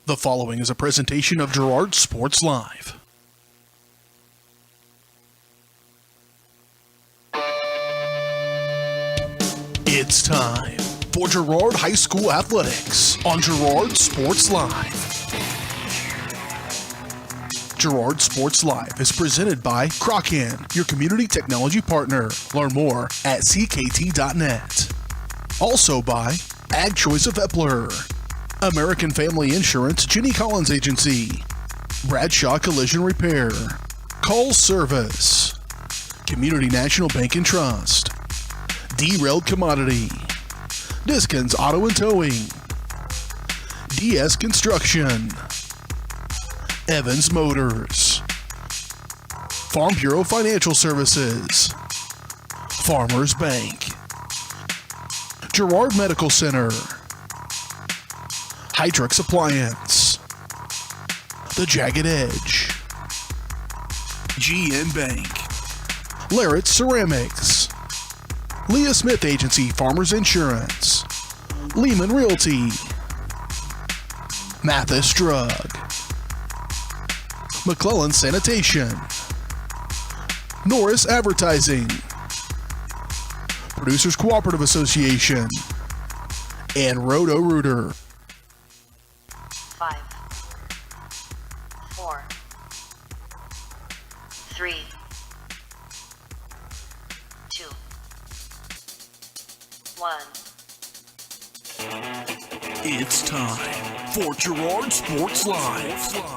The following is a presentation of Girard Sports Live. It's time for Girard High School Athletics on Girard Sports Live. Girard Sports Live is presented by Crocan, your community technology partner. Learn more at ckt.net. Also by Ag Choice of Epler, American Family Insurance, Jenny Collins Agency, Bradshaw Collision Repair, Call Service, Community National Bank and Trust, Derailed Commodity, Diskins Auto and Towing, DS Construction, Evans Motors, Farm Bureau Financial Services, Farmers Bank, Girard Medical Center, Hydrix Appliance, The Jagged Edge, GN Bank, Larrett Ceramics, Leah Smith Agency Farmers Insurance, Lehman Realty, Mathis Drug, McClellan Sanitation, Norris Advertising, Producers Cooperative Association, and Roto-Rooter. 5, 4, 3, 2, 1. It's time for Girard Sports Live.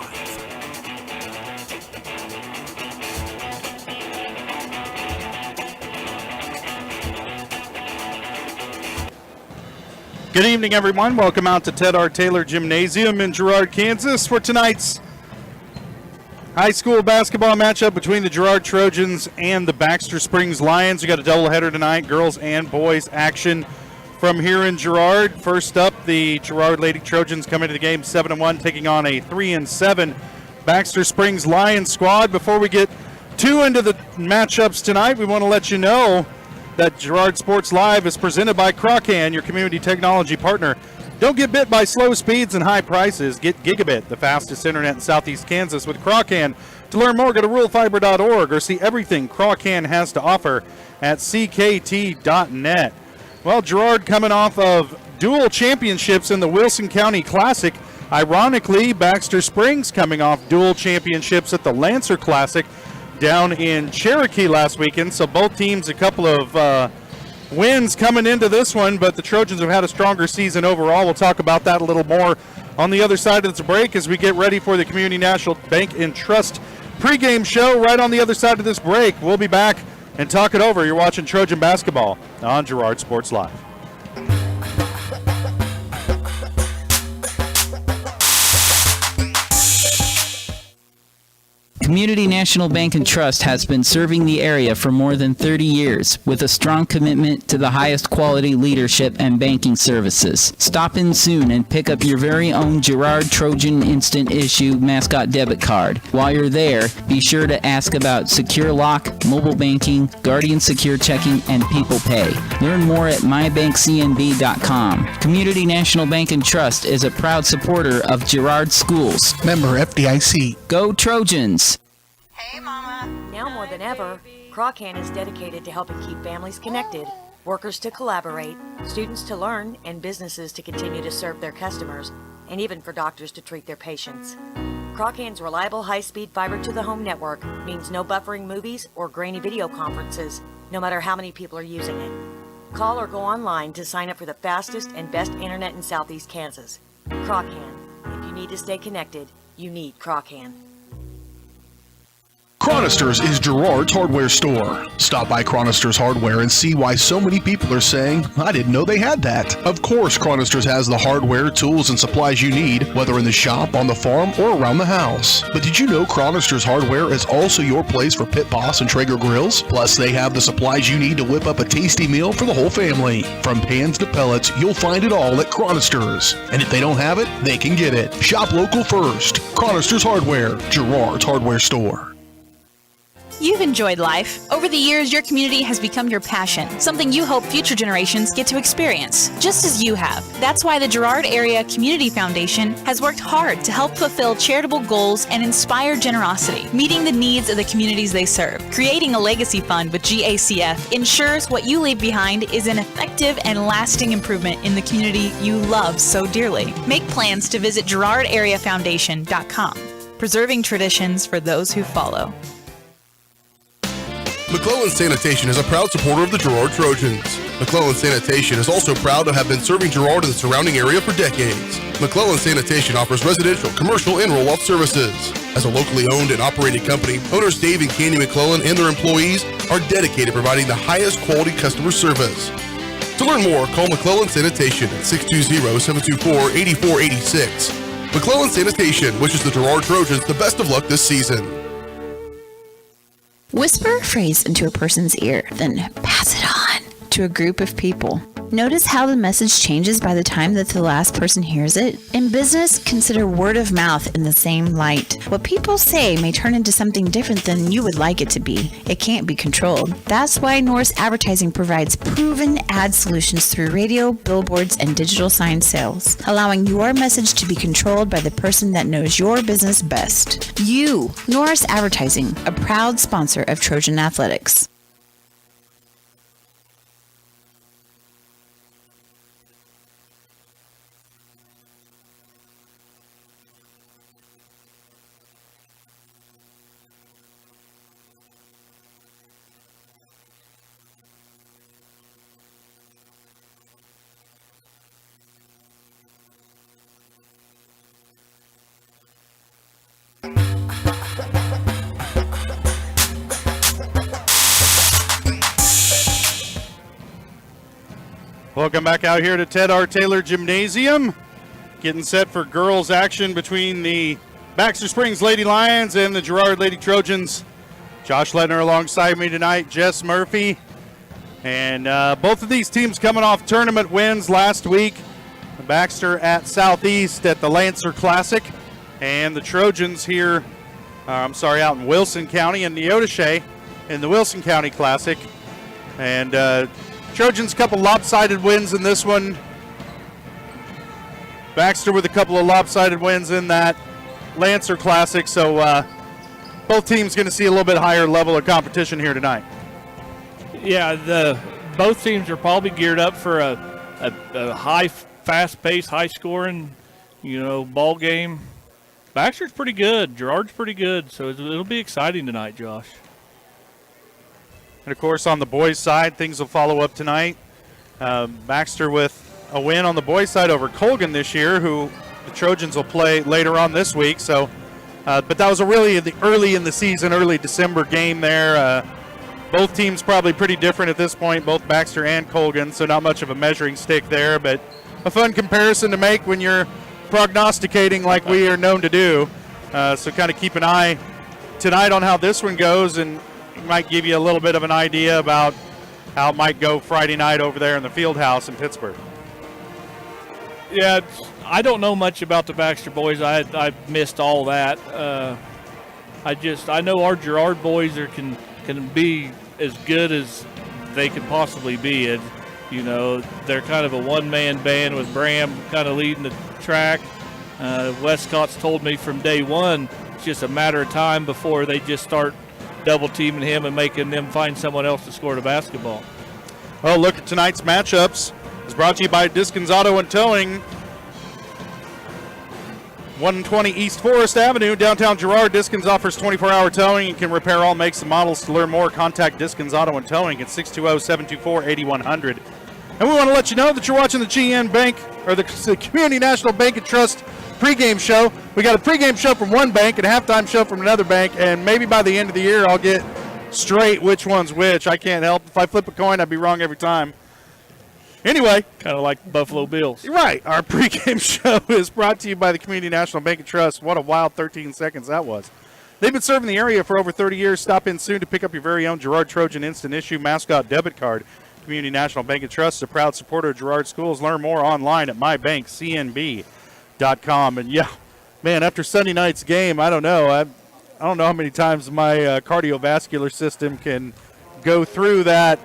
Good evening, everyone. Welcome out to Ted R. Taylor Gymnasium in Girard, Kansas for tonight's high school basketball matchup between the Girard Trojans and the Baxter Springs Lions. We got a doubleheader tonight, girls and boys action from here in Girard. First up, the Girard Lady Trojans come into the game 7-1, taking on a 3-7 Baxter Springs Lions squad. Before we get too into the matchups tonight, we want to let you know that Girard Sports Live is presented by Crocan, your community technology partner. Don't get bit by slow speeds and high prices. Get Gigabit, the fastest internet in Southeast Kansas with Crocan. To learn more, go to ruralfiber.org or see everything Crocan has to offer at ckt.net. Well, Girard coming off of dual championships in the Wilson County Classic. Ironically, Baxter Springs coming off dual championships at the Lancer Classic down in Cherokee last weekend. So both teams a couple of wins coming into this one, but the Trojans have had a stronger season overall. We'll talk about that a little more on the other side of this break as we get ready for the Community National Bank and Trust pregame show right on the other side of this break. We'll be back and talk it over. You're watching Trojan basketball on Girard Sports Live. Community National Bank and Trust has been serving the area for more than 30 years with a strong commitment to the highest quality leadership and banking services. Stop in soon and pick up your very own Girard Trojan Instant Issue Mascot Debit Card. While you're there, be sure to ask about Secure Lock, mobile banking, Guardian Secure Checking, and People Pay. Learn more at mybankcnb.com. Community National Bank and Trust is a proud supporter of Girard Schools. Member FDIC. Go Trojans! Hey, Mama. Now more than ever, Crocan is dedicated to helping keep families connected, workers to collaborate, students to learn, and businesses to continue to serve their customers, and even for doctors to treat their patients. Crocan's reliable high-speed fiber-to-the-home network means no buffering movies or grainy video conferences, no matter how many people are using it. Call or go online to sign up for the fastest and best internet in Southeast Kansas. Crocan. If you need to stay connected, you need Crocan. Chronisters is Girard's hardware store. Stop by Chronisters Hardware and see why so many people are saying, I didn't know they had that. Of course, Chronisters has the hardware, tools, and supplies you need, whether in the shop, on the farm, or around the house. But did you know Chronisters Hardware is also your place for Pit Boss and Traeger grills? Plus, they have the supplies you need to whip up a tasty meal for the whole family. From pans to pellets, you'll find it all at Chronisters. And if they don't have it, they can get it. Shop local first. Chronisters Hardware, Girard's hardware store. You've enjoyed life. Over the years, your community has become your passion, something you hope future generations get to experience, just as you have. That's why the Girard Area Community Foundation has worked hard to help fulfill charitable goals and inspire generosity, meeting the needs of the communities they serve. Creating a legacy fund with GACF ensures what you leave behind is an effective and lasting improvement in the community you love so dearly. Make plans to visit GirardAreaFoundation.com, preserving traditions for those who follow. McClellan Sanitation is a proud supporter of the Girard Trojans. McClellan Sanitation is also proud to have been serving Girard and the surrounding area for decades. McClellan Sanitation offers residential, commercial, and roll-off services. As a locally owned and operated company, owners Dave and Candy McClellan and their employees are dedicated to providing the highest quality customer service. To learn more, call McClellan Sanitation at 620-724-8486. McClellan Sanitation wishes the Girard Trojans the best of luck this season. Whisper a phrase into a person's ear, then pass it on to a group of people. Notice how the message changes by the time that the last person hears it? In business, consider word of mouth in the same light. What people say may turn into something different than you would like it to be. It can't be controlled. That's why Norris Advertising provides proven ad solutions through radio, billboards, and digital sign sales, allowing your message to be controlled by the person that knows your business best. You, Norris Advertising, a proud sponsor of Trojan Athletics. Welcome back out here to Ted R. Taylor Gymnasium. Getting set for girls action between the Baxter Springs Lady Lions and the Girard Lady Trojans. Josh Ledner alongside me tonight, Jess Murphy. And both of these teams coming off tournament wins last week. Baxter at Southeast at the Lancer Classic. And the Trojans here, out in Wilson County in Neodesha in the Wilson County Classic. And Trojans, couple lopsided wins in this one. Baxter with a couple of lopsided wins in that Lancer Classic. So both teams going to see a little bit higher level of competition here tonight. Yeah, both teams are probably geared up for a high, fast-paced, high-scoring, ball game. Baxter's pretty good. Girard's pretty good. So it'll be exciting tonight, Josh. And, of course, on the boys' side, things will follow up tonight. Baxter with a win on the boys' side over Colgan this year, who the Trojans will play later on this week. So, but that was a really early in the season, early December game there. Both teams probably pretty different at this point, both Baxter and Colgan, so not much of a measuring stick there. But a fun comparison to make when you're prognosticating like we are known to do. So kind of keep an eye tonight on how this one goes, and might give you a little bit of an idea about how it might go Friday night over there in the field house in Pittsburgh. Yeah, I don't know much about the Baxter boys. I missed all that. I know our Girard boys can be as good as they could possibly be. And, they're kind of a one-man band with Bram kind of leading the track. Westcott's told me from day one it's just a matter of time before they just start double-teaming him and making them find someone else to score the basketball. Well, look at tonight's matchups. It's brought to you by Diskins Auto and Towing. 120 East Forest Avenue, downtown Girard. Diskins offers 24-hour towing and can repair all makes and models. To learn more, contact Diskins Auto and Towing at 620-724-8100. And we want to let you know that you're watching the GN Bank, or the Community National Bank and Trust pregame show. We got a pregame show from one bank and a halftime show from another bank, and maybe by the end of the year I'll get straight which one's which. I can't help. If I flip a coin, I'd be wrong every time. Anyway. Kind of like Buffalo Bills. Right. Our pregame show is brought to you by the Community National Bank and Trust. What a wild 13 seconds that was. They've been serving the area for over 30 years. Stop in soon to pick up your very own Girard Trojan Instant Issue Mascot Debit Card. Community National Bank and Trust is a proud supporter of Girard Schools. Learn more online at mybankcnb.com. And, yeah, man, after Sunday night's game, I don't know. I don't know how many times my cardiovascular system can go through that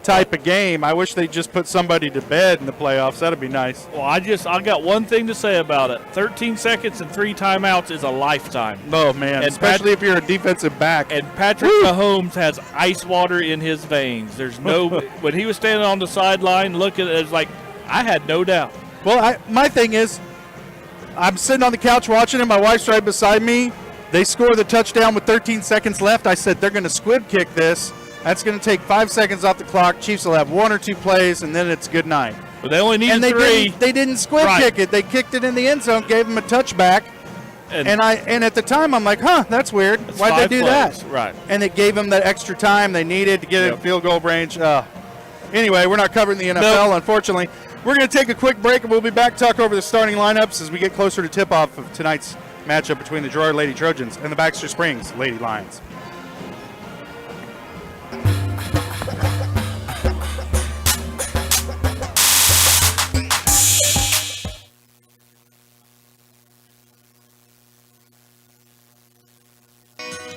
type of game. I wish they'd just put somebody to bed in the playoffs. That'd be nice. Well, I got one thing to say about it. 13 seconds and 3 timeouts is a lifetime. Oh, man, and especially if you're a defensive back. And Patrick Mahomes has ice water in his veins. There's no – when he was standing on the sideline looking, it's like I had no doubt. Well, my thing is, I'm sitting on the couch watching it. My wife's right beside me. They score the touchdown with 13 seconds left. I said, they're going to squib kick this. That's going to take 5 seconds off the clock. Chiefs will have 1 or 2 plays, and then it's good night. But they only needed 3. They didn't squib kick it. They kicked it in the end zone, gave them a touchback. And at the time, I'm like, that's weird. Why'd they do that? Right. And it gave them that extra time they needed to get it in field goal range. Anyway, we're not covering the NFL, unfortunately. We're going to take a quick break, and we'll be back to talk over the starting lineups as we get closer to tip-off of tonight's matchup between the Girard Lady Trojans and the Baxter Springs Lady Lions.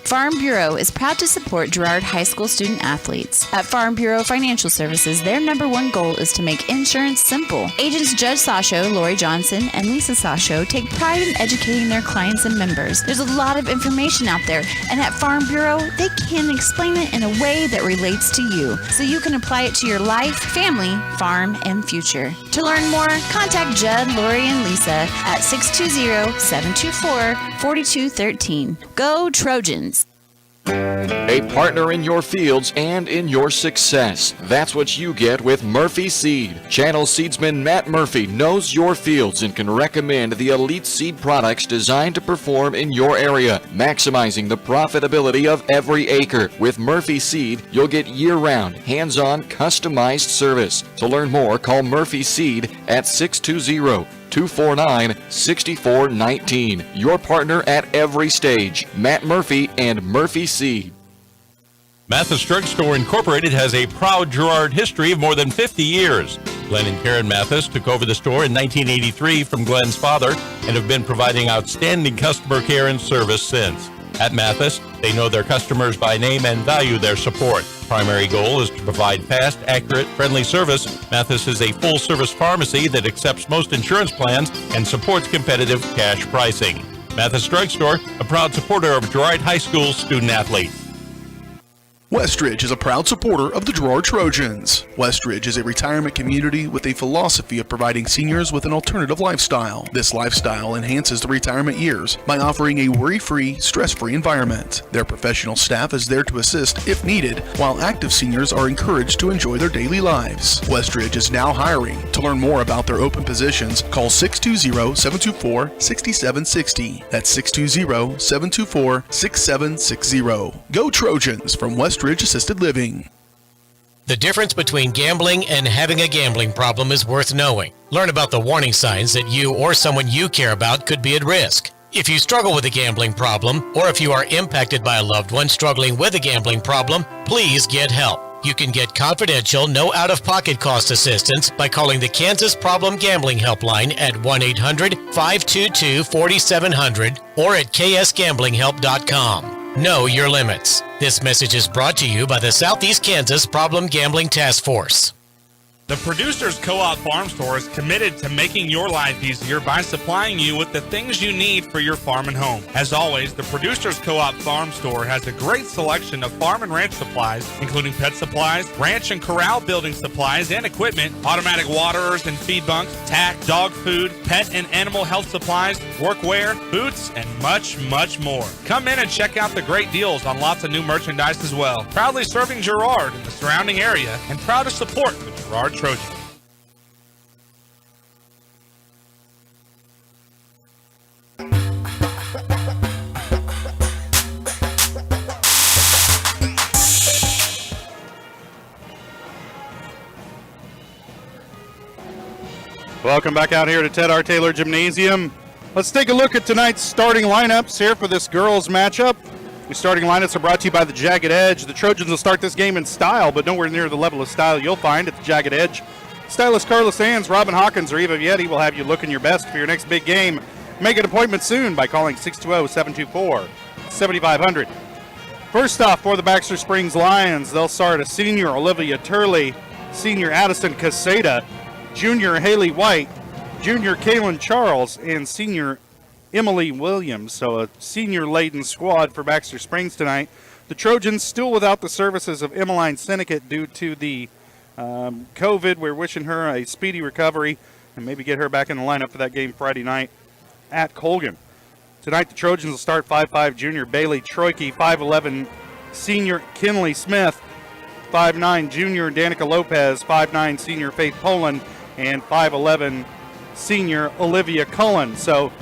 Farm Bureau is proud to support Girard High School student athletes. At Farm Bureau Financial Services, their #1 goal is to make insurance simple. Agents Judge Sasho, Lori Johnson, and Lisa Sasho take pride in educating their clients and members. There's a lot of information out there, and at Farm Bureau, they can explain it in a way that relates to you, so you can apply it to your life, family, farm, and future. To learn more, contact Judd, Lori, and Lisa at 620-724-4213. Go Trojans! A partner in your fields and in your success. That's what you get with Murphy Seed. Channel seedsman Matt Murphy knows your fields and can recommend the elite seed products designed to perform in your area, maximizing the profitability of every acre. With Murphy Seed, you'll get year-round, hands-on, customized service. To learn more, call Murphy Seed at 620-249-6419. Your partner at every stage. Matt Murphy and Murphy Seed. Mathis Drug Store Incorporated has a proud Girard history of more than 50 years. Glenn and Karen Mathis took over the store in 1983 from Glenn's father and have been providing outstanding customer care and service since. At Mathis, they know their customers by name and value their support. Primary goal is to provide fast, accurate, friendly service. Mathis is a full-service pharmacy that accepts most insurance plans and supports competitive cash pricing. Mathis Drug Store, a proud supporter of Girard High School student-athletes. Westridge is a proud supporter of the Girard Trojans. Westridge is a retirement community with a philosophy of providing seniors with an alternative lifestyle. This lifestyle enhances the retirement years by offering a worry-free, stress-free environment. Their professional staff is there to assist if needed, while active seniors are encouraged to enjoy their daily lives. Westridge is now hiring. To learn more about their open positions, call 620-724-6760. That's 620-724-6760. Go Trojans from Westridge Assisted Living. The difference between gambling and having a gambling problem is worth knowing. Learn about the warning signs that you or someone you care about could be at risk. If you struggle with a gambling problem, or if you are impacted by a loved one struggling with a gambling problem, please get help. You can get confidential, no out-of-pocket cost assistance by calling the Kansas Problem Gambling Helpline at 1-800-522-4700 or at ksgamblinghelp.com. Know your limits. This message is brought to you by the Southeast Kansas Problem Gambling Task Force. The Producers Co-op Farm Store is committed to making your life easier by supplying you with the things you need for your farm and home. As always, the Producers Co-op Farm Store has a great selection of farm and ranch supplies, including pet supplies, ranch and corral building supplies and equipment, automatic waterers and feed bunks, tack, dog food, pet and animal health supplies, workwear, boots, and much, much more. Come in and check out the great deals on lots of new merchandise as well. Proudly serving Girard and the surrounding area, and proud to support the Girard Trojans. Welcome back out here to Ted R. Taylor Gymnasium. Let's take a look at tonight's starting lineups here for this girls matchup. The starting lineups are brought to you by the Jagged Edge. The Trojans will start this game in style, but nowhere near the level of style you'll find at the Jagged Edge. Stylist Carla Sands, Robin Hawkins, or Eva Vietti will have you looking your best for your next big game. Make an appointment soon by calling 620-724-4214. 7,500. First off, for the Baxter Springs Lions, they'll start a senior Olivia Turley, senior Addison Caseta, junior Haley White, junior Kaylin Charles, and senior Emily Williams. So a senior-laden squad for Baxter Springs tonight. The Trojans still without the services of Emmeline Sinnecott due to the COVID. We're wishing her a speedy recovery and maybe get her back in the lineup for that game Friday night at Colgan. Tonight the Trojans will start 5'5" junior Bailey Troike, 5'11" senior Kinley Smith, 5'9" junior Danica Lopez, 5'9" senior Faith Poland, and 5'11" senior Olivia Cullen. So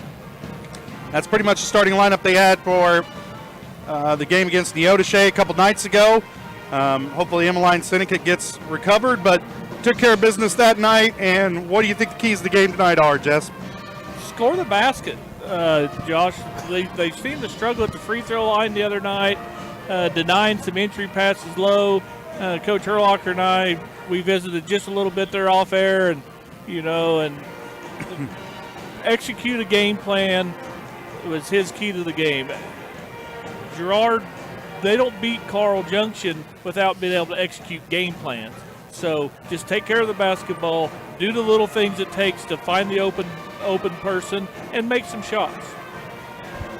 that's pretty much the starting lineup they had for the game against Neodesha a couple nights ago. Hopefully Emmeline Sinnecott gets recovered, but took care of business that night. And what do you think the keys to the game tonight are, Jess? Score the basket, Josh. They seemed to struggle at the free throw line the other night, denying some entry passes low. Coach Herlocker and I, we visited just a little bit there off air, and execute a game plan was his key to the game. Girard, they don't beat Carl Junction without being able to execute game plans. So just take care of the basketball, do the little things it takes to find the open person, and make some shots.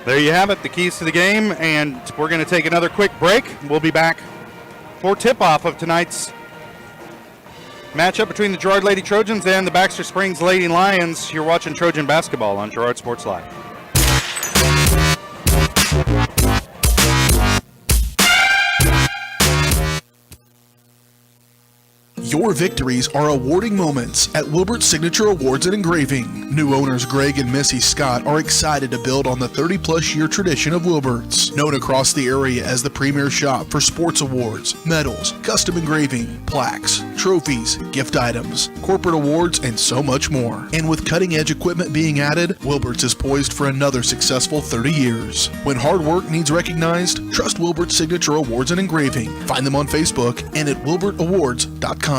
There you have it, the keys to the game, and we're going to take another quick break. We'll be back for tip-off of tonight's matchup between the Girard Lady Trojans and the Baxter Springs Lady Lions. You're watching Trojan basketball on Girard Sports Live. Your victories are awarding moments at Wilbert's Signature Awards and Engraving. New owners Greg and Missy Scott are excited to build on the 30-plus year tradition of Wilbert's, known across the area as the premier shop for sports awards, medals, custom engraving, plaques, trophies, gift items, corporate awards, and so much more. And with cutting-edge equipment being added, Wilbert's is poised for another successful 30 years. When hard work needs recognized, trust Wilbert's Signature Awards and Engraving. Find them on Facebook and at wilbertawards.com.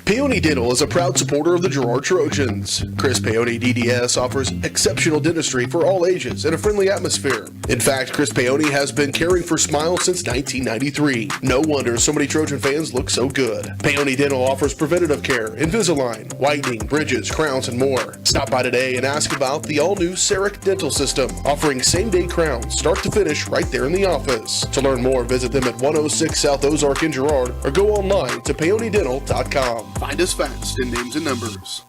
Peony Dental is a proud supporter of the Girard Trojans. Chris Peony DDS offers exceptional dentistry for all ages in a friendly atmosphere. In fact, Chris Peony has been caring for smiles since 1993. No wonder so many Trojan fans look so good. Peony Dental offers preventative care, Invisalign, whitening, bridges, crowns, and more. Stop by today and ask about the all-new CEREC dental system, offering same-day crowns, start to finish, right there in the office. To learn more, visit them at 106 South Ozark in Girard or go online to peonydental.com. Find us fast in names and numbers.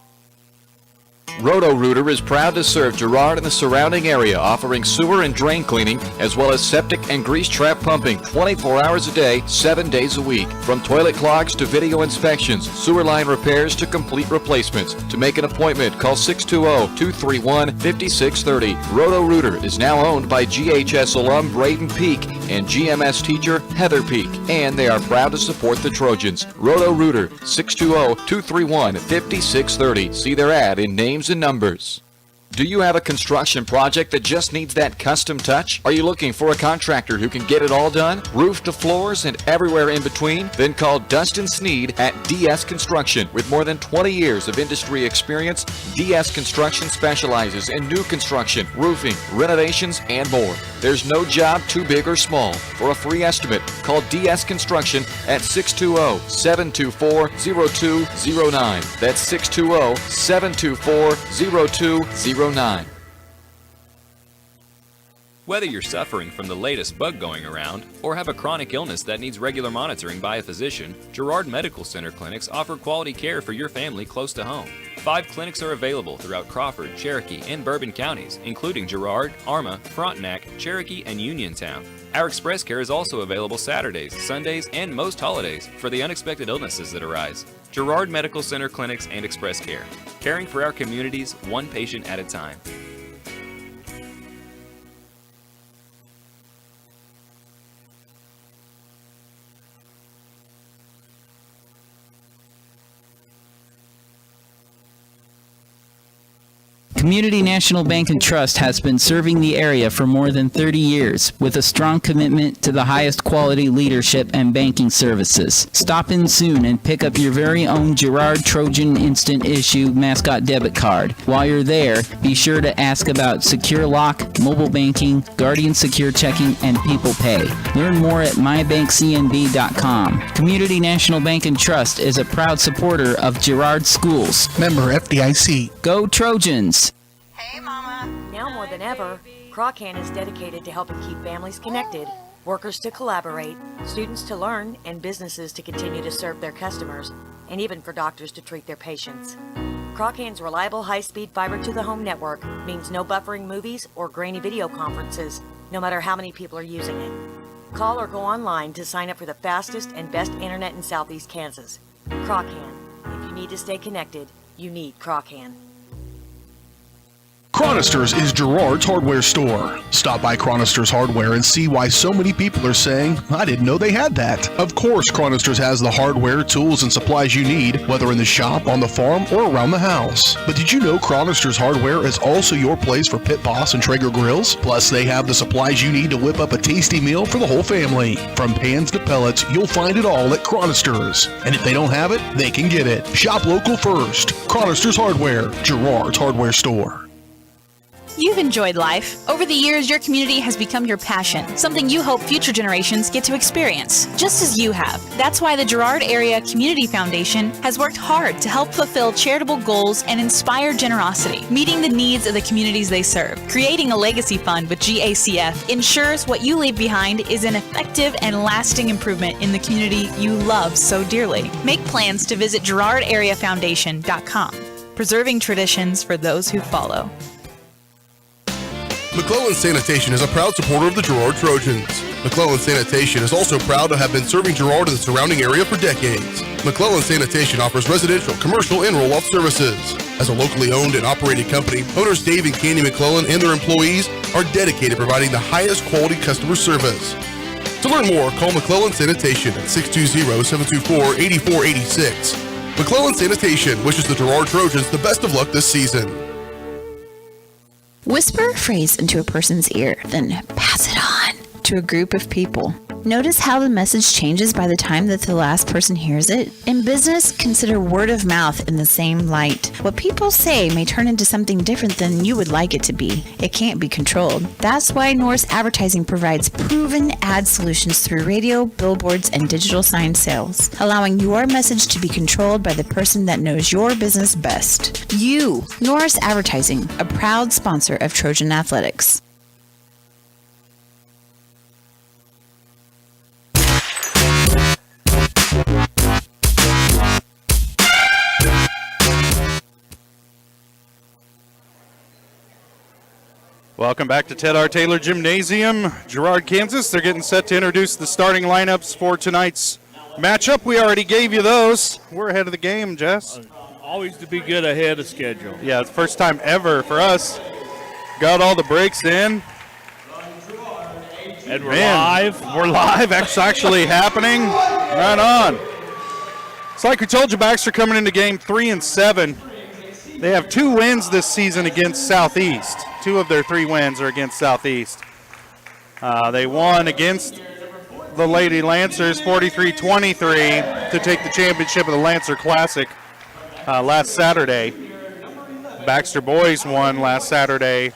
Roto-Rooter is proud to serve Girard and the surrounding area, offering sewer and drain cleaning, as well as septic and grease trap pumping 24 hours a day, 7 days a week. From toilet clogs to video inspections, sewer line repairs to complete replacements. To make an appointment, call 620-231-5630. Roto-Rooter is now owned by GHS alum Braden Peak and GMS teacher Heather Peak, and they are proud to support the Trojans. Roto-Rooter, 620-231-5630. See their ad in names and numbers. Do you have a construction project that just needs that custom touch? Are you looking for a contractor who can get it all done? Roof to floors and everywhere in between? Then call Dustin Sneed at DS Construction. With more than 20 years of industry experience, DS Construction specializes in new construction, roofing, renovations, and more. There's no job too big or small. For a free estimate, call DS Construction at 620-724-0209. That's 620-724-0209. Whether you're suffering from the latest bug going around or have a chronic illness that needs regular monitoring by a physician, Girard Medical Center clinics offer quality care for your family close to home. 5 clinics are available throughout Crawford, Cherokee, and Bourbon counties, including Girard, Arma, Frontenac, Cherokee, and Uniontown. Our express care is also available Saturdays, Sundays, and most holidays for the unexpected illnesses that arise. Girard Medical Center clinics and express care, caring for our communities one patient at a time. Community National Bank and Trust has been serving the area for more than 30 years with a strong commitment to the highest quality leadership and banking services. Stop in soon and pick up your very own Girard Trojan Instant Issue mascot debit card. While you're there, be sure to ask about Secure Lock, mobile banking, Guardian Secure Checking, and People Pay. Learn more at mybankcnb.com. Community National Bank and Trust is a proud supporter of Girard Schools. Member FDIC. Go Trojans! Now more than ever, Croccan is dedicated to helping keep families connected, workers to collaborate, students to learn, and businesses to continue to serve their customers, and even for doctors to treat their patients. Croccan's reliable high-speed fiber-to-the-home network means no buffering movies or grainy video conferences, no matter how many people are using it. Call or go online to sign up for the fastest and best internet in Southeast Kansas. Croccan. If you need to stay connected, you need Croccan. Chronisters is Girard's hardware store. Stop by Chronisters Hardware and see why so many people are saying, I didn't know they had that. Of course, Chronisters has the hardware, tools, and supplies you need, whether in the shop, on the farm, or around the house. But did you know Chronisters Hardware is also your place for Pit Boss and Traeger grills? Plus, they have the supplies you need to whip up a tasty meal for the whole family. From pans to pellets, you'll find it all at Chronisters. And if they don't have it, they can get it. Shop local first. Chronisters Hardware, Girard's hardware store. You've enjoyed life. Over the years, your community has become your passion, something you hope future generations get to experience, just as you have. That's why the Girard Area Community Foundation has worked hard to help fulfill charitable goals and inspire generosity, meeting the needs of the communities they serve. Creating a legacy fund with GACF ensures what you leave behind is an effective and lasting improvement in the community you love so dearly. Make plans to visit GirardAreaFoundation.com, preserving traditions for those who follow. McClellan Sanitation is a proud supporter of the Girard Trojans. McClellan Sanitation is also proud to have been serving Girard and the surrounding area for decades. McClellan Sanitation offers residential, commercial, and roll-off services. As a locally owned and operated company, owners Dave and Candy McClellan and their employees are dedicated to providing the highest quality customer service. To learn more, call McClellan Sanitation at 620-724-8486. McClellan Sanitation wishes the Girard Trojans the best of luck this season. Whisper a phrase into a person's ear, then pass it on to a group of people. Notice how the message changes by the time that the last person hears it? In business, consider word of mouth in the same light. What people say may turn into something different than you would like it to be. It can't be controlled. That's why Norris Advertising provides proven ad solutions through radio, billboards, and digital sign sales, allowing your message to be controlled by the person that knows your business best. You, Norris Advertising, a proud sponsor of Trojan Athletics. Welcome back to Ted R. Taylor Gymnasium, Girard, Kansas. They're getting set to introduce the starting lineups for tonight's matchup. We already gave you those. We're ahead of the game, Jess. Always to be good ahead of schedule. Yeah, it's the first time ever for us. Got all the breaks in. And we're live. We're live. It's actually happening. Right on. It's like we told you, Baxter coming into game 3 and 7. They have 2 wins this season against Southeast. 2 of their 3 wins are against Southeast. They won against the Lady Lancers 43-23 to take the championship of the Lancer Classic last Saturday. Baxter boys won last Saturday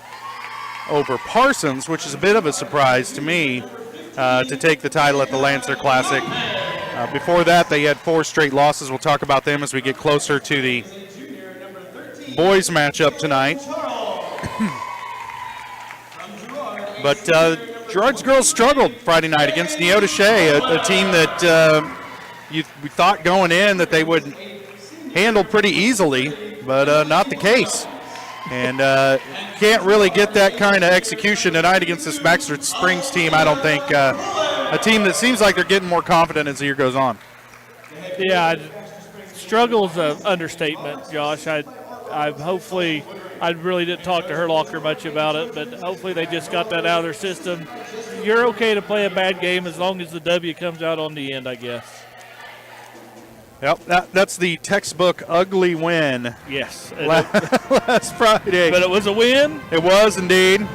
over Parsons, which is a bit of a surprise to me, to take the title at the Lancer Classic. Before that, they had 4 straight losses. We'll talk about them as we get closer to the boys matchup tonight. But Girard's girls struggled Friday night against Neota Shea, a team that we thought going in that they would handle pretty easily, but not the case. And can't really get that kind of execution tonight against this Baxter Springs team, I don't think. A team that seems like they're getting more confident as the year goes on. Yeah, struggle is an understatement, Josh. I really didn't talk to Herlocker much about it, but hopefully they just got that out of their system. You're okay to play a bad game as long as the W comes out on the end, I guess. Yep, that's the textbook ugly win. Yes. Last Friday. But it was a win. It was indeed.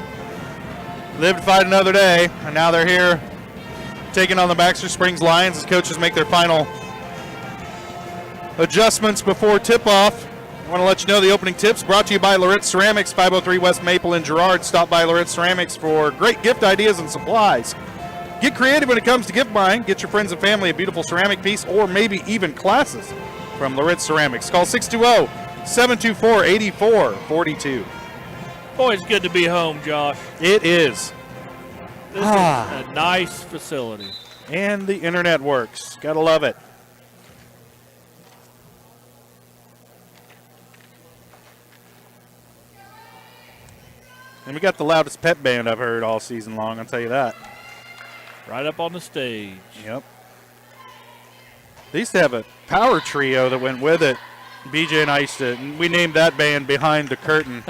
Lived to fight another day, and now they're here taking on the Baxter Springs Lions as coaches make their final adjustments before tip-off. I want to let you know the opening tips brought to you by Loretz Ceramics, 503 West Maple in Girard. Stop by Loretz Ceramics for great gift ideas and supplies. Get creative when it comes to gift buying. Get your friends and family a beautiful ceramic piece or maybe even classes from Loretz Ceramics. Call 620-724-8442. Boy, it's good to be home, Josh. It is. This is a nice facility. And the internet works. Gotta love it. And we got the loudest pep band I've heard all season long, I'll tell you that. Right up on the stage. Yep. They used to have a power trio that went with it. BJ and I used to, we named that band Behind the Curtain.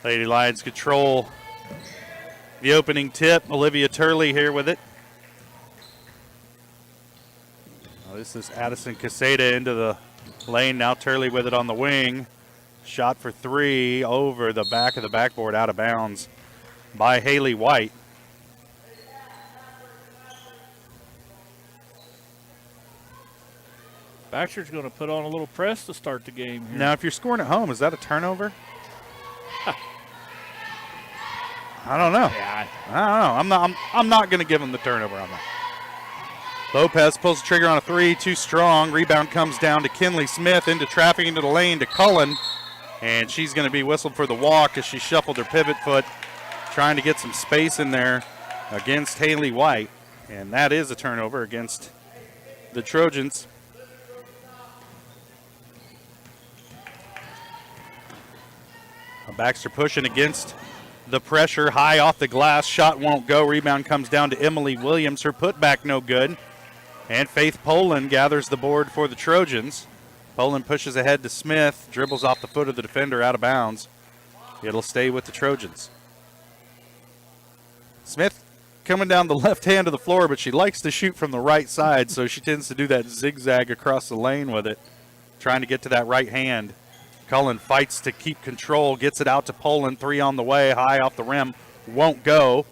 Lady Lions control the opening tip. Olivia Turley here with it. Oh, this is Addison Caseta into the lane. Now Turley with it on the wing. Shot for three over the back of the backboard, out of bounds by Haley White. Baxter's going to put on a little press to start the game here. Now, if you're scoring at home, is that a turnover? I don't know. Yeah. I don't know. I'm not going to give him the turnover on that. Lopez pulls the trigger on a three, too strong. Rebound comes down to Kinley Smith, into traffic into the lane to Cullen. And she's going to be whistled for the walk as she shuffled her pivot foot, trying to get some space in there against Haley White. And that is a turnover against the Trojans. Baxter pushing against the pressure, high off the glass. Shot won't go. Rebound comes down to Emily Williams. Her putback no good. And Faith Poland gathers the board for the Trojans. Poland pushes ahead to Smith, dribbles off the foot of the defender, out of bounds. It'll stay with the Trojans. Smith coming down the left hand of the floor, but she likes to shoot from the right side, so she tends to do that zigzag across the lane with it, trying to get to that right hand. Cullen fights to keep control, gets it out to Poland, three on the way, high off the rim, won't go.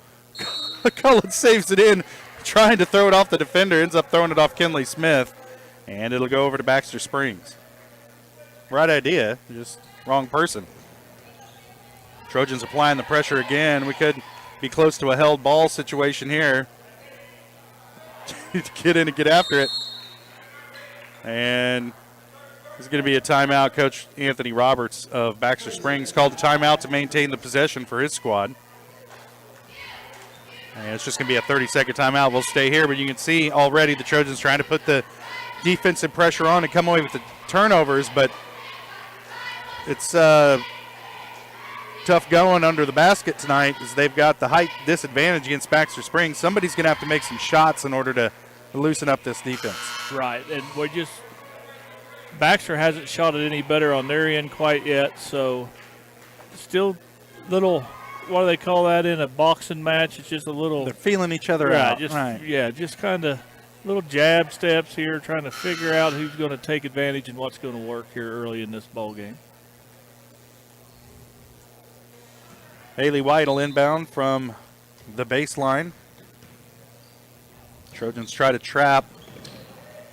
Cullen saves it in, trying to throw it off the defender, ends up throwing it off Kinley Smith, and it'll go over to Baxter Springs. Right idea, just wrong person. Trojans applying the pressure again. We could be close to a held ball situation here. To get in and get after it. And there's going to be a timeout. Coach Anthony Roberts of Baxter Springs called the timeout to maintain the possession for his squad. And it's just going to be a 30-second timeout. We'll stay here, but you can see already the Trojans trying to put the defensive pressure on and come away with the turnovers, but it's tough going under the basket tonight as they've got the height disadvantage against Baxter Springs. Somebody's going to have to make some shots in order to loosen up this defense. Right, and Baxter hasn't shot it any better on their end quite yet, so still little, what do they call that in a boxing match? It's just a little. They're feeling each other out. Just kind of little jab steps here, trying to figure out who's going to take advantage and what's going to work here early in this ball game. Haley White will inbound from the baseline. Trojans try to trap,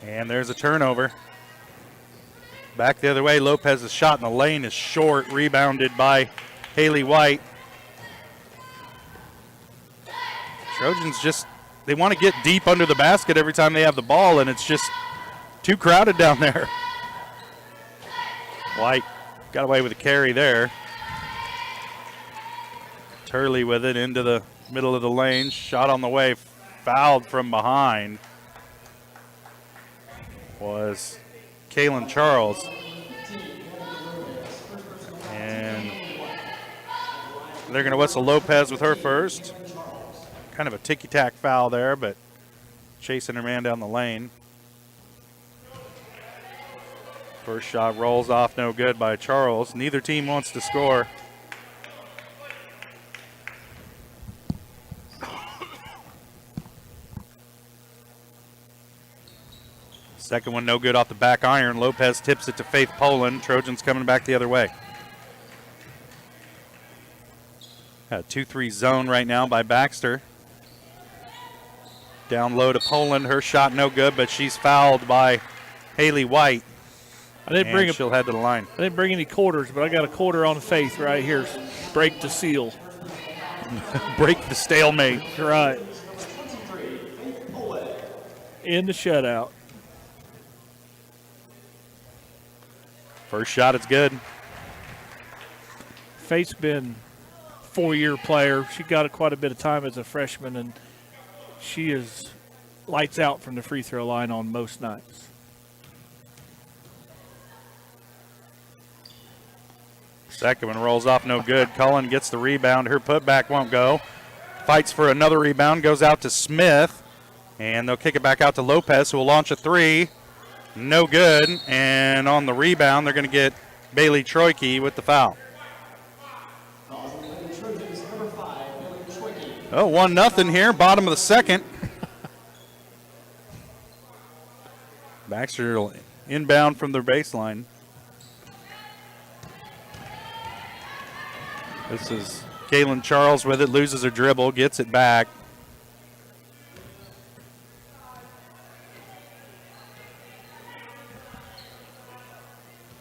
and there's a turnover. Back the other way, Lopez's shot in the lane is short, rebounded by Haley White. Trojans they want to get deep under the basket every time they have the ball, and it's just too crowded down there. White got away with a carry there. Turley with it into the middle of the lane. Shot on the way, fouled from behind. Was Kaylin Charles. And they're going to whistle Lopez with her first. Kind of a ticky-tack foul there, but chasing her man down the lane. First shot rolls off, no good by Charles. Neither team wants to score. Second one no good off the back iron. Lopez tips it to Faith Poland. Trojans coming back the other way. Got a 2-3 zone right now by Baxter. Down low to Poland. Her shot no good, but she's fouled by Haley White. She'll head to the line. I didn't bring any quarters, but I got a quarter on Faith right here. Break the seal. Break the stalemate. Right. In the shutout. First shot, it's good. Faith's been a 4-year player. She got quite a bit of time as a freshman, and she is lights out from the free throw line on most nights. Second one rolls off no good. Cullen gets the rebound. Her putback won't go. Fights for another rebound. Goes out to Smith. And they'll kick it back out to Lopez, who will launch a three. No good. And on the rebound, they're going to get Bailey Troike with the foul. Oh, 1-0 here. Bottom of the second. Baxter will inbound from their baseline. This is Kaylin Charles with it, loses her dribble, gets it back.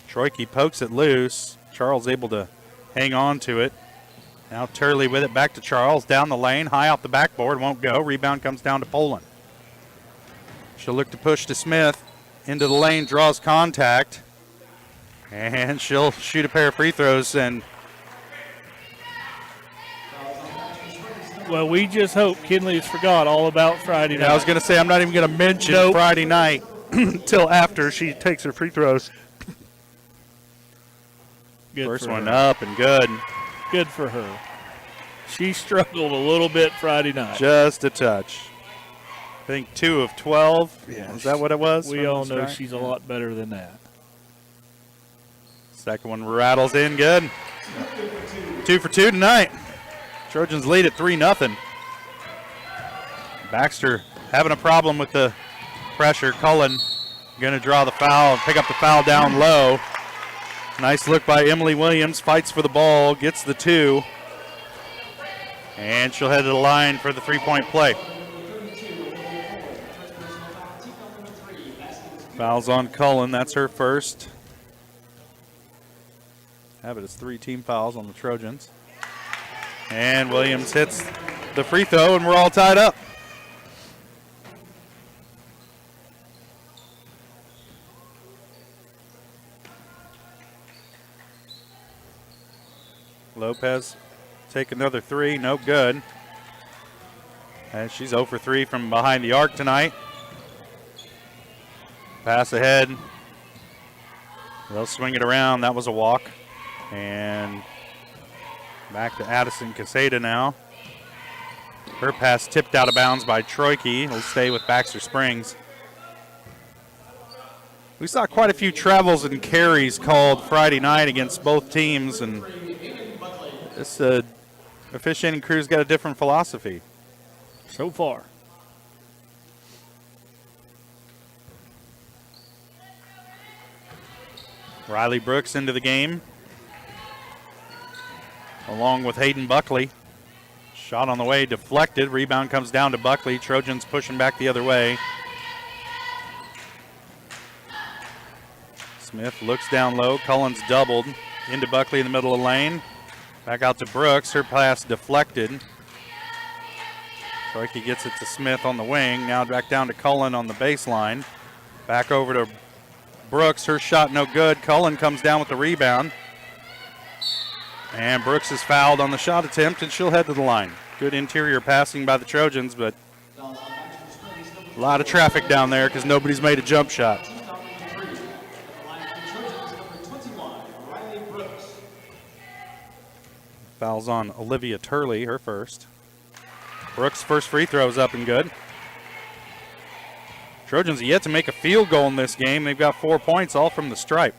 Troike pokes it loose. Charles able to hang on to it. Now Turley with it, back to Charles, down the lane, high off the backboard, won't go. Rebound comes down to Poland. She'll look to push to Smith, into the lane, draws contact, and she'll shoot a pair of free throws. And well, we just hope Kinley has forgot all about Friday night. I was going to say, I'm not even going to mention Friday night until after she takes her free throws. Good First for one her. up and good. Good for her. She struggled a little bit Friday night. Just a touch. I think 2 of 12. Yeah, Is that what it was? We all know she's a lot better than that. Second one rattles in good. 2 for 2 tonight. Trojans lead at 3-0. Baxter having a problem with the pressure. Cullen going to draw the foul and pick up the foul down low. Nice look by Emily Williams. Fights for the ball. Gets the 2. And she'll head to the line for the 3-point play. Fouls on Cullen. That's her first. Have it as 3 team fouls on the Trojans. And Williams hits the free throw, and we're all tied up. Lopez take another 3, no good. And she's 0 for 3 from behind the arc tonight. Pass ahead. They'll swing it around. That was a walk. And back to Addison Casada now. Her pass tipped out of bounds by Troike. He'll stay with Baxter Springs. We saw quite a few travels and carries called Friday night against both teams, and this officiating crew's got a different philosophy. So far. Riley Brooks into the game, along with Hayden Buckley. Shot on the way, deflected. Rebound comes down to Buckley. Trojans pushing back the other way. Smith looks down low. Cullen's doubled. Into Buckley in the middle of the lane. Back out to Brooks. Her pass deflected. Troike gets it to Smith on the wing. Now back down to Cullen on the baseline. Back over to Brooks. Her shot no good. Cullen comes down with the rebound. And Brooks is fouled on the shot attempt, and she'll head to the line. Good interior passing by the Trojans, but a lot of traffic down there because nobody's made a jump shot. Fouls on Olivia Turley, her first. Brooks' first free throw is up and good. Trojans yet to make a field goal in this game. They've got 4 points, all from the stripe.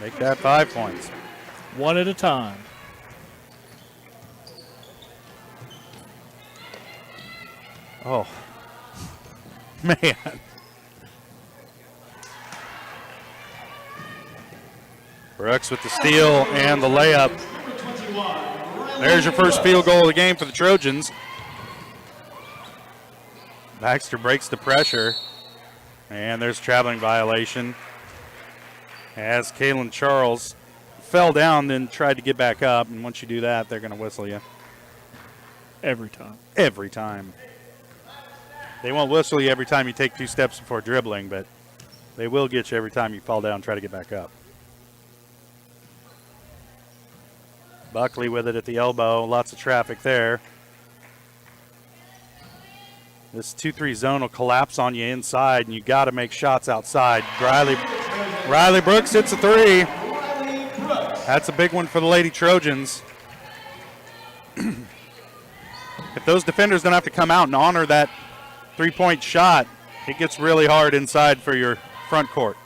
Make that 5 points. One at a time. Oh, man. Brooks with the steal and the layup. There's your first field goal of the game for the Trojans. Baxter breaks the pressure. And there's traveling violation. As Kaylin Charles fell down, then tried to get back up. And once you do that, they're going to whistle you. Every time. Every time. They won't whistle you every time you take 2 steps before dribbling, but they will get you every time you fall down and try to get back up. Buckley with it at the elbow. Lots of traffic there. This 2-3 zone will collapse on you inside, and you got to make shots outside. Riley Brooks hits a 3. That's a big one for the Lady Trojans. If those defenders don't have to come out and honor that 3-point shot, it gets really hard inside for your front court.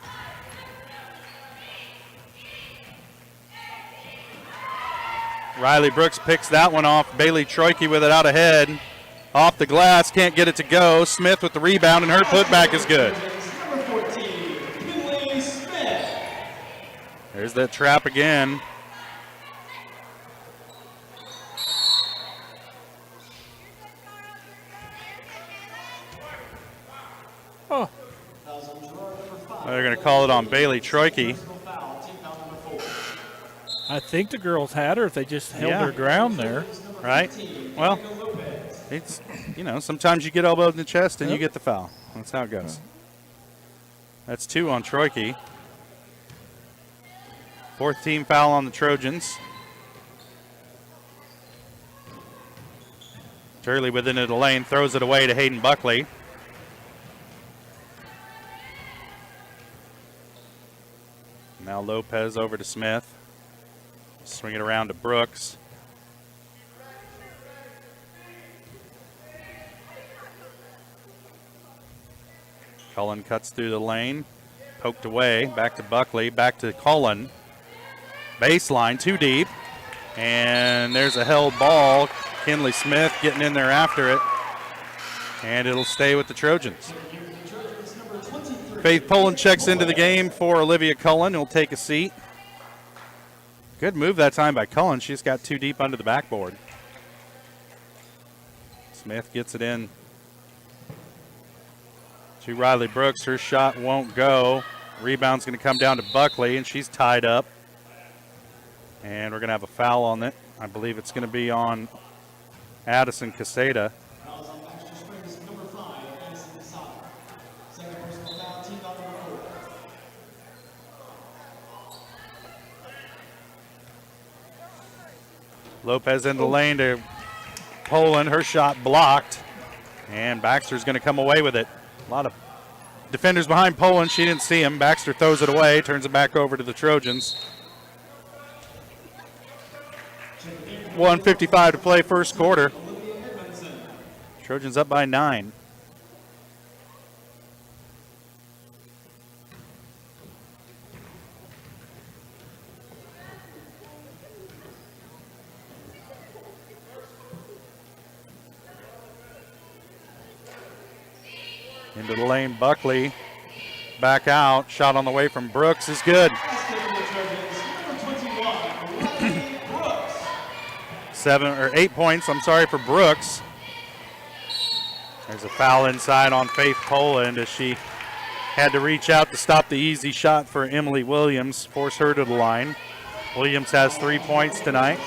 Riley Brooks picks that one off. Bailey Troike with it out ahead. Off the glass, can't get it to go. Smith with the rebound, and her putback is good. There's that trap again. Oh. They're going to call it on Bailey Troike. I think the girls had her if they just held their ground there. Right? Well, it's, sometimes you get elbowed in the chest and you get the foul. That's how it goes. That's 2 on Troike. 4th team foul on the Trojans. Turley within the lane, throws it away to Hayden Buckley. Now Lopez over to Smith. Swing it around to Brooks. Cullen cuts through the lane. Poked away. Back to Buckley. Back to Cullen. Baseline, too deep. And there's a held ball. Kinley Smith getting in there after it. And it'll stay with the Trojans. Faith Poland checks into the game for Olivia Cullen. He'll take a seat. Good move that time by Cullen. She's got too deep under the backboard. Smith gets it in to Riley Brooks. Her shot won't go. Rebound's going to come down to Buckley, and she's tied up. And we're going to have a foul on it. I believe it's going to be on Addison Caseta. Lopez in the lane to Poland. Her shot blocked. And Baxter's going to come away with it. A lot of defenders behind Poland. She didn't see him. Baxter throws it away, turns it back over to the Trojans. 1:55 to play first quarter. Trojans up by 9. Into the lane, Buckley. Back out. Shot on the way from Brooks is good. 8 points, for Brooks. There's a foul inside on Faith Poland as she had to reach out to stop the easy shot for Emily Williams, force her to the line. Williams has 3 points tonight.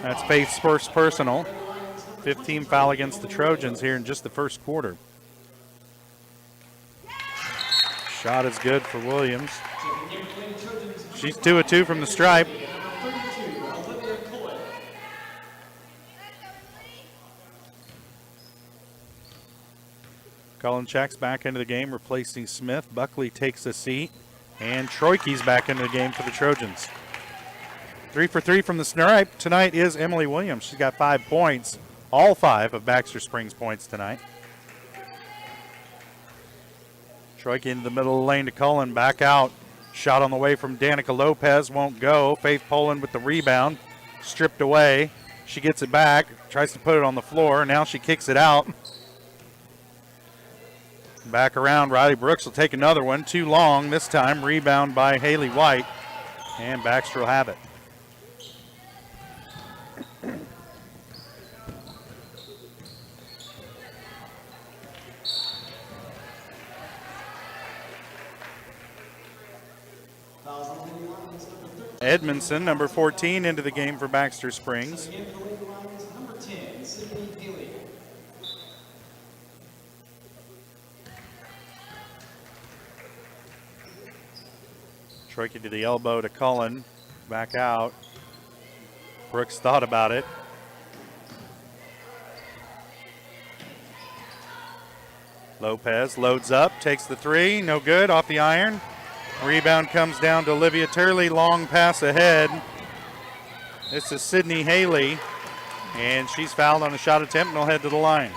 That's Faith's first personal. 15 foul against the Trojans here in just the first quarter. Shot is good for Williams. She's 2 of 2 from the stripe. Cullen checks back into the game, replacing Smith. Buckley takes a seat, and Troike's back into the game for the Trojans. 3 for 3 from the stripe tonight is Emily Williams. She's got 5 points. All 5 of Baxter Springs' points tonight. Troike into the middle of the lane to Cullen, back out. Shot on the way from Danica Lopez, won't go. Faith Poland with the rebound, stripped away. She gets it back, tries to put it on the floor. Now she kicks it out. Back around, Riley Brooks will take another one. Too long this time. Rebound by Haley White. And Baxter will have it. Edmondson, number 14, into the game for Baxter Springs. Troike to the elbow to Cullen. Back out. Brooks thought about it. Lopez loads up, takes the three. No good, off the iron. Rebound comes down to Olivia Turley. Long pass ahead. This is Sydney Haley. And she's fouled on a shot attempt and will head to the line.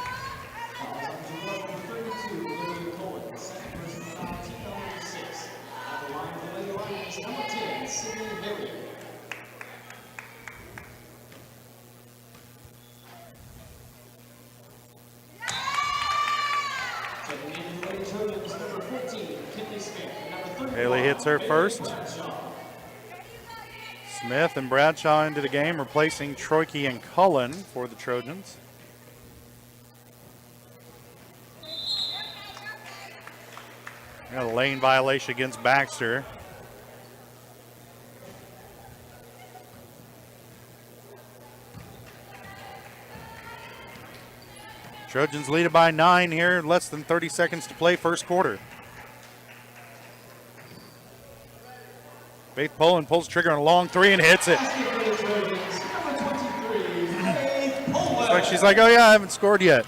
Haley hits her first. Smith and Bradshaw into the game, replacing Troike and Cullen for the Trojans. Got a lane violation against Baxter. Trojans lead it by 9 here, less than 30 seconds to play first quarter. Faith Poland pulls trigger on a long three and hits it. She's like, oh yeah, I haven't scored yet.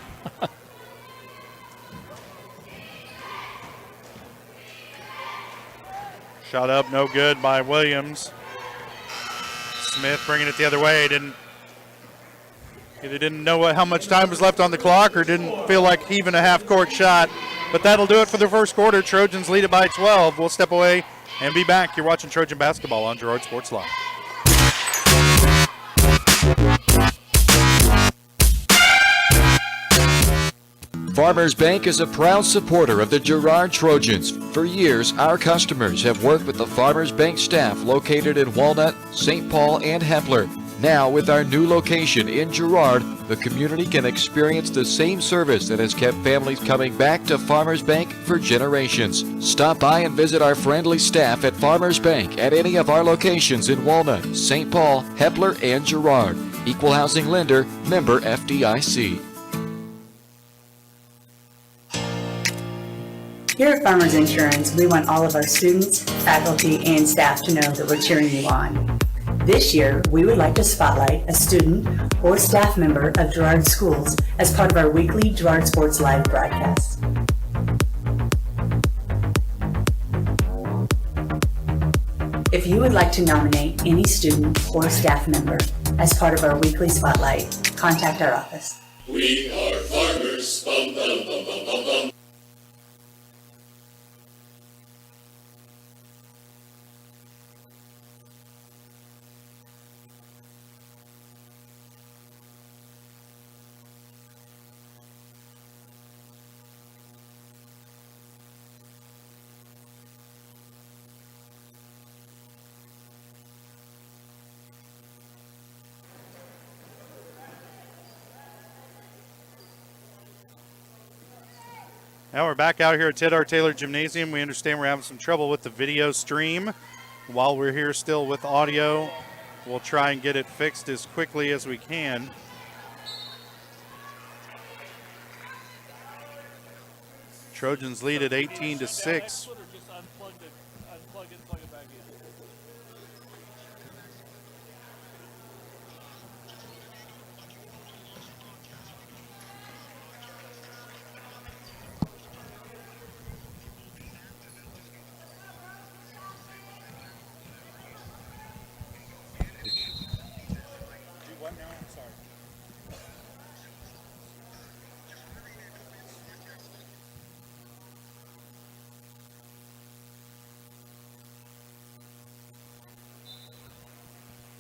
Shot up, no good by Williams. Smith bringing it the other way. Either didn't know how much time was left on the clock or didn't feel like even a half-court shot. But that'll do it for the first quarter. Trojans lead it by 12. We'll step away and be back. You're watching Trojan basketball on Girard Sports Live. Farmers Bank is a proud supporter of the Girard Trojans. For years, our customers have worked with the Farmers Bank staff located in Walnut, St. Paul, and Hepler. Now, with our new location in Girard, the community can experience the same service that has kept families coming back to Farmers Bank for generations. Stop by and visit our friendly staff at Farmers Bank at any of our locations in Walnut, St. Paul, Hepler, and Girard. Equal housing lender, member FDIC. Here at Farmers Insurance, we want all of our students, faculty, and staff to know that we're cheering you on. This year, we would like to spotlight a student or staff member of Girard Schools as part of our weekly Girard Sports Live broadcast. If you would like to nominate any student or staff member as part of our weekly spotlight, contact our office. We are farmers. Bum, bum, bum, bum, bum, bum. Now we're back out here at Ted R. Taylor Gymnasium. We understand we're having some trouble with the video stream. While we're here still with audio, we'll try and get it fixed as quickly as we can. Trojans lead at 18-6.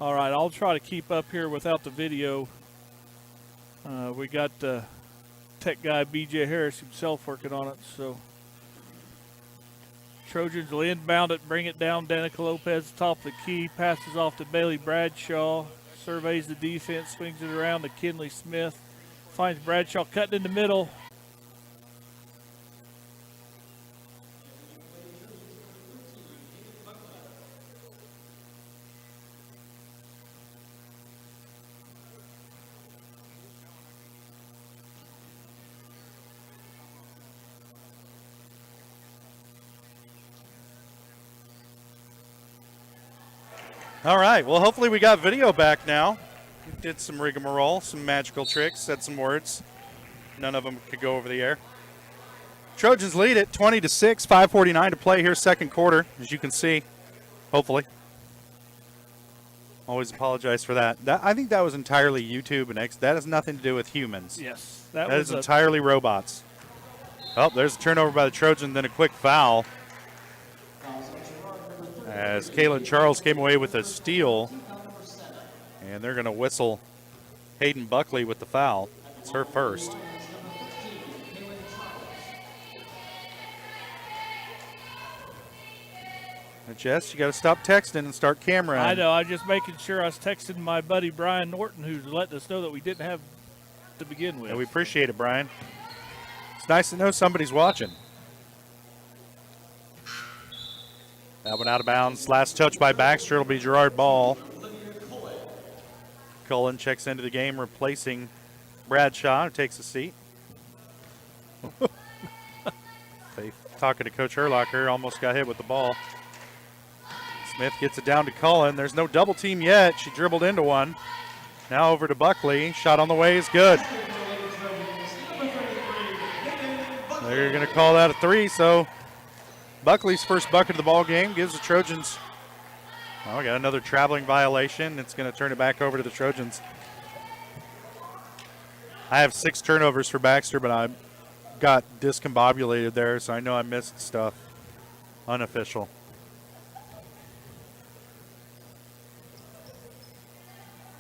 All right, I'll try to keep up here without the video. We got tech guy B.J. Harris himself working on it, so. Trojans will inbound it, bring it down. Danica Lopez, top of the key, passes off to Bailey Bradshaw, surveys the defense, swings it around to Kinley Smith, finds Bradshaw cutting in the middle. All right, well, hopefully we got video back now. Did some rigmarole, some magical tricks, said some words. None of them could go over the air. Trojans lead it 20-6, 5:49 to play here, second quarter, as you can see, hopefully. Always apologize for that. I think that was entirely YouTube, and that has nothing to do with humans. Yes. That is entirely robots. Oh, there's a turnover by the Trojans, then a quick foul. As Kaylin Charles came away with a steal, and they're going to whistle Hayden Buckley with the foul. It's her first. Now, Jess, you got to stop texting and start camera. I know. I'm just making sure I was texting my buddy Brian Norton, who's letting us know that we didn't have to begin with. Yeah, we appreciate it, Brian. It's nice to know somebody's watching. That one out of bounds. Last touch by Baxter. It'll be Girard ball. Cullen checks into the game, replacing Bradshaw, who takes a seat. Talking to Coach Herlocker, almost got hit with the ball. Smith gets it down to Cullen. There's no double team yet. She dribbled into one. Now over to Buckley. Shot on the way is good. They're going to call that a three, so Buckley's first bucket of the ball game gives the Trojans. Oh, we got another traveling violation. It's going to turn it back over to the Trojans. I have 6 turnovers for Baxter, but I got discombobulated there, so I know I missed stuff. Unofficial.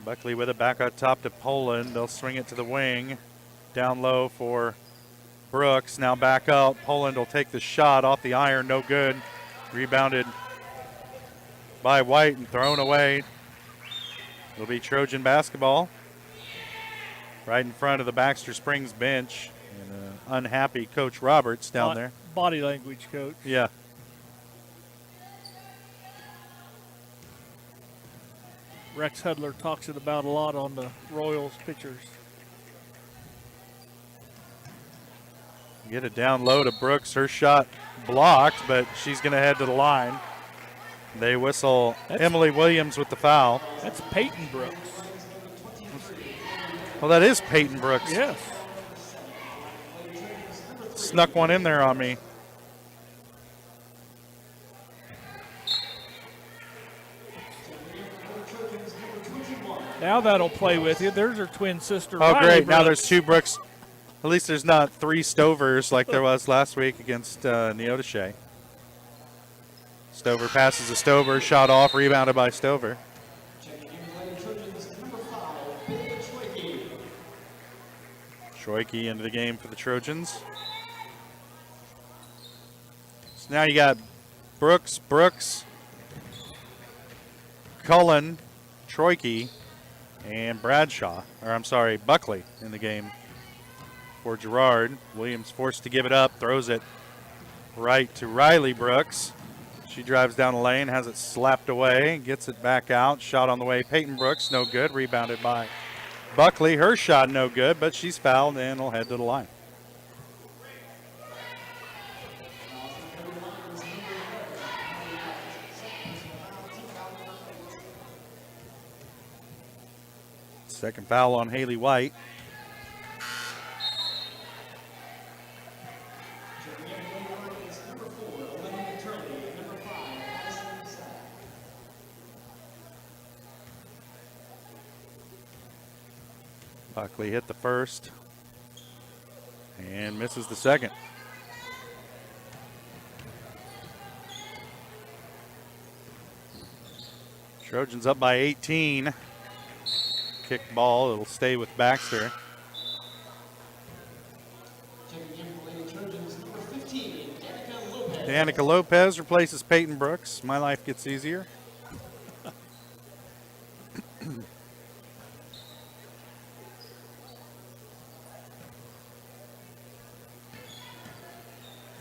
Buckley with it back out top to Poland. They'll swing it to the wing. Down low for Brooks. Now back out. Poland will take the shot off the iron. No good. Rebounded by White and thrown away. It'll be Trojan basketball. Right in front of the Baxter Springs bench. And unhappy Coach Roberts down there. Body language coach. Yeah. Rex Hudler talks it about a lot on the Royals pitchers. Get it down low to Brooks. Her shot blocked, but she's going to head to the line. They whistle Emily Williams with the foul. That's Peyton Brooks. Well, that is Peyton Brooks. Yes. Snuck one in there on me. Now that'll play with you. There's her twin sister. Oh, Riley great. Brooks. Now there's 2 Brooks. At least there's not 3 Stovers like there was last week against Neodesha. Stover passes to Stover. Shot off. Rebounded by Stover. Troike into the game for the Trojans. So now you got Brooks, Cullen, Troike, and Bradshaw. Or I'm sorry, Buckley in the game for Girard. Williams forced to give it up, throws it right to Riley Brooks. She drives down the lane, has it slapped away, gets it back out. Shot on the way, Peyton Brooks, no good. Rebounded by Buckley. Her shot no good, but she's fouled and will head to the line. Second foul on Haley White. Buckley hit the first and misses the second. Trojans up by 18. Kick ball, it'll stay with Baxter. Danica Lopez replaces Peyton Brooks. My life gets easier.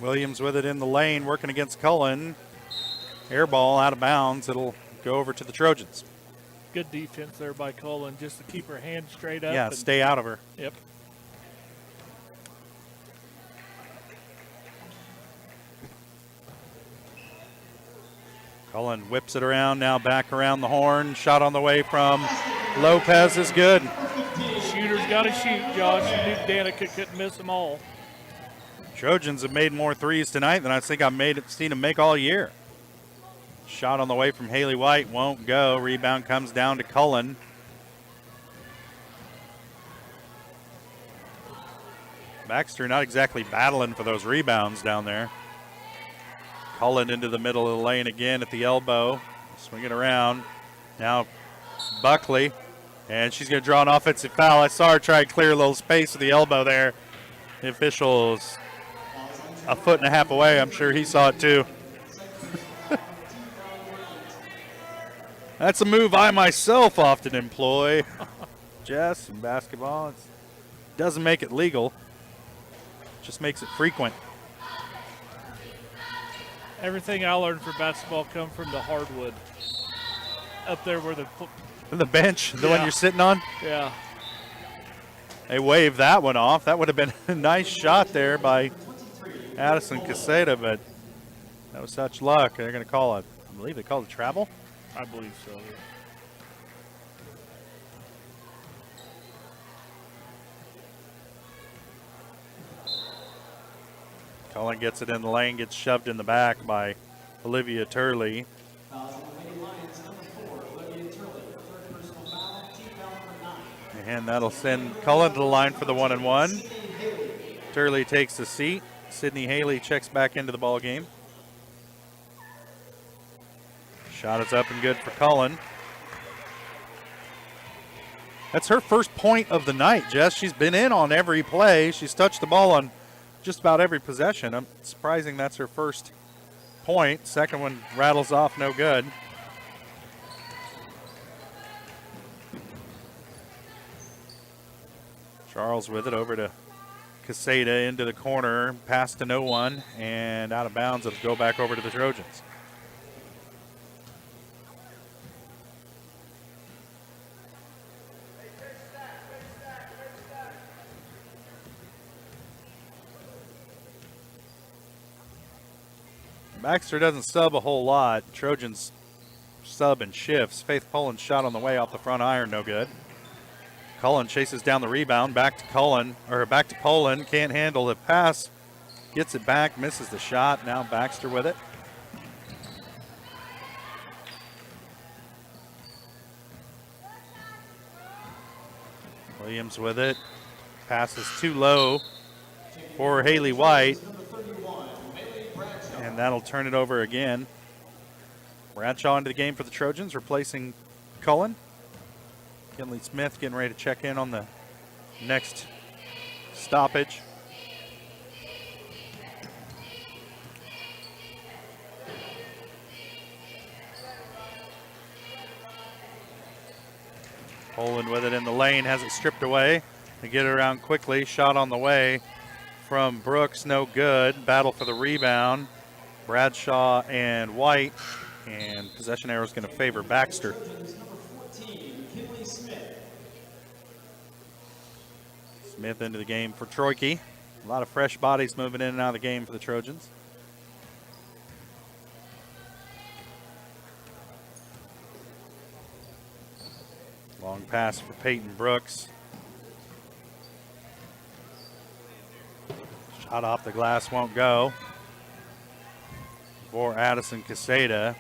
Williams with it in the lane, working against Cullen. Air ball out of bounds. It'll go over to the Trojans. Good defense there by Cullen, just to keep her hand straight up. Yeah, stay out of her. Yep. Cullen whips it around, now back around the horn. Shot on the way from Lopez is good. Shooter's got to shoot, Josh. You knew Danica couldn't miss them all. Trojans have made more threes tonight than I think I've seen them make all year. Shot on the way from Haley White won't go. Rebound comes down to Cullen. Baxter not exactly battling for those rebounds down there. Cullen into the middle of the lane again at the elbow. Swing it around. Now Buckley. And she's going to draw an offensive foul. I saw her try to clear a little space with the elbow there. The official's a foot and a half away. I'm sure he saw it too. That's a move I myself often employ. Jess, in basketball, it doesn't make it legal. Just makes it frequent. Everything I learned for basketball come from the hardwood. Up there where the bench, the one you're sitting on? Yeah. They waved that one off. That would have been a nice shot there by Addison Caseta, but that was such luck. They're going to call it, I believe they called it travel? I believe so. Yeah. Cullen gets it in the lane, gets shoved in the back by Olivia Turley. And that'll send Cullen to the line for the 1-and-1. Turley takes a seat. Sydney Haley checks back into the ball game. Shot is up and good for Cullen. That's her first point of the night, Jess. She's been in on every play. She's touched the ball on just about every possession. I'm surprising that's her first point. Second one rattles off, no good. Charles with it over to Caseta into the corner, pass to no one, and out of bounds. It'll go back over to the Trojans. Baxter doesn't sub a whole lot. Trojans sub and shifts. Faith Poland's shot on the way off the front iron, no good. Cullen chases down the rebound, back to Poland, can't handle the pass, gets it back, misses the shot. Now Baxter with it. Williams with it, passes too low for Haley White, and that'll turn it over again. Bradshaw into the game for the Trojans, replacing Cullen. Kinley Smith getting ready to check in on the next stoppage. Poland with it in the lane, has it stripped away. They get it around quickly. Shot on the way from Brooks, no good. Battle for the rebound. Bradshaw and White, and possession arrow is going to favor Baxter. Smith into the game for Troike. A lot of fresh bodies moving in and out of the game for the Trojans. Long pass for Peyton Brooks. Shot off the glass, won't go. For Addison Caseta.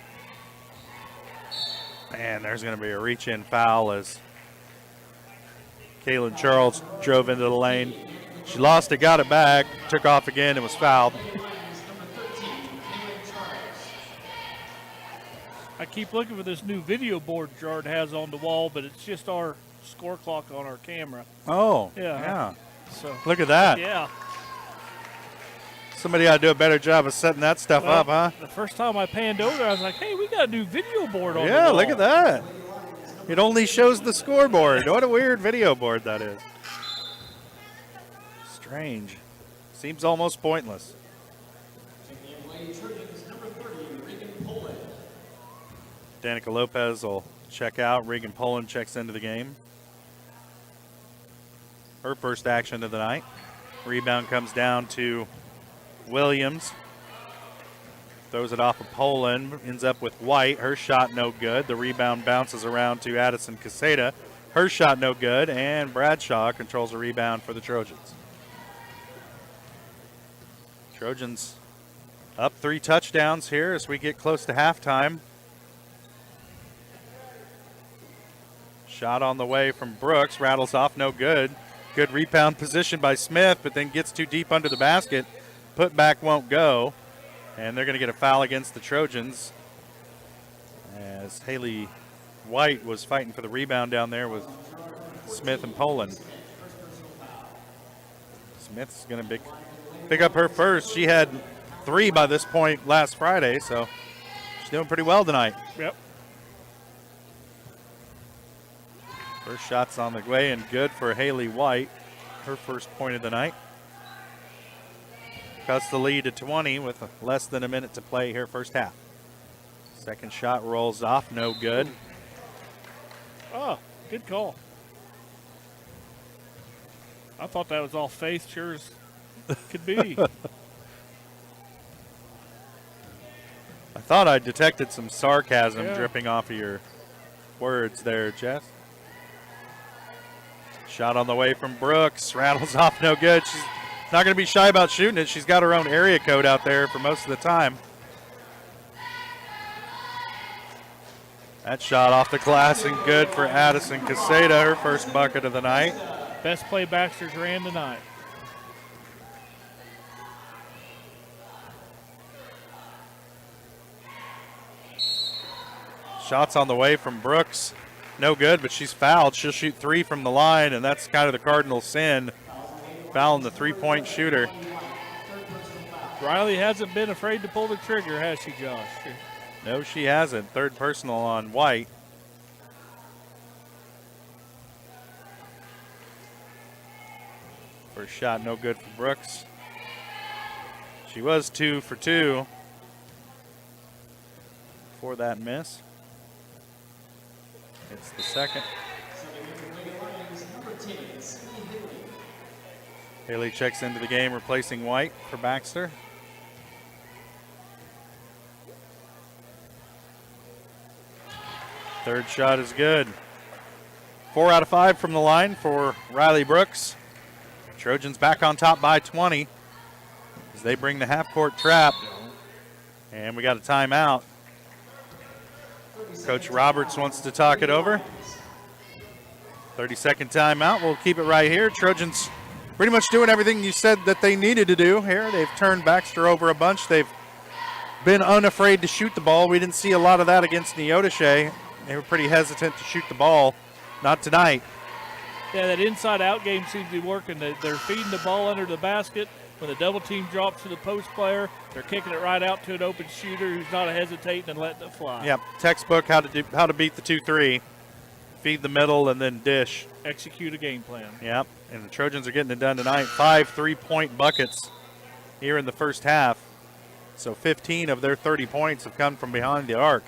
And there's going to be a reach-in foul as Kaylin Charles drove into the lane. She lost it, got it back, took off again, and was fouled. keep looking for this new video board Girard has on the wall, but it's just our score clock on our camera. Oh, yeah. So look at that. Yeah. Somebody ought to do a better job of setting that stuff up, huh? The first time I panned over, I was like, hey, we got a new video board on the Yeah, wall. look at that. It only shows the scoreboard. What a weird video board that is. Strange. Seems almost pointless. Danica Lopez will check out. Regan Poland checks into the game. Her first action of the night. Rebound comes down to Williams. Throws it off of Poland. Ends up with White. Her shot no good. The rebound bounces around to Addison Caseta. Her shot no good. And Bradshaw controls the rebound for the Trojans. Trojans up 3 touchdowns here as we get close to halftime. Shot on the way from Brooks. Rattles off, no good. Good rebound position by Smith, but then gets too deep under the basket. Put back won't go. And they're going to get a foul against the Trojans as Haley White was fighting for the rebound down there with Smith and Poland. Smith's going to pick up her first. She had 3 by this point last Friday, so she's doing pretty well tonight. Yep. First shot's on the way and good for Haley White. Her first point of the night. Cuts the lead to 20 with less than a minute to play here first half. Second shot rolls off, no good. Oh, good call. I thought that was all faith, sure as could be. I thought I detected some sarcasm dripping off of your words there, Jess. Shot on the way from Brooks. Rattles off, no good. She's not going to be shy about shooting it. She's got her own area code out there for most of the time. That shot off the glass and good for Addison Caseta, her first bucket of the night. Best play Baxter's ran tonight. Shots on the way from Brooks. No good, but she's fouled. She'll shoot 3 from the line, and that's kind of the cardinal sin. Fouling the 3-point shooter. Riley hasn't been afraid to pull the trigger, has she, Josh? No, she hasn't. Third personal on White. First shot, no good for Brooks. She was 2 for 2 for that miss. It's the second. Haley checks into the game, replacing White for Baxter. Third shot is good. 4 out of 5 from the line for Riley Brooks. Trojans back on top by 20 as they bring the half-court trap. And we got a timeout. Coach Roberts wants to talk it over. 30-second timeout. We'll keep it right here. Trojans pretty much doing everything you said that they needed to do here. They've turned Baxter over a bunch. They've been unafraid to shoot the ball. We didn't see a lot of that against Neodesha. They were pretty hesitant to shoot the ball. Not tonight. Yeah, that inside-out game seems to be working. They're feeding the ball under the basket. When the double team drops to the post player, they're kicking it right out to an open shooter who's not hesitating and letting it fly. Yep, textbook how to beat the 2-3. Feed the middle and then dish. Execute a game plan. Yep, and the Trojans are getting it done tonight. 5 3-point buckets here in the first half. So 15 of their 30 points have come from behind the arc.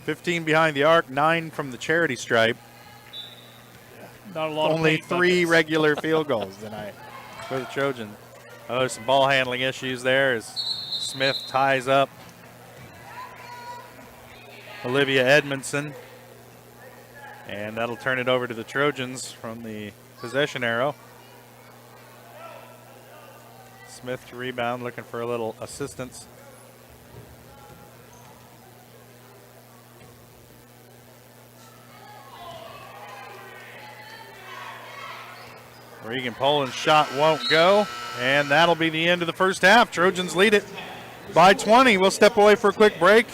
$15 behind the arc, 9 from the charity stripe. Not a lot. Only of 3 regular field goals tonight for the Trojans. Oh, there's some ball handling issues there as Smith ties up Olivia Edmondson. And that'll turn it over to the Trojans from the possession arrow. Smith to rebound, looking for a little assistance. Regan Poland's shot won't go. And that'll be the end of the first half. Trojans lead it by 20. We'll step away for a quick break.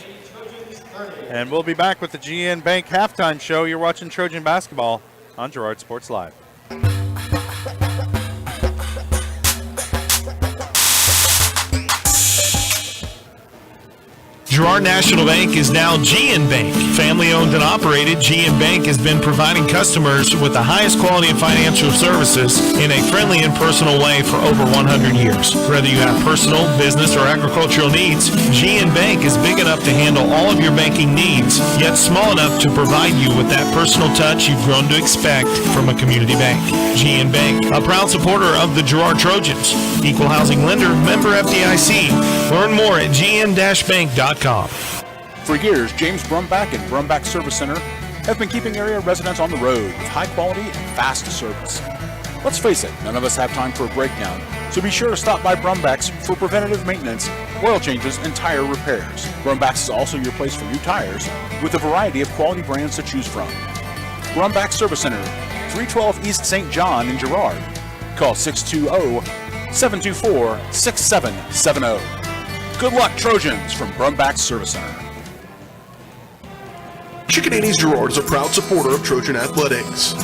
And we'll be back with the GN Bank halftime show. You're watching Trojan basketball on Girard Sports Live. Girard National Bank is now GN Bank. Family owned and operated, GN Bank has been providing customers with the highest quality of financial services in a friendly and personal way for over 100 years. Whether you have personal, business, or agricultural needs, GN Bank is big enough to handle all of your banking needs, yet small enough to provide you with that personal touch you've grown to expect from a community bank. GN Bank, a proud supporter of the Girard Trojans. Equal housing lender, member FDIC. Learn more at gn-bank.com. For years, James Brumback and Brumback Service Center have been keeping area residents on the road with high quality and fast service. Let's face it, none of us have time for a breakdown, so be sure to stop by Brumback's for preventative maintenance, oil changes, and tire repairs. Brumback's is also your place for new tires with a variety of quality brands to choose from. Brumback Service Center, 312 East St. John in Girard. Call 620-724-6770. Good luck, Trojans, from Brumback Service Center. Chicken Annie's Girard is a proud supporter of Trojan Athletics.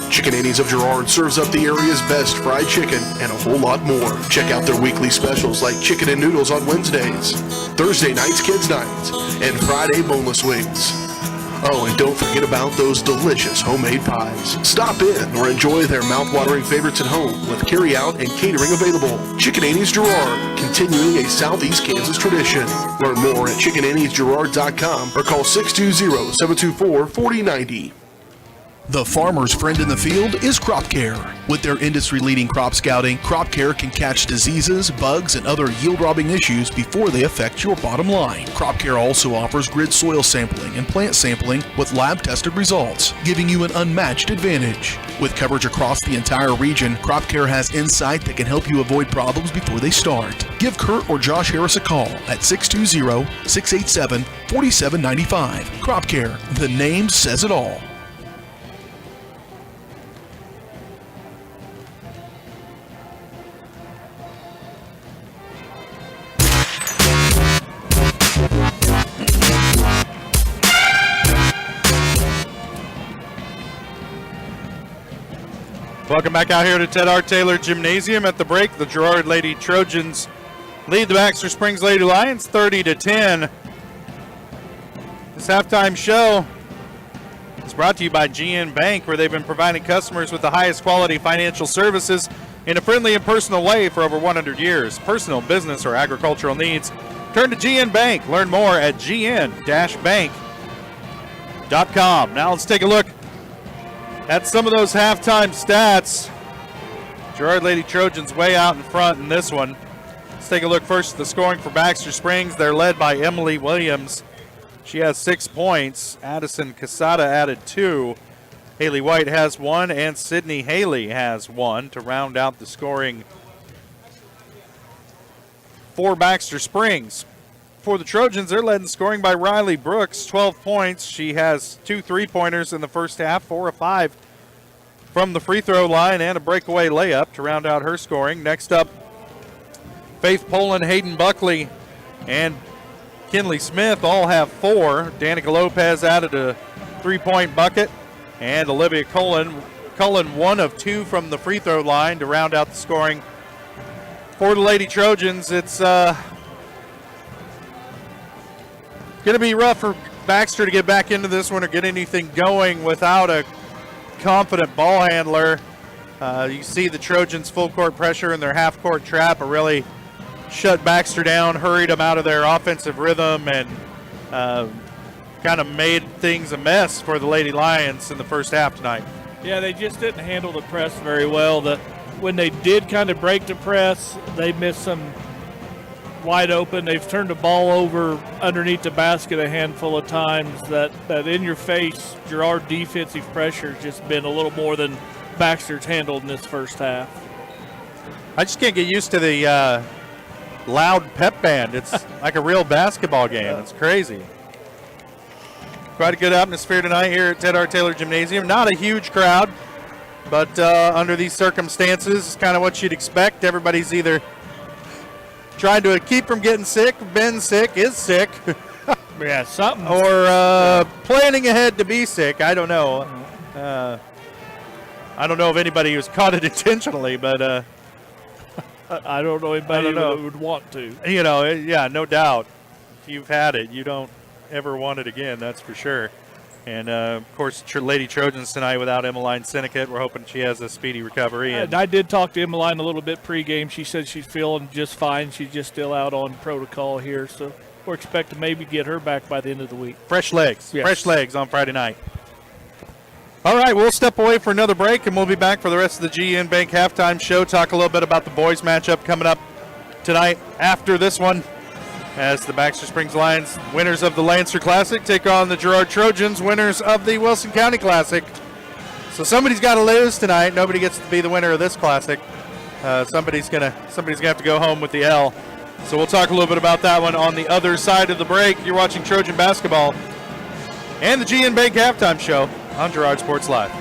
Chicken Annie's of Girard serves up the area's best fried chicken and a whole lot more. Check out their weekly specials like chicken and noodles on Wednesdays, Thursday nights kids nights, and Friday boneless wings. Oh, and don't forget about those delicious homemade pies. Stop in or enjoy their mouth-watering favorites at home with carry-out and catering available. Chicken Annie's Girard, continuing a Southeast Kansas tradition. Learn more at chickenanniesgirard.com or call 620-724-4090. The farmer's friend in the field is Crop Care. With their industry-leading crop scouting, Crop Care can catch diseases, bugs, and other yield-robbing issues before they affect your bottom line. Crop Care also offers grid soil sampling and plant sampling with lab-tested results, giving you an unmatched advantage. With coverage across the entire region, Crop Care has insight that can help you avoid problems before they start. Give Kurt or Josh Harris a call at 620-687-4795. Crop Care, the name says it all. Welcome back out here to Ted R. Taylor Gymnasium. At the break, the Girard Lady Trojans lead the Baxter Springs Lady Lions 30-10. This halftime show is brought to you by GN Bank, where they've been providing customers with the highest quality financial services in a friendly and personal way for over 100 years. Personal, business, or agricultural needs, turn to GN Bank. Learn more at gn-bank.com. Now let's take a look at some of those halftime stats. Girard Lady Trojans way out in front in this one. Let's take a look first at the scoring for Baxter Springs. They're led by Emily Williams. She has 6 points. Addison Casada added 2. Haley White has 1, and Sydney Haley has 1 to round out the scoring for Baxter Springs. For the Trojans, they're led in scoring by Riley Brooks, 12 points. She has 2 3-pointers in the first half, 4 of 5 from the free throw line, and a breakaway layup to round out her scoring. Next up, Faith Poland, Hayden Buckley, and Kinley Smith all have 4. Danica Lopez added a 3-point bucket, and Olivia Cullen 1 of 2 from the free throw line to round out the scoring for the Lady Trojans. It's going to be rough for Baxter to get back into this one or get anything going without a confident ball handler. You see the Trojans' full court pressure and their half court trap really shut Baxter down, hurried them out of their offensive rhythm, and kind of made things a mess for the Lady Lions in the first half tonight. Yeah, they just didn't handle the press very well. When they did kind of break the press, they missed some wide open. They've turned the ball over underneath the basket a handful of times. That in-your-face Girard defensive pressure has just been a little more than Baxter's handled in this first half. I just can't get used to the loud pep band. It's like a real basketball game. It's crazy. Quite a good atmosphere tonight here at Ted R. Taylor Gymnasium. Not a huge crowd. but under these circumstances, it's kind of what you'd expect. Everybody's either trying to keep from getting sick, been sick, is sick, Yeah, something. or planning ahead to be sick. I don't know. I don't know if anybody who's caught it intentionally, but I don't know anybody that would want to. you know, yeah, no doubt. If you've had it, you don't ever want it again, that's for sure. And, of course, Lady Trojans tonight without Emmeline Sinnecott. We're hoping she has a speedy recovery. And I did talk to Emmeline a little bit pregame. She said she's feeling just fine. She's just still out on protocol here, so we're expecting maybe get her back by the end of the week. Fresh legs. Yes. Fresh legs on Friday night. All right, we'll step away for another break, and we'll be back for the rest of the GN Bank halftime show. Talk a little bit about the boys matchup coming up tonight after this one, as the Baxter Springs Lions, winners of the Lancer Classic, take on the Girard Trojans, winners of the Wilson County Classic. So somebody's got to lose tonight. Nobody gets to be the winner of this classic. Somebody's gonna have to go home with the L. So we'll talk a little bit about that one on the other side of the break. You're watching Trojan basketball and the GN Bank halftime show on Girard Sports Live.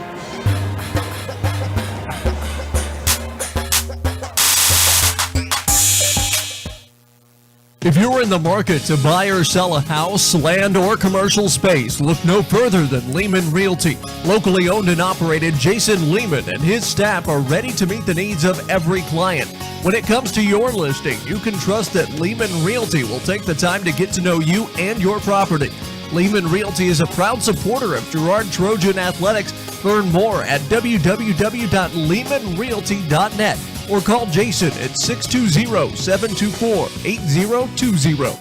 If you're in the market to buy or sell a house, land, or commercial space, look no further than Lehman Realty. Locally owned and operated, Jason Lehman and his staff are ready to meet the needs of every client. When it comes to your listing, you can trust that Lehman Realty will take the time to get to know you and your property. Lehman Realty is a proud supporter of Girard Trojan Athletics. Learn more at www.lehmanrealty.net or call Jason at 620-724-8020.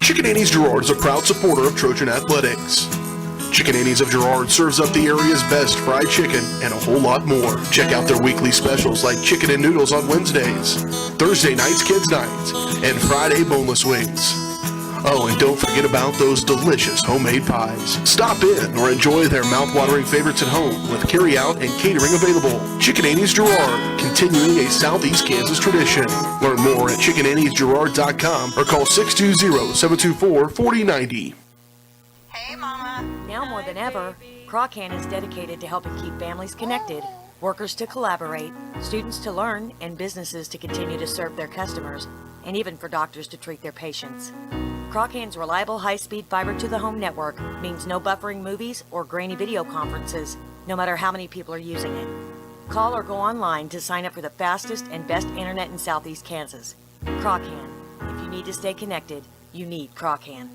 Chicken Annie's Girard is a proud supporter of Trojan Athletics. Chicken Annie's of Girard serves up the area's best fried chicken and a whole lot more. Check out their weekly specials like chicken and noodles on Wednesdays, Thursday nights kids nights, and Friday boneless wings. Oh, and don't forget about those delicious homemade pies. Stop in or enjoy their mouth-watering favorites at home with carry-out and catering available. Chicken Annie's Girard, continuing a Southeast Kansas tradition. Learn more at chickenanniesgirard.com or call 620-724-4090. Now more than ever, Croccan is dedicated to helping keep families connected, workers to collaborate, students to learn, and businesses to continue to serve their customers, and even for doctors to treat their patients. Croccan's reliable high-speed fiber-to-the-home network means no buffering movies or grainy video conferences, no matter how many people are using it. Call or go online to sign up for the fastest and best internet in Southeast Kansas. Croccan. If you need to stay connected, you need Croccan.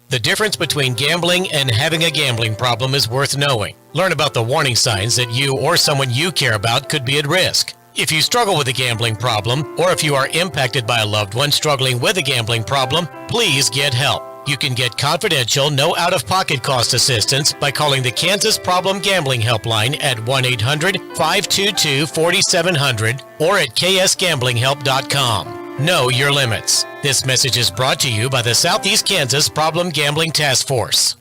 The difference between gambling and having a gambling problem is worth knowing. Learn about the warning signs that you or someone you care about could be at risk. If you struggle with a gambling problem, or if you are impacted by a loved one struggling with a gambling problem, please get help. You can get confidential, no out-of-pocket cost assistance by calling the Kansas Problem Gambling Helpline at 1-800-522-4700 or at ksgamblinghelp.com. Know your limits. This message is brought to you by the Southeast Kansas Problem Gambling Task Force.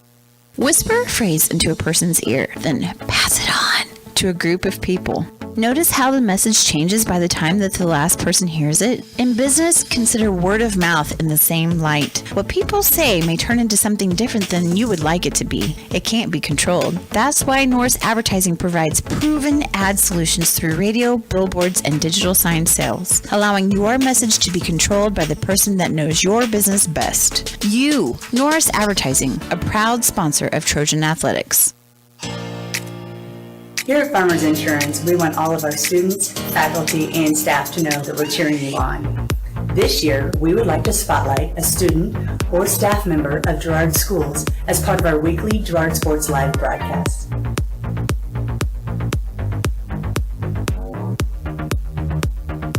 Whisper a phrase into a person's ear, then pass it on to a group of people. Notice how the message changes by the time that the last person hears it? In business, consider word of mouth in the same light. What people say may turn into something different than you would like it to be. It can't be controlled. That's why Norris Advertising provides proven ad solutions through radio, billboards, and digital sign sales, allowing your message to be controlled by the person that knows your business best. You, Norris Advertising, a proud sponsor of Trojan Athletics. Here at Farmers Insurance, we want all of our students, faculty, and staff to know that we're cheering you on. This year, we would like to spotlight a student or staff member of Girard Schools as part of our weekly Girard Sports Live broadcast.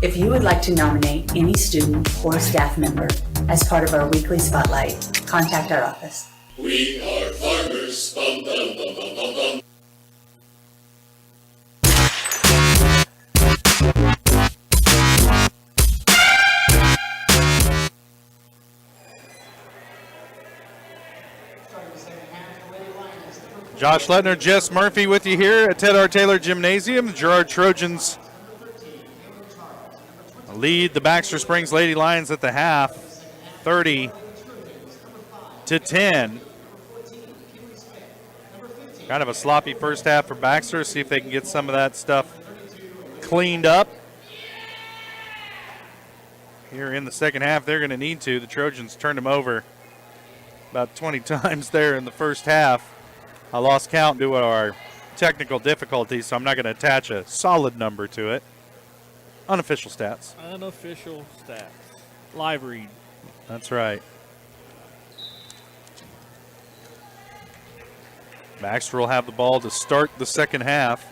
If you would like to nominate any student or staff member as part of our weekly spotlight, contact our office. We are farmers. Bum, bum, bum, bum, bum, bum. Josh Letner, Jess Murphy with you here at Ted R. Taylor Gymnasium. The Girard Trojans lead the Baxter Springs Lady Lions at the half, 30-10. Kind of a sloppy first half for Baxter. See if they can get some of that stuff cleaned up. Here in the second half, they're going to need to. The Trojans turned them over about 20 times there in the first half. I lost count due to our technical difficulties, so I'm not going to attach a solid number to it. Unofficial stats. Unofficial stats. Live read. That's right. Baxter will have the ball to start the second half.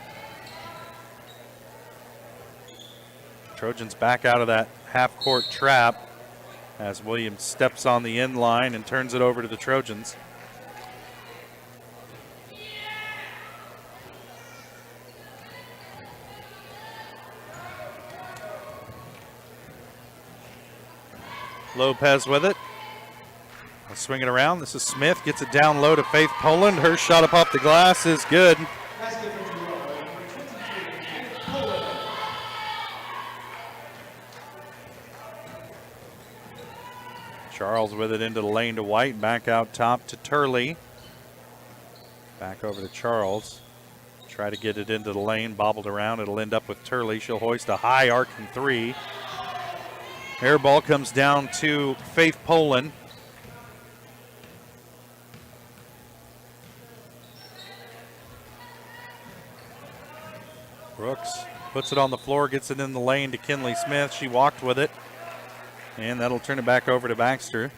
Trojans back out of that half-court trap as Williams steps on the end line and turns it over to the Trojans. Lopez with it. We'll swing it around. This is Smith. Gets it down low to Faith Poland. Her shot up off the glass is good. Charles with it into the lane to White. Back out top to Turley. Back over to Charles. Try to get it into the lane. Bobbled around. It'll end up with Turley. She'll hoist a high arcing three. Air ball comes down to Faith Poland. Brooks puts it on the floor, gets it in the lane to Kinley Smith. She walked with it, and that'll turn it back over to Baxter.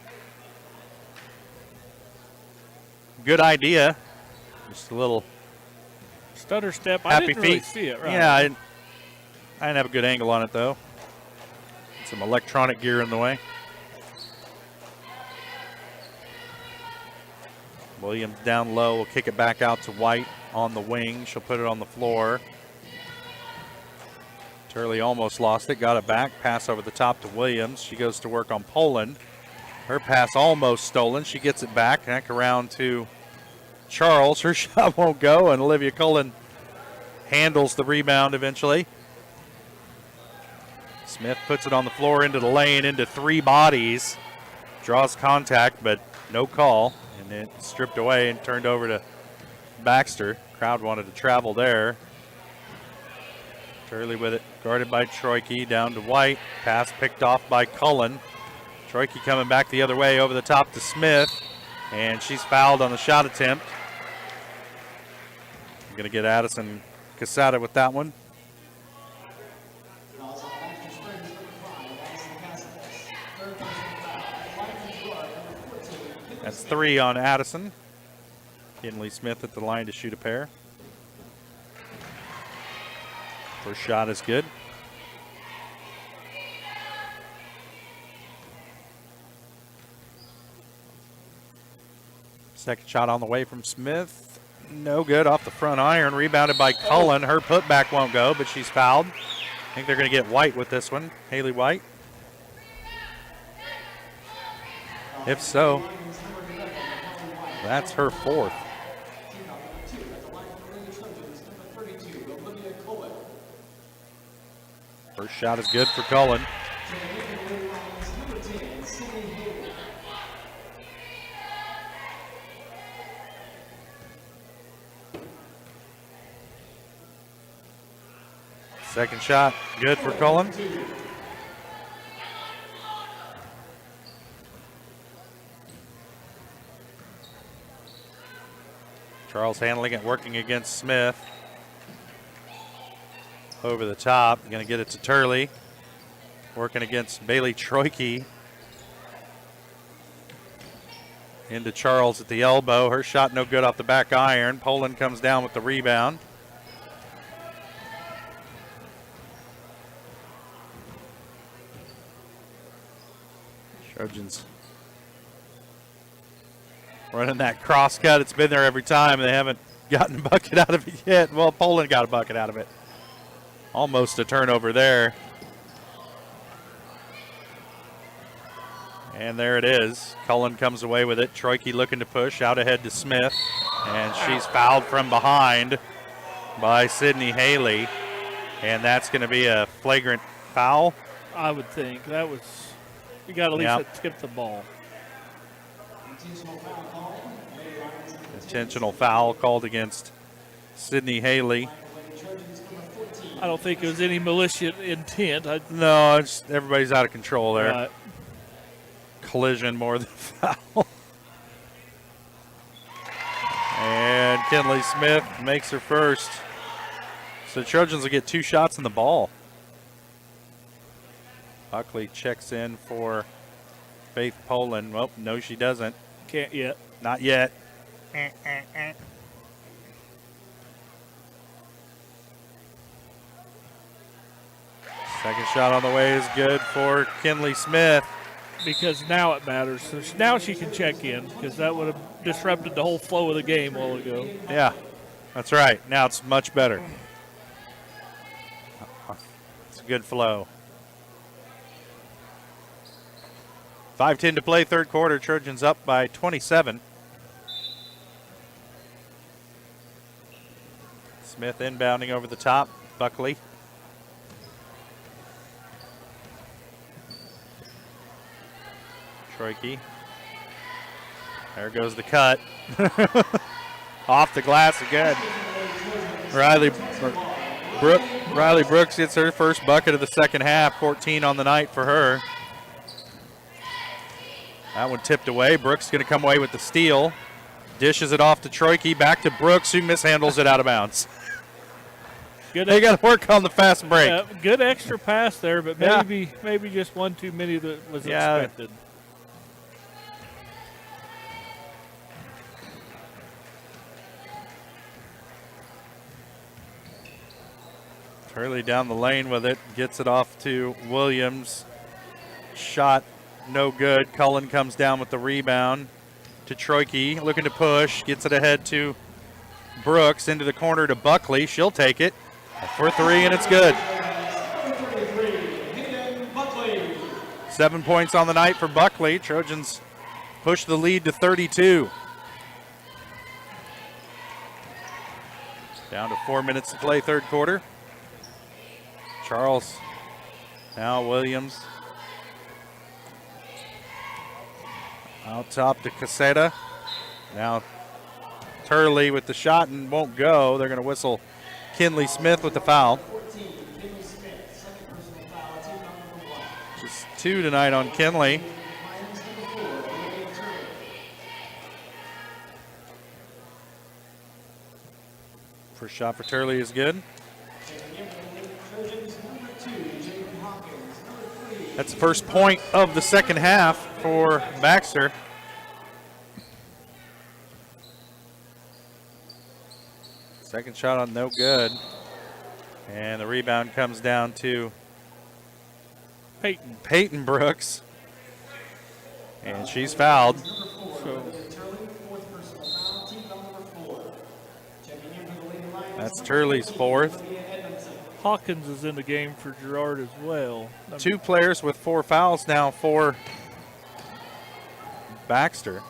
Good idea. Just a little stutter step. Happy I didn't really feet. see it. Right. Yeah, I didn't have a good angle on it, though. Some electronic gear in the way. Williams down low. Will kick it back out to White on the wing. She'll put it on the floor. Turley almost lost it. Got it back. Pass over the top to Williams. She goes to work on Poland. Her pass almost stolen. She gets it back. Back around to Charles. Her shot won't go, and Olivia Cullen handles the rebound eventually. Smith puts it on the floor into the lane, into three bodies. Draws contact, but no call. And it stripped away and turned over to Baxter. Crowd wanted to travel there. Turley with it, guarded by Troike, down to White. Pass picked off by Cullen. Troike coming back the other way over the top to Smith. And she's fouled on the shot attempt. I'm going to get Addison Casada with that one. That's 3 on Addison. Kinley Smith at the line to shoot a pair. First shot is good. Second shot on the way from Smith. No good off the front iron. Rebounded by Cullen. Her putback won't go, but she's fouled. I think they're going to get White with this one. Haley White. If so, that's her fourth. First shot is good for Cullen. Second shot, good for Cullen. Charles handling it, working against Smith. Over the top, going to get it to Turley. Working against Bailey Troike. Into Charles at the elbow. Her shot no good off the back iron. Poland comes down with the rebound. Trojans running that cross cut. It's been there every time. They haven't gotten a bucket out of it yet. Well, Poland got a bucket out of it. Almost a turnover there. And there it is. Cullen comes away with it. Troike looking to push out ahead to Smith. And she's fouled from behind by Sydney Haley. And that's going to be a flagrant foul. I would think. That was, you got to at least skip the ball. Intentional foul called against Sydney Haley. I don't think it was any malicious intent. No, it's, everybody's out of control there. Right. Collision more than foul. And Kinley Smith makes her first. So the Trojans will get 2 shots in the ball. Buckley checks in for Faith Poland. Well, no, she doesn't. Can't yet. Not yet. Second shot on the way is good for Kinley Smith. Because now it matters. So now she can check in, because that would have disrupted the whole flow of the game a while ago. Yeah, that's right. Now it's much better. It's a good flow. 5:10 to play, third quarter. Trojans up by 27. Smith inbounding over the top. Buckley. Troike. There goes the cut. Off the glass again. Riley Brooks gets her first bucket of the second half. 14 on the night for her. That one tipped away. Brooks going to come away with the steal. Dishes it off to Troike. Back to Brooks, who mishandles it out of bounds. They got to work on the fast break. Yeah, good extra pass there, but maybe just one too many that was expected. Turley down the lane with it. Gets it off to Williams. Shot no good. Cullen comes down with the rebound to Troike. Looking to push. Gets it ahead to Brooks. Into the corner to Buckley. She'll take it for 3, and it's good. 7 points on the night for Buckley. Trojans push the lead to 32. Down to 4 minutes to play, third quarter. Charles, now Williams. Out top to Caseta. Now Turley with the shot and won't go. They're going to whistle Kinley Smith with the foul. Just 2 tonight on Kinley. First shot for Turley is good. That's the first point of the second half for Baxter. Second shot on no good. And the rebound comes down to Peyton Brooks. And she's fouled. That's Turley's fourth. Hawkins is in the game for Girard as well. 2 players with 4 fouls now for Baxter.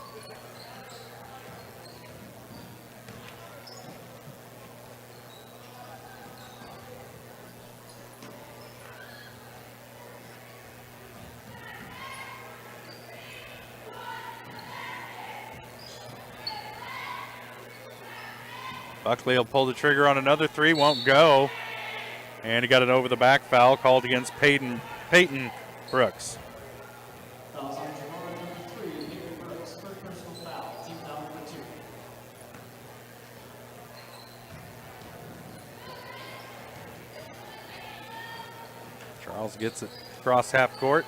Buckley will pull the trigger on another 3, won't go. And he got an over-the-back foul called against Peyton Brooks. Charles gets it across half court.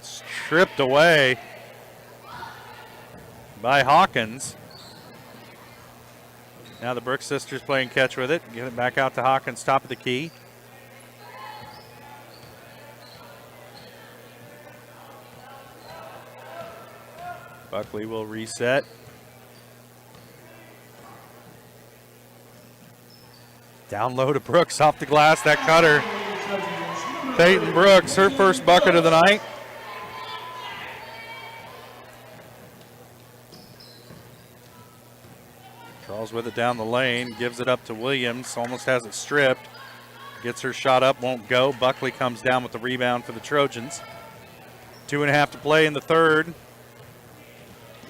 Stripped away by Hawkins. Now the Brooks sisters playing catch with it. Get it back out to Hawkins, top of the key. Buckley will reset. Down low to Brooks, off the glass, that cutter. Peyton Brooks, her first bucket of the night. Charles with it down the lane, gives it up to Williams, almost has it stripped. Gets her shot up, won't go. Buckley comes down with the rebound for the Trojans. 2.5 to play in the third.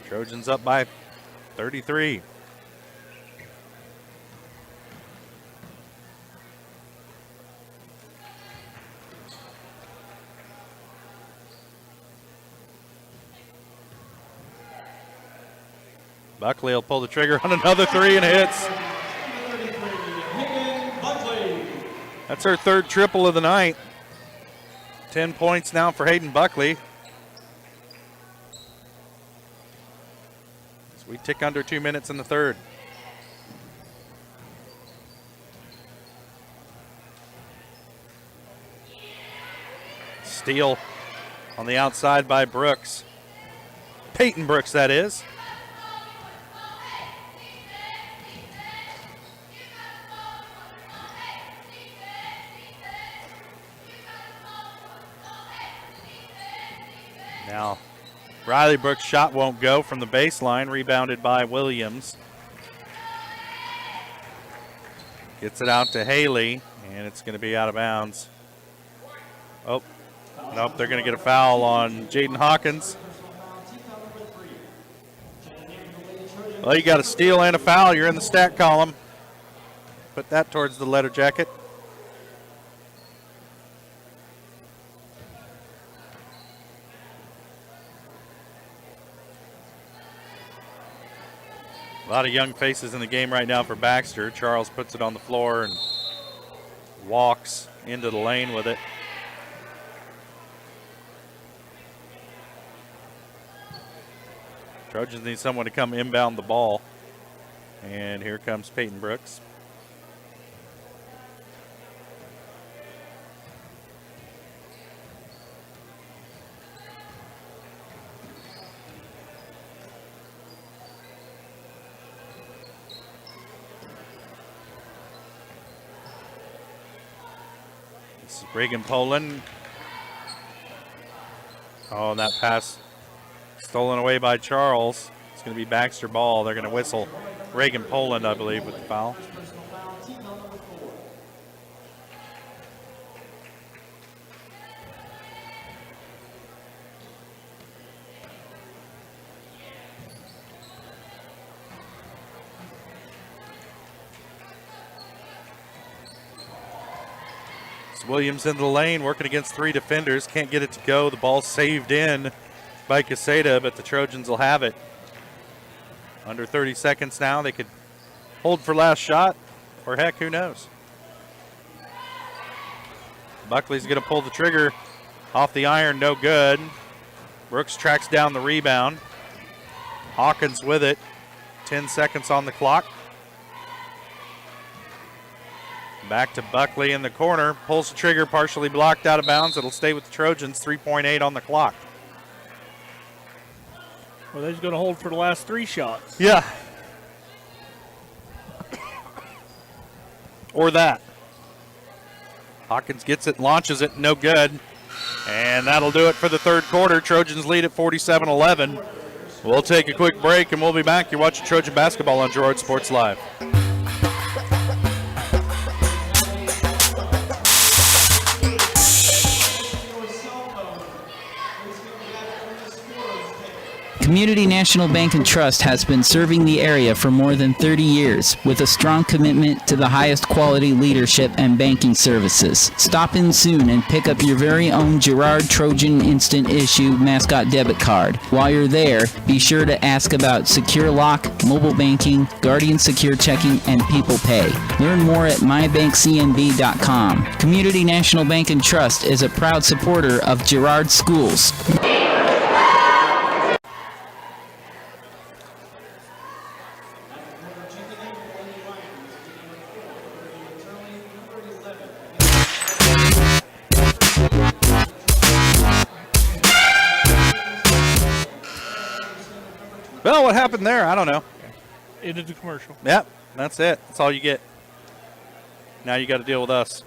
Trojans up by 33. Buckley will pull the trigger on another three and hits. That's her third triple of the night. 10 points now for Hayden Buckley. As we tick under 2 minutes in the third. Steal on the outside by Brooks. Peyton Brooks, that is. Now, Riley Brooks' shot won't go from the baseline, rebounded by Williams. Gets it out to Haley, and it's going to be out of bounds. Oh, nope, they're going to get a foul on Jaden Hawkins. Well, you got a steal and a foul. You're in the stat column. Put that towards the letter jacket. A lot of young faces in the game right now for Baxter. Charles puts it on the floor and walks into the lane with it. Trojans need someone to come inbound the ball. And here comes Peyton Brooks. This is Reagan Poland. Oh, and that pass stolen away by Charles. It's going to be Baxter ball. They're going to whistle Reagan Poland, I believe, with the foul. Williams into the lane, working against three defenders. Can't get it to go. The ball saved in by Caseta, but the Trojans will have it. Under 30 seconds now. They could hold for last shot, or heck, who knows. Buckley's going to pull the trigger off the iron, no good. Brooks tracks down the rebound. Hawkins with it. 10 seconds on the clock. Back to Buckley in the corner. Pulls the trigger, partially blocked out of bounds. It'll stay with the Trojans. 3.8 on the clock. Well, they're just going to hold for the last three shots. Yeah. Or that. Hawkins gets it, launches it, no good. And that'll do it for the third quarter. Trojans lead at 47-11. We'll take a quick break and we'll be back. You're watching Trojan basketball on Girard Sports Live. Community National Bank and Trust has been serving the area for more than 30 years with a strong commitment to the highest quality leadership and banking services. Stop in soon and pick up your very own Girard Trojan Instant Issue mascot debit card. While you're there, be sure to ask about Secure Lock, mobile banking, Guardian Secure Checking, and People Pay. Learn more at mybankcnb.com. Community National Bank and Trust is a proud supporter of Girard Schools. Well, what happened there? I don't know. Into the commercial. Yep, that's it. That's all you get. Now you got to deal with us.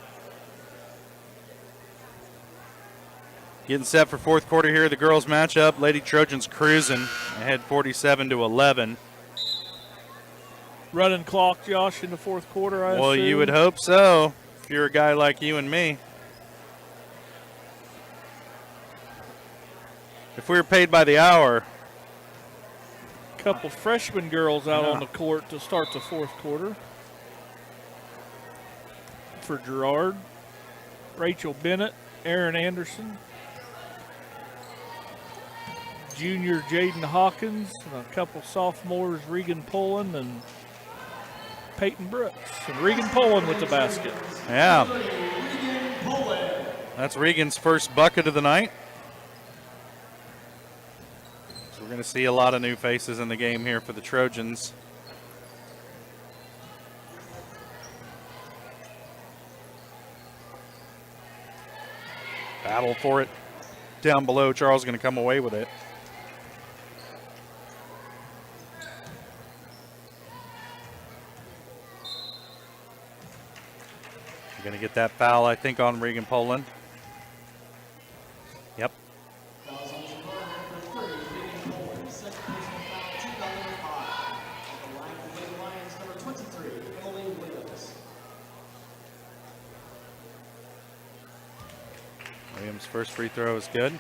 Getting set for fourth quarter here. The girls matchup. Lady Trojans cruising ahead 47-11. Running clock, Josh, in the fourth quarter, I Well, assume. you would hope so if you're a guy like you and me. If we were paid by the hour, Couple freshman girls out on the court to start the fourth quarter. For Girard, Rachel Bennett, Aaron Anderson, junior Jaden Hawkins, and a couple sophomores, Regan Pullen and Peyton Brooks. And Regan Pullen with the basket. Yeah. That's Regan's first bucket of the night. So we're going to see a lot of new faces in the game here for the Trojans. Battle for it down below. Charles going to come away with it. You're going to get that foul, I think, on Regan Poland. Yep. Williams' first free throw is good.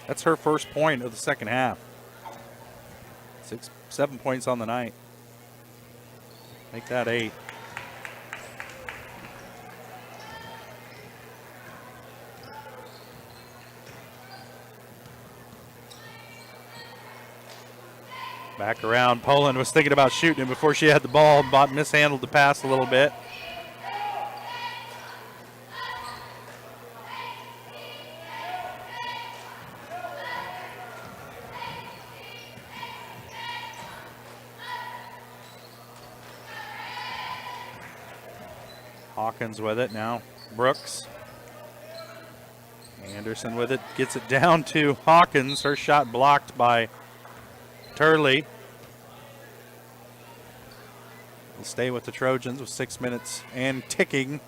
That's her first point of the second half. 7 points on the night. Make that 8. Back around. Poland was thinking about shooting it before she had the ball, but mishandled the pass a little bit. Hawkins with it now. Brooks. Anderson with it. Gets it down to Hawkins. Her shot blocked by Turley. We'll stay with the Trojans with 6 minutes and ticking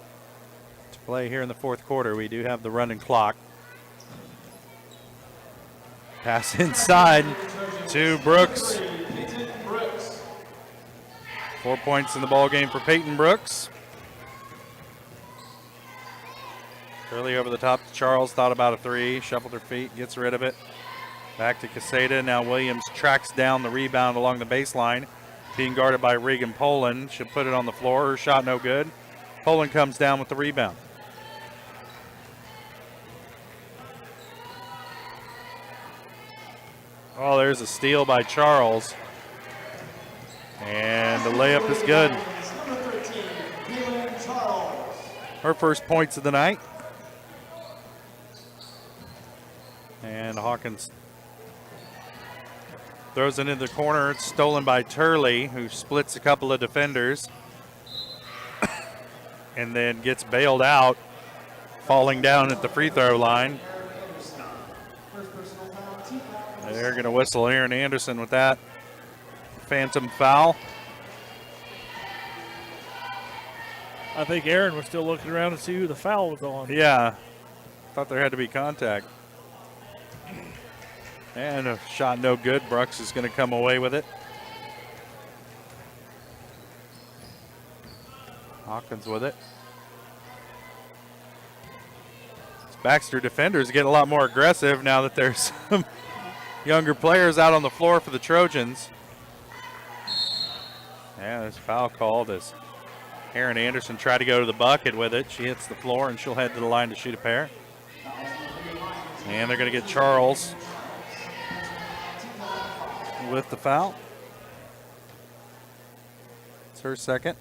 to play here in the fourth quarter. We do have the running clock. Pass inside to Brooks. 4 points in the ball game for Peyton Brooks. Turley over the top to Charles, thought about a 3, shuffled her feet, gets rid of it. Back to Caseta. Now Williams tracks down the rebound along the baseline, being guarded by Regan Poland. She'll put it on the floor. Her shot no good. Poland comes down with the rebound. Oh, there's a steal by Charles. And the layup is good. Her first points of the night. And Hawkins throws it into the corner. It's stolen by Turley, who splits a couple of defenders and then gets bailed out, falling down at the free throw line. They're going to whistle Aaron Anderson with that phantom foul. I think Aaron was still looking around to see who the foul was on. Yeah, thought there had to be contact. And a shot no good. Brooks is going to come away with it. Hawkins with it. Baxter defenders get a lot more aggressive now that there's some younger players out on the floor for the Trojans. Yeah, there's a foul called as Aaron Anderson tried to go to the bucket with it. She hits the floor and she'll head to the line to shoot a pair. And they're going to get Charles with the foul. It's her second.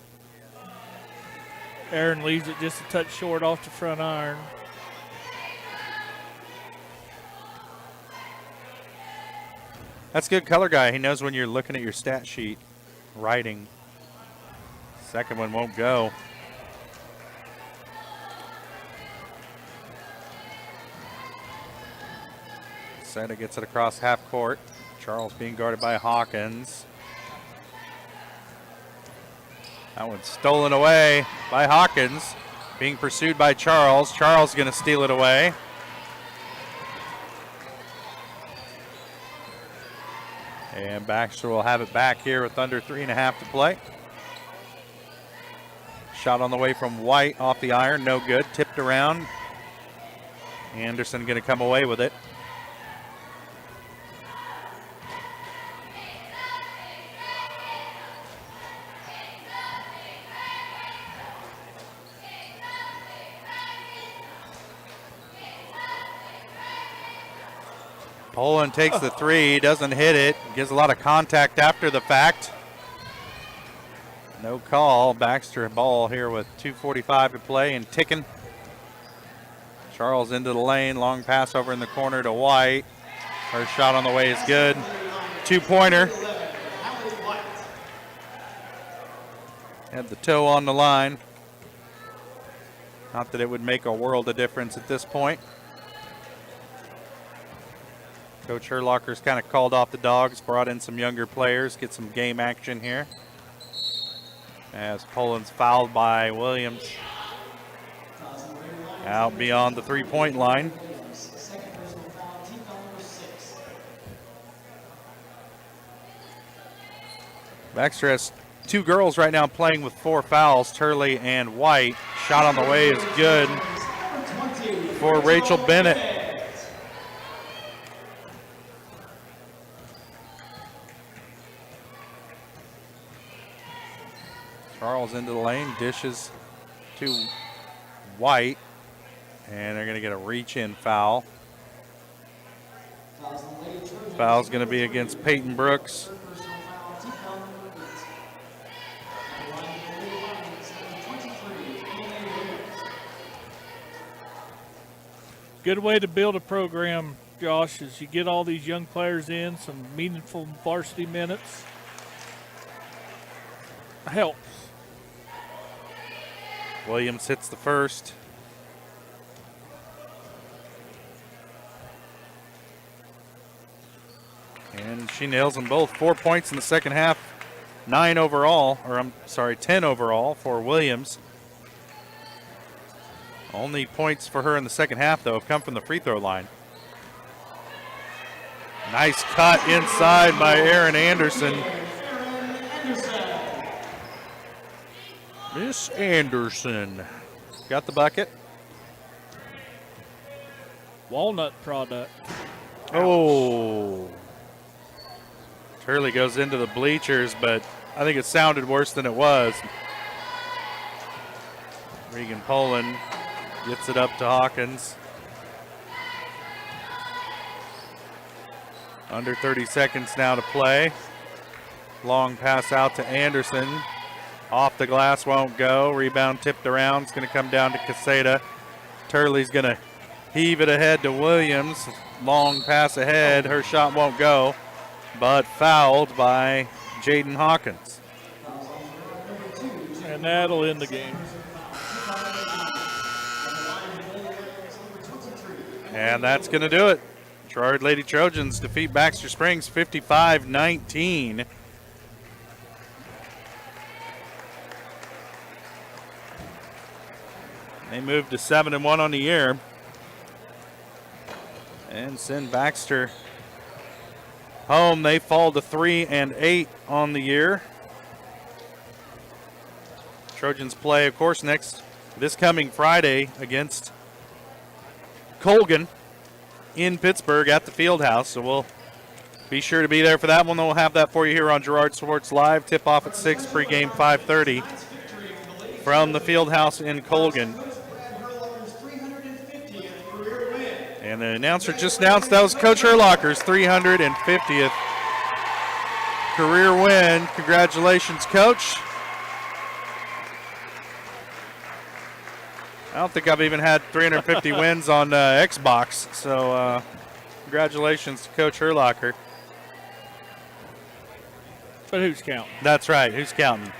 Aaron leaves it just a touch short off the front iron. That's good color guy. He knows when you're looking at your stat sheet, writing. Second one won't go. Seta gets it across half court. Charles being guarded by Hawkins. That one's stolen away by Hawkins. Being pursued by Charles. Charles going to steal it away. And Baxter will have it back here with under 3.5 to play. Shot on the way from White off the iron, no good. Tipped around. Anderson going to come away with it. Poland takes the three, doesn't hit it, gives a lot of contact after the fact. No call. Baxter ball here with 2:45 to play and ticking. Charles into the lane, long pass over in the corner to White. Her shot on the way is good. 2-pointer. Had the toe on the line. Not that it would make a world of difference at this point. Coach Herlocker's kind of called off the dogs, brought in some younger players, get some game action here. As Poland's fouled by Williams. Out beyond the three-point line. Baxter has two girls right now playing with 4 fouls, Turley and White. Shot on the way is good for Rachel Bennett. Charles into the lane, dishes to White, and they're going to get a reach-in foul. Foul's going to be against Peyton Brooks. Good way to build a program, Josh, is you get all these young players in, some meaningful varsity minutes. Helps. Williams hits the first. And she nails them both. 4 points in the second half. 10 overall for Williams. Only points for her in the second half, though, have come from the free throw line. Nice cut inside by Erin Anderson. Miss Anderson got the bucket. Walnut product. Oh. Turley goes into the bleachers, but I think it sounded worse than it was. Regan Poland gets it up to Hawkins. Under 30 seconds now to play. Long pass out to Anderson. Off the glass, won't go. Rebound tipped around. It's going to come down to Caseta. Turley's going to heave it ahead to Williams. Long pass ahead. Her shot won't go, but fouled by Jaden Hawkins. And that'll end the game. And that's going to do it. Girard Lady Trojans defeat Baxter Springs 55-19. They move to 7-1 on the year and send Baxter home. They fall to 3-8 on the year. Trojans play, of course, this coming Friday against Colgan in Pittsburgh at the Fieldhouse. So we'll be sure to be there for that one. We'll have that for you here on Girard Sports Live. Tip off at 6, pregame 5:30 from the Fieldhouse in Colgan. And the announcer just announced that was Coach Herlocker's 350th career win. Congratulations, Coach. I don't think I've even had 350 wins on Xbox, so congratulations to Coach Herlocker. But who's counting? That's right, who's counting?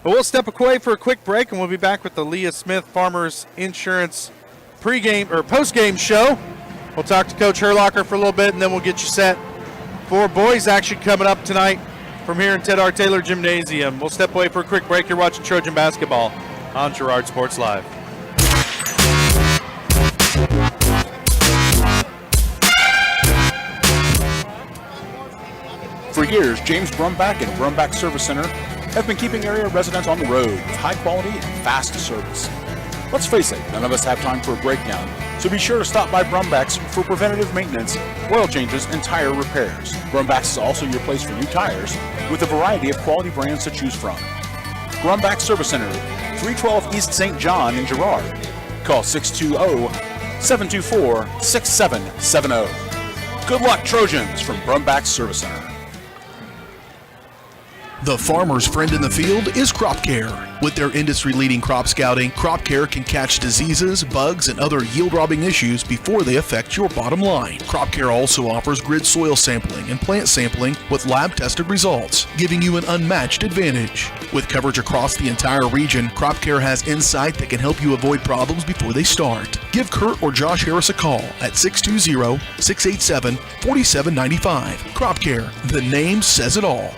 But we'll step away for a quick break, and we'll be back with the Leah Smith Farmers Insurance pregame or postgame show. We'll talk to Coach Herlocker for a little bit, and then we'll get you set for boys action coming up tonight from here in Ted R. Taylor Gymnasium. We'll step away for a quick break. You're watching Trojan basketball on Girard Sports Live. For years, James Brumback and Brumback Service Center have been keeping area residents on the road with high quality and fast service. Let's face it, none of us have time for a breakdown, so be sure to stop by Brumback's for preventative maintenance, oil changes, and tire repairs. Brumback's is also your place for new tires with a variety of quality brands to choose from. Brumback Service Center, 312 East St. John in Girard. Call 620-724-6770. Good luck, Trojans, from Brumback Service Center. The farmer's friend in the field is Crop Care. With their industry-leading crop scouting, Crop Care can catch diseases, bugs, and other yield-robbing issues before they affect your bottom line. Crop Care also offers grid soil sampling and plant sampling with lab-tested results, giving you an unmatched advantage. With coverage across the entire region, Crop Care has insight that can help you avoid problems before they start. Give Kurt or Josh Harris a call at 620-687-4795. Crop Care, the name says it all.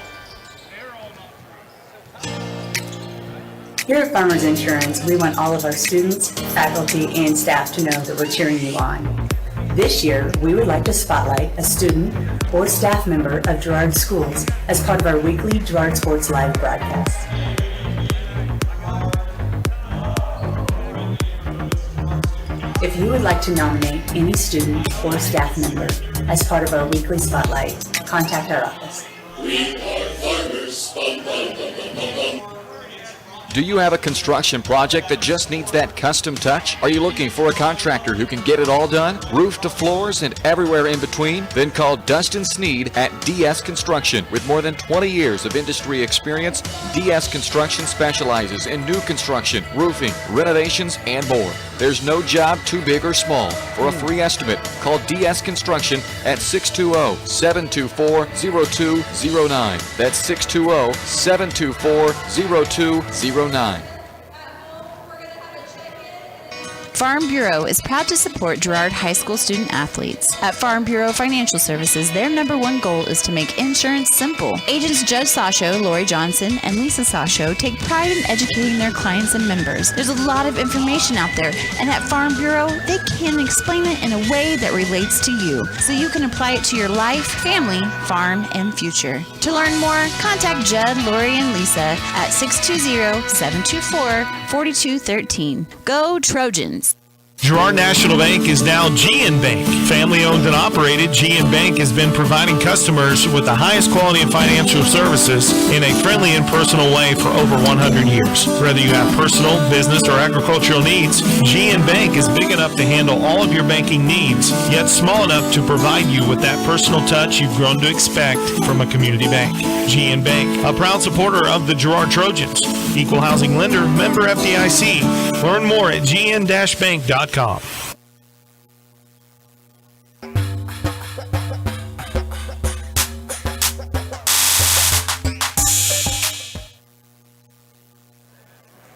Here at Farmers Insurance, we want all of our students, faculty, and staff to know that we're cheering you on. This year, we would like to spotlight a student or staff member of Girard Schools as part of our weekly Girard Sports Live broadcast. If you would like to nominate any student or staff member as part of our weekly spotlight, contact our office. We are farmers. Bum, bum, bum, bum, bum, bum. Do you have a construction project that just needs that custom touch? Are you looking for a contractor who can get it all done? Roof to floors and everywhere in between? Then call Dustin Sneed at DS Construction. With more than 20 years of industry experience, DS Construction specializes in new construction, roofing, renovations, and more. There's no job too big or small. For a free estimate, call DS Construction at 620-724-0209. That's 620-724-0209. Farm Bureau is proud to support Girard High School student athletes. At Farm Bureau Financial Services, their #1 goal is to make insurance simple. Agents Judge Sasho, Lori Johnson, and Lisa Sasho take pride in educating their clients and members. There's a lot of information out there, and at Farm Bureau, they can explain it in a way that relates to you, so you can apply it to your life, family, farm, and future. To learn more, contact Judd, Lori, and Lisa at 620-724-4213. Go Trojans! Girard National Bank is now GN Bank. Family owned and operated, GN Bank has been providing customers with the highest quality of financial services in a friendly and personal way for over 100 years. Whether you have personal, business, or agricultural needs, GN Bank is big enough to handle all of your banking needs, yet small enough to provide you with that personal touch you've grown to expect from a community bank. GN Bank, a proud supporter of the Girard Trojans. Equal housing lender, member FDIC. Learn more at gn-bank.com.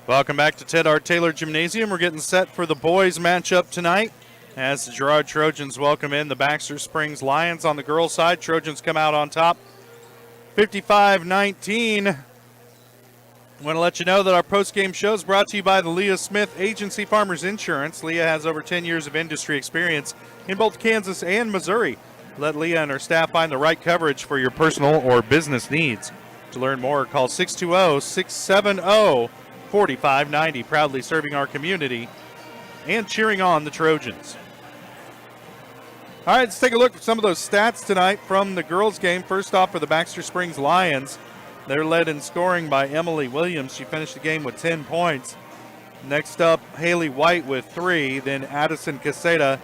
Welcome back to Ted R. Taylor Gymnasium. We're getting set for the boys matchup tonight as the Girard Trojans welcome in the Baxter Springs Lions. On the girls' side, Trojans come out on top 55-19. I want to let you know that our post-game show is brought to you by the Leah Smith Agency Farmers Insurance. Leah has over 10 years of industry experience in both Kansas and Missouri. Let Leah and her staff find the right coverage for your personal or business needs. To learn more, call 620-670-4590. Proudly serving our community and cheering on the Trojans. All right, let's take a look at some of those stats tonight from the girls' game. First off, for the Baxter Springs Lions, they're led in scoring by Emily Williams. She finished the game with 10 points. Next up, Haley White with 3. Then Addison Caseta,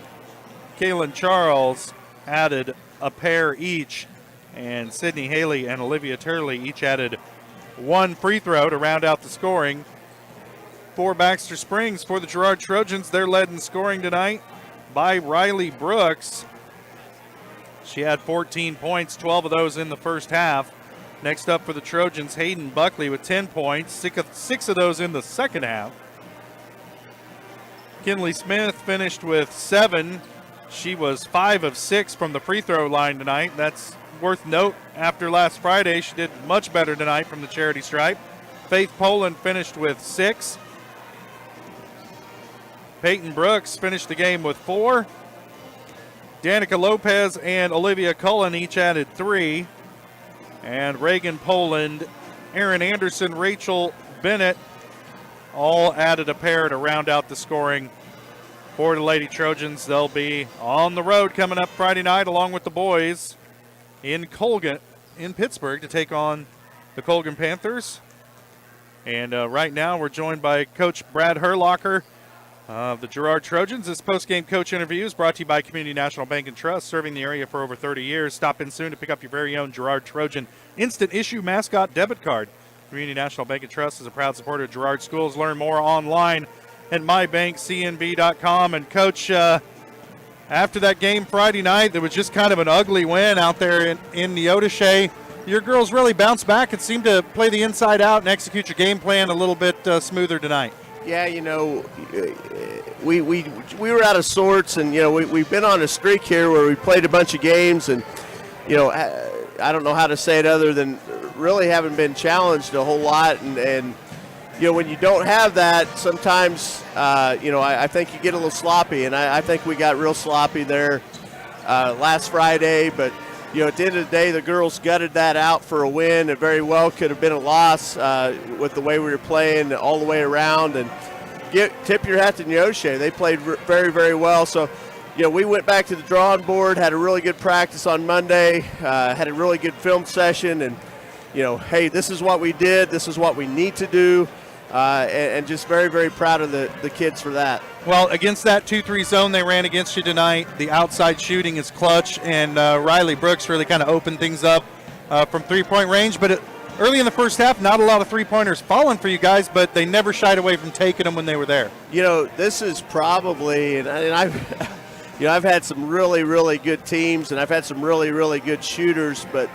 Kaylin Charles added a pair each. And Sydney Haley and Olivia Turley each added 1 free throw to round out the scoring. For Baxter Springs, for the Girard Trojans, they're led in scoring tonight by Riley Brooks. She had 14 points, 12 of those in the first half. Next up for the Trojans, Hayden Buckley with 10 points, 6 of those in the second half. Kinley Smith finished with 7. She was 5 of 6 from the free throw line tonight. That's worth note. After last Friday, she did much better tonight from the charity stripe. Faith Poland finished with 6. Peyton Brooks finished the game with 4. Danica Lopez and Olivia Cullen each added 3. And Reagan Poland, Aaron Anderson, Rachel Bennett all added a pair to round out the scoring for the Lady Trojans. They'll be on the road coming up Friday night along with the boys in Colgan, in Pittsburgh, to take on the Colgan Panthers. And right now we're joined by Coach Brad Herlocker The Girard Trojans. This post-game coach interview is brought to you by Community National Bank and Trust, serving the area for over 30 years. Stop in soon to pick up your very own Girard Trojan Instant Issue Mascot Debit Card. Community National Bank and Trust is a proud supporter of Girard Schools. Learn more online at mybankcnb.com. And, Coach, after that game Friday night, there was just kind of an ugly win out there in Neodesha. Your girls really bounced back and seemed to play the inside out and execute your game plan a little bit smoother tonight. Yeah, we were out of sorts, and we've been on a streak here where we played a bunch of games, and I don't know how to say it other than really haven't been challenged a whole lot, and when you don't have that, sometimes I think you get a little sloppy, and I think we got real sloppy there last Friday, but at the end of the day, the girls gutted that out for a win. It very well could have been a loss with the way we were playing all the way around. And tip your hat to Neodesha. They played very, very well. So, we went back to the drawing board, had a really good practice on Monday, had a really good film session. And, hey, this is what we did. This is what we need to do. And just very, very proud of the kids for that. Well, against that 2-3 zone they ran against you tonight, the outside shooting is clutch, and Riley Brooks really kind of opened things up from three-point range. But early in the first half, not a lot of three-pointers falling for you guys, but they never shied away from taking them when they were there. This is probably, and I've had some really, really good teams, and I've had some really, really good shooters, but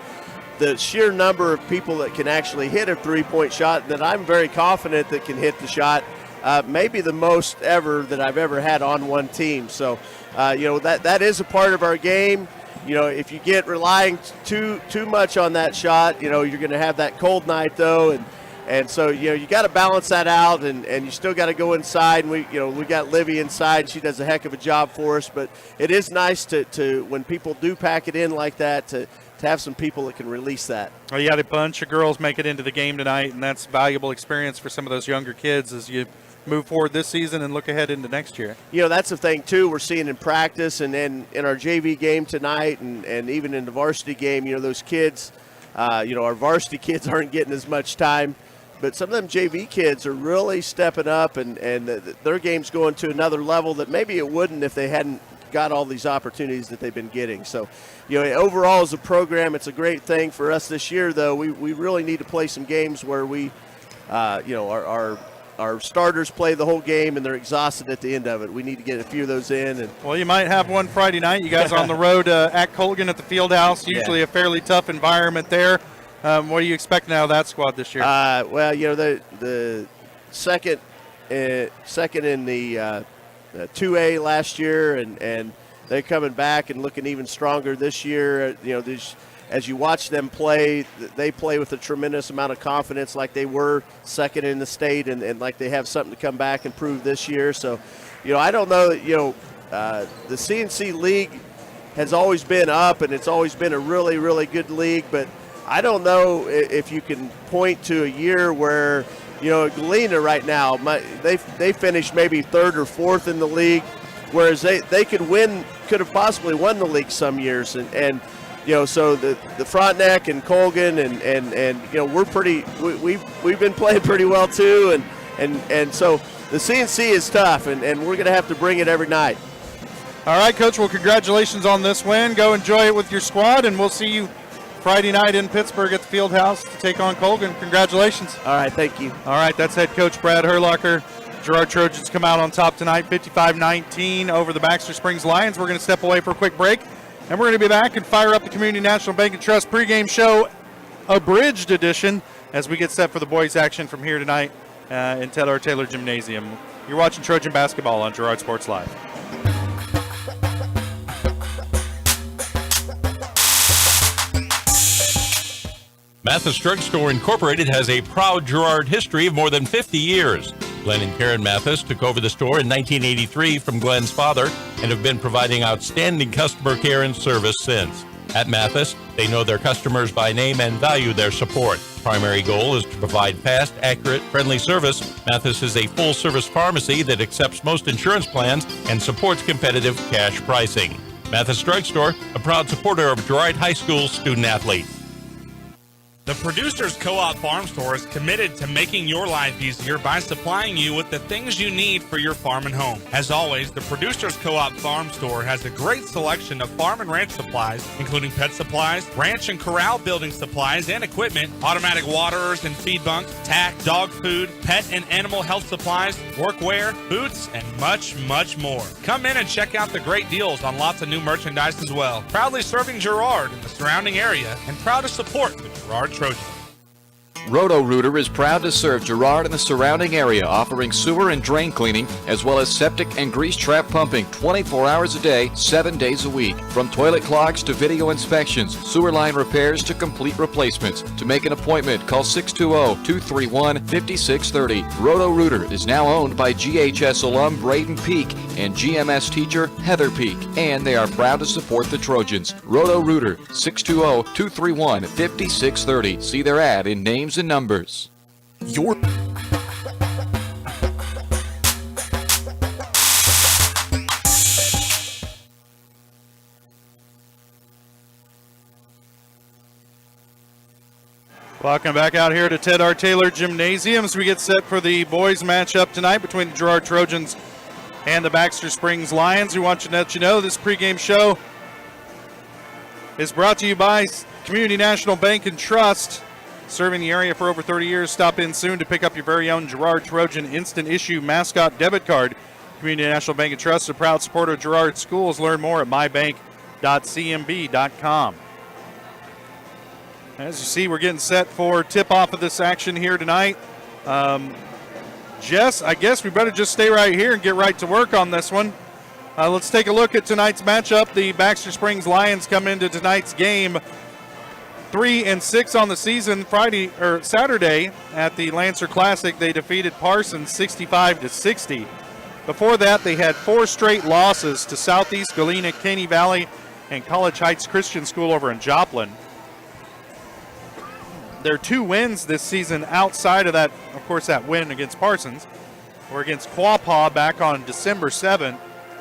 the sheer number of people that can actually hit a three-point shot that I'm very confident that can hit the shot, maybe the most ever that I've ever had on one team. So, that is a part of our game. If you get relying too much on that shot, you're going to have that cold night though, and so you got to balance that out, and you still got to go inside. And we got Livy inside; she does a heck of a job for us. But it is nice to when people do pack it in like that to have some people that can release that. Well, you had a bunch of girls make it into the game tonight, and that's valuable experience for some of those younger kids as you move forward this season and look ahead into next year. That's the thing, too, we're seeing in practice and then in our JV game tonight and even in the varsity game, those kids, our varsity kids aren't getting as much time, but some of them JV kids are really stepping up and their game's going to another level that maybe it wouldn't if they hadn't got all these opportunities that they've been getting. So, overall as a program, it's a great thing for us this year, though. We really need to play some games where we, our starters play the whole game and they're exhausted at the end of it. We need to get a few of those in. Well, you might have one Friday night. You guys are on the road at Colgan at the Field House, usually a fairly tough environment there. What are you expecting out of that squad this year? The second in the 2A last year, and they're coming back and looking even stronger this year. As you watch them play, they play with a tremendous amount of confidence, like they were second in the state, and like they have something to come back and prove this year. So, I don't know that the CNC league has always been up, and it's always been a really, really good league. But I don't know if you can point to a year where Galena right now, they finished maybe third or fourth in the league, whereas they could have possibly won the league some years, and so the Frontenac and Colgan and we've been playing pretty well too, and so the CNC is tough, and we're going to have to bring it every night. All right, Coach. Well, congratulations on this win. Go enjoy it with your squad, and we'll see you Friday night in Pittsburgh at the Field House to take on Colgan. Congratulations. All right, thank you. All right, that's head coach Brad Herlocker. Girard Trojans come out on top tonight, 55-19 over the Baxter Springs Lions. We're going to step away for a quick break, and we're going to be back and fire up the Community National Bank and Trust pregame show, abridged edition, as we get set for the boys' action from here tonight in Ted R. Taylor Gymnasium. You're watching Trojan basketball on Girard Sports Live. Mathis Drug Store Incorporated has a proud Girard history of more than 50 years. Glenn and Karen Mathis took over the store in 1983 from Glenn's father and have been providing outstanding customer care and service since. At Mathis, they know their customers by name and value their support. Primary goal is to provide fast, accurate, friendly service. Mathis is a full-service pharmacy that accepts most insurance plans and supports competitive cash pricing. Mathis Drug Store, a proud supporter of Girard High School student-athletes. The Producers Co-op Farm Store is committed to making your life easier by supplying you with the things you need for your farm and home. As always, the Producers Co-op Farm Store has a great selection of farm and ranch supplies, including pet supplies, ranch and corral building supplies and equipment, automatic waterers and feed bunks, tack, dog food, pet and animal health supplies, workwear, boots, and much, much more. Come in and check out the great deals on lots of new merchandise as well. Proudly serving Girard and the surrounding area, and proud to support the Girard Trojans. Roto-Rooter is proud to serve Girard and the surrounding area, offering sewer and drain cleaning, as well as septic and grease trap pumping 24 hours a day, 7 days a week. From toilet clogs to video inspections, sewer line repairs to complete replacements. To make an appointment, call 620-231-5630. Roto-Rooter is now owned by GHS alum Braden Peak and GMS teacher Heather Peak, and they are proud to support the Trojans. Roto-Rooter, 620-231-5630. See their ad in names and numbers. Welcome back out here to Ted R. Taylor Gymnasium as we get set for the boys matchup tonight between the Girard Trojans and the Baxter Springs Lions. We want to let you know this pregame show is brought to you by Community National Bank and Trust. Serving the area for over 30 years, stop in soon to pick up your very own Girard Trojan Instant Issue Mascot Debit Card. Community National Bank and Trust, a proud supporter of Girard Schools. Learn more at mybank.cmb.com. As you see, we're getting set for tip-off of this action here tonight. Jess, I guess we better just stay right here and get right to work on this one. Let's take a look at tonight's matchup. The Baxter Springs Lions come into tonight's game 3-6 on the season. Saturday at the Lancer Classic, they defeated Parsons 65-60. Before that, they had 4 straight losses to Southeast, Galena, Caney Valley, and College Heights Christian School over in Joplin. Their 2 wins this season outside of that, of course, that win against Parsons, were against Quapaw back on December 7th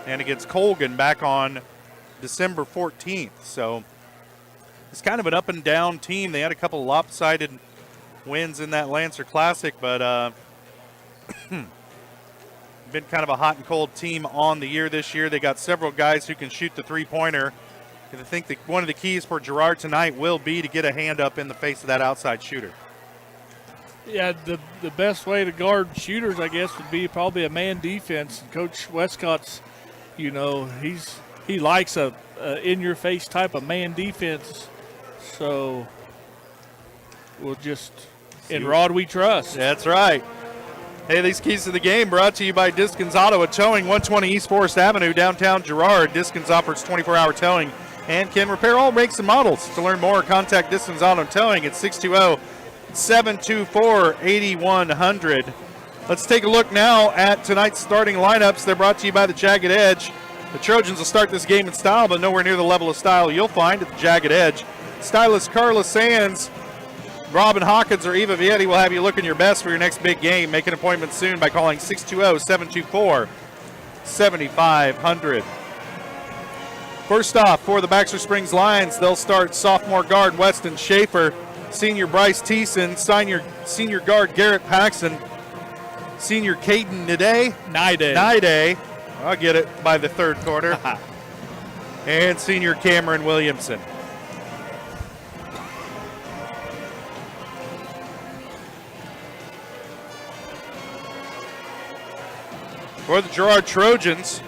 and against Colgan back on December 14th. So it's kind of an up and down team. They had a couple of lopsided wins in that Lancer Classic, but been kind of a hot and cold team on the year this year. They got several guys who can shoot the three-pointer. And I think that one of the keys for Girard tonight will be to get a hand up in the face of that outside shooter. Yeah, the best way to guard shooters, I guess, would be probably a man defense. Coach Westcott's, he likes a in-your-face type of man defense. So we'll just, in Rod we trust. That's right. Hey, these keys to the game brought to you by Diskins Auto at Towing, 120 East Forest Avenue, downtown Girard. Diskins offers 24-hour towing and can repair all makes and models. To learn more, contact Diskins Auto Towing at 620-724-8100. Let's take a look now at tonight's starting lineups. They're brought to you by the Jagged Edge. The Trojans will start this game in style, but nowhere near the level of style you'll find at the Jagged Edge. Stylist Carla Sands, Robin Hawkins, or Eva Vietti will have you looking your best for your next big game. Make an appointment soon by calling 620-724-7500. First off, for the Baxter Springs Lions, they'll start sophomore guard Weston Schaefer, senior Bryce Thiessen, senior guard Garrett Paxson, senior Caden Nide. I'll get it by the third quarter. And senior Cameron Williamson. For the Girard Trojans,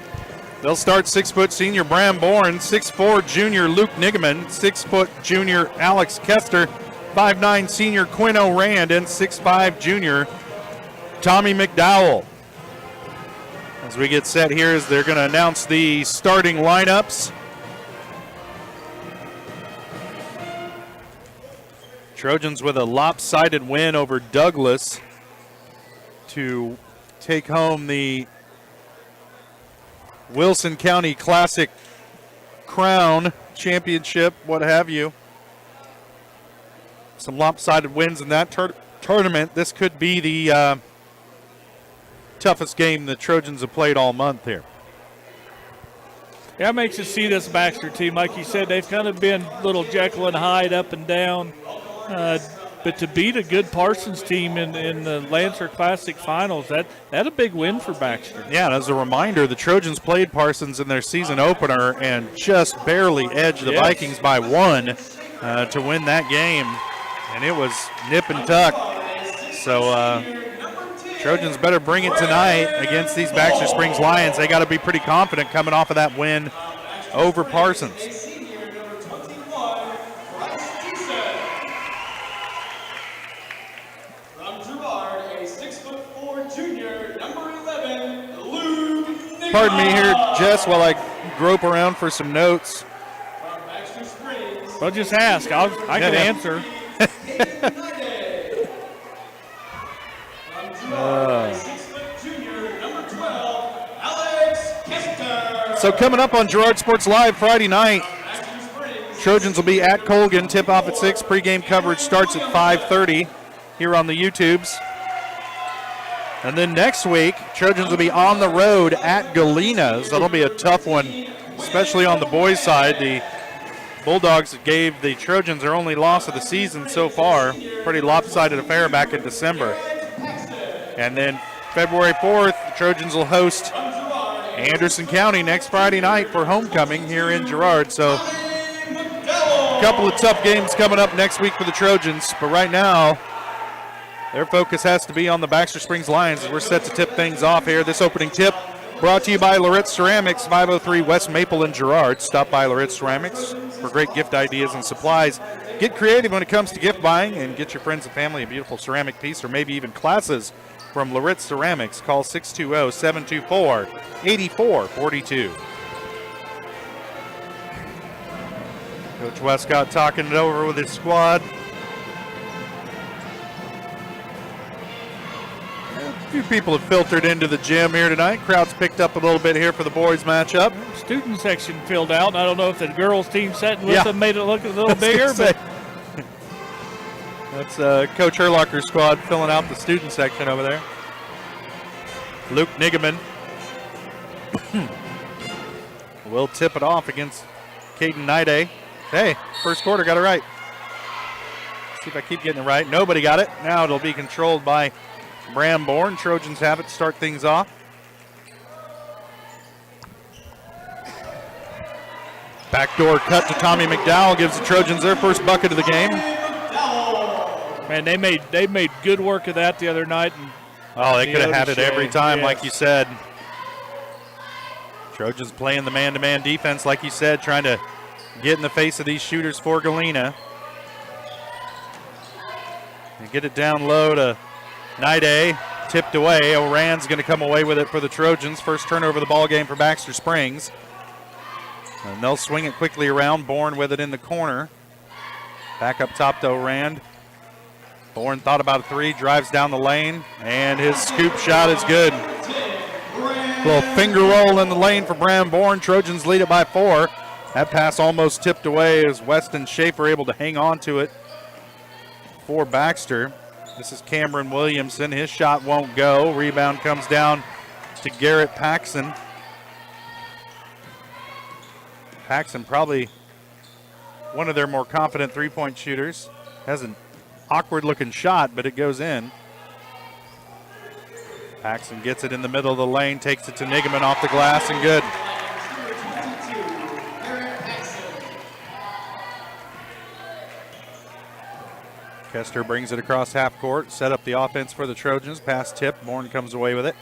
they'll start 6-foot senior Bram Bourne, 6'4" junior Luke Nigaman, 6-foot junior Alex Kester, 5'9" senior Quinn O'Rand, and 6'5" junior Tommy McDowell. As we get set here, as they're going to announce the starting lineups. Trojans with a lopsided win over Douglas to take home the Wilson County Classic crown, championship, what have you. Some lopsided wins in that tournament. This could be the toughest game the Trojans have played all month here. Yeah, it makes you see this Baxter team. Like you said, they've kind of been little Jekyll and Hyde, up and down. But to beat a good Parsons team in the Lancer Classic Finals, that's a big win for Baxter. Yeah, and as a reminder, the Trojans played Parsons in their season opener and just barely edged the Vikings by 1 to win that game, and it was nip and tuck. So Trojans better bring it tonight against these Baxter Springs Lions. They got to be pretty confident coming off of that win over Parsons. Pardon me here, Jess, while I grope around for some notes. Well, just ask. I can answer. So coming up on Girard Sports Live Friday night, Trojans will be at Colgan, tip-off at 6. Pregame coverage starts at 5:30 here on the YouTubes. And then next week, Trojans will be on the road at Galena. So that'll be a tough one, especially on the boys' side. The Bulldogs gave the Trojans their only loss of the season so far. Pretty lopsided affair back in December. And then February 4th, the Trojans will host Anderson County next Friday night for homecoming here in Girard. So a couple of tough games coming up next week for the Trojans. But right now, their focus has to be on the Baxter Springs Lions as we're set to tip things off here. This opening tip brought to you by Loretz Ceramics, 503 West Maple in Girard. Stop by Loretz Ceramics for great gift ideas and supplies. Get creative when it comes to gift buying and get your friends and family a beautiful ceramic piece or maybe even classes from Loretz Ceramics. Call 620-724-8442. Coach Westcott talking it over with his squad. A few people have filtered into the gym here tonight. Crowd's picked up a little bit here for the boys matchup. Student section filled out. I don't know if the girls team sitting with them made it look a little bigger. But that's Coach Herlocker's squad filling out the student section over there. Luke Nigaman will tip it off against Caden Nide. Hey, first quarter got it right. See if I keep getting it right. Nobody got it. Now it'll be controlled by Bram Bourne. Trojans have it to start things off. Backdoor cut to Tommy McDowell gives the Trojans their first bucket of the game. Man, they made good work of that the other night. And they could have had it every time, like you said. Trojans playing the man-to-man defense, like you said, trying to get in the face of these shooters for Galena. And get it down low to Nide, tipped away. Oran's going to come away with it for the Trojans. First turnover of the ball game for Baxter Springs. And they'll swing it quickly around. Bourne with it in the corner. Back up top to Oran. Bourne thought about a three, drives down the lane, and his scoop shot is good. Little finger roll in the lane for Bram Bourne. Trojans lead it by 4. That pass almost tipped away as Weston Schaefer able to hang on to it for Baxter. This is Cameron Williamson. His shot won't go. Rebound comes down to Garrett Paxson. Paxson probably one of their more confident three-point shooters. Has an awkward-looking shot, but it goes in. Paxson gets it in the middle of the lane, takes it to Nigaman off the glass, and good. Kester brings it across half court, set up the offense for the Trojans. Pass tip, Bourne comes away with it.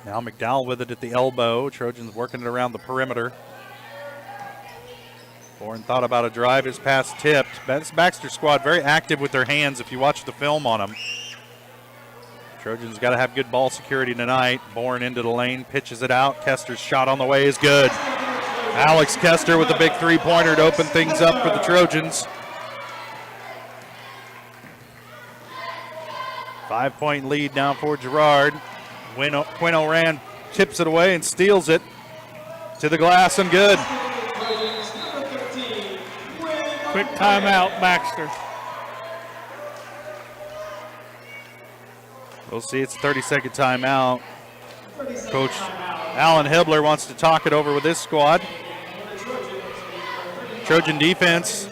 Now McDowell with it at the elbow. Trojans working it around the perimeter. Bourne thought about a drive, his pass tipped. This Baxter squad very active with their hands if you watch the film on them. Trojans got to have good ball security tonight. Bourne into the lane, pitches it out. Kester's shot on the way is good. Alex Kester with a big three-pointer to open things up for the Trojans. 5-point lead now for Girard. Quinn Oran tips it away and steals it to the glass and good. Quick timeout, Baxter. We'll see, it's a 30-second timeout. Coach Alan Hebler wants to talk it over with his squad. Trojan defense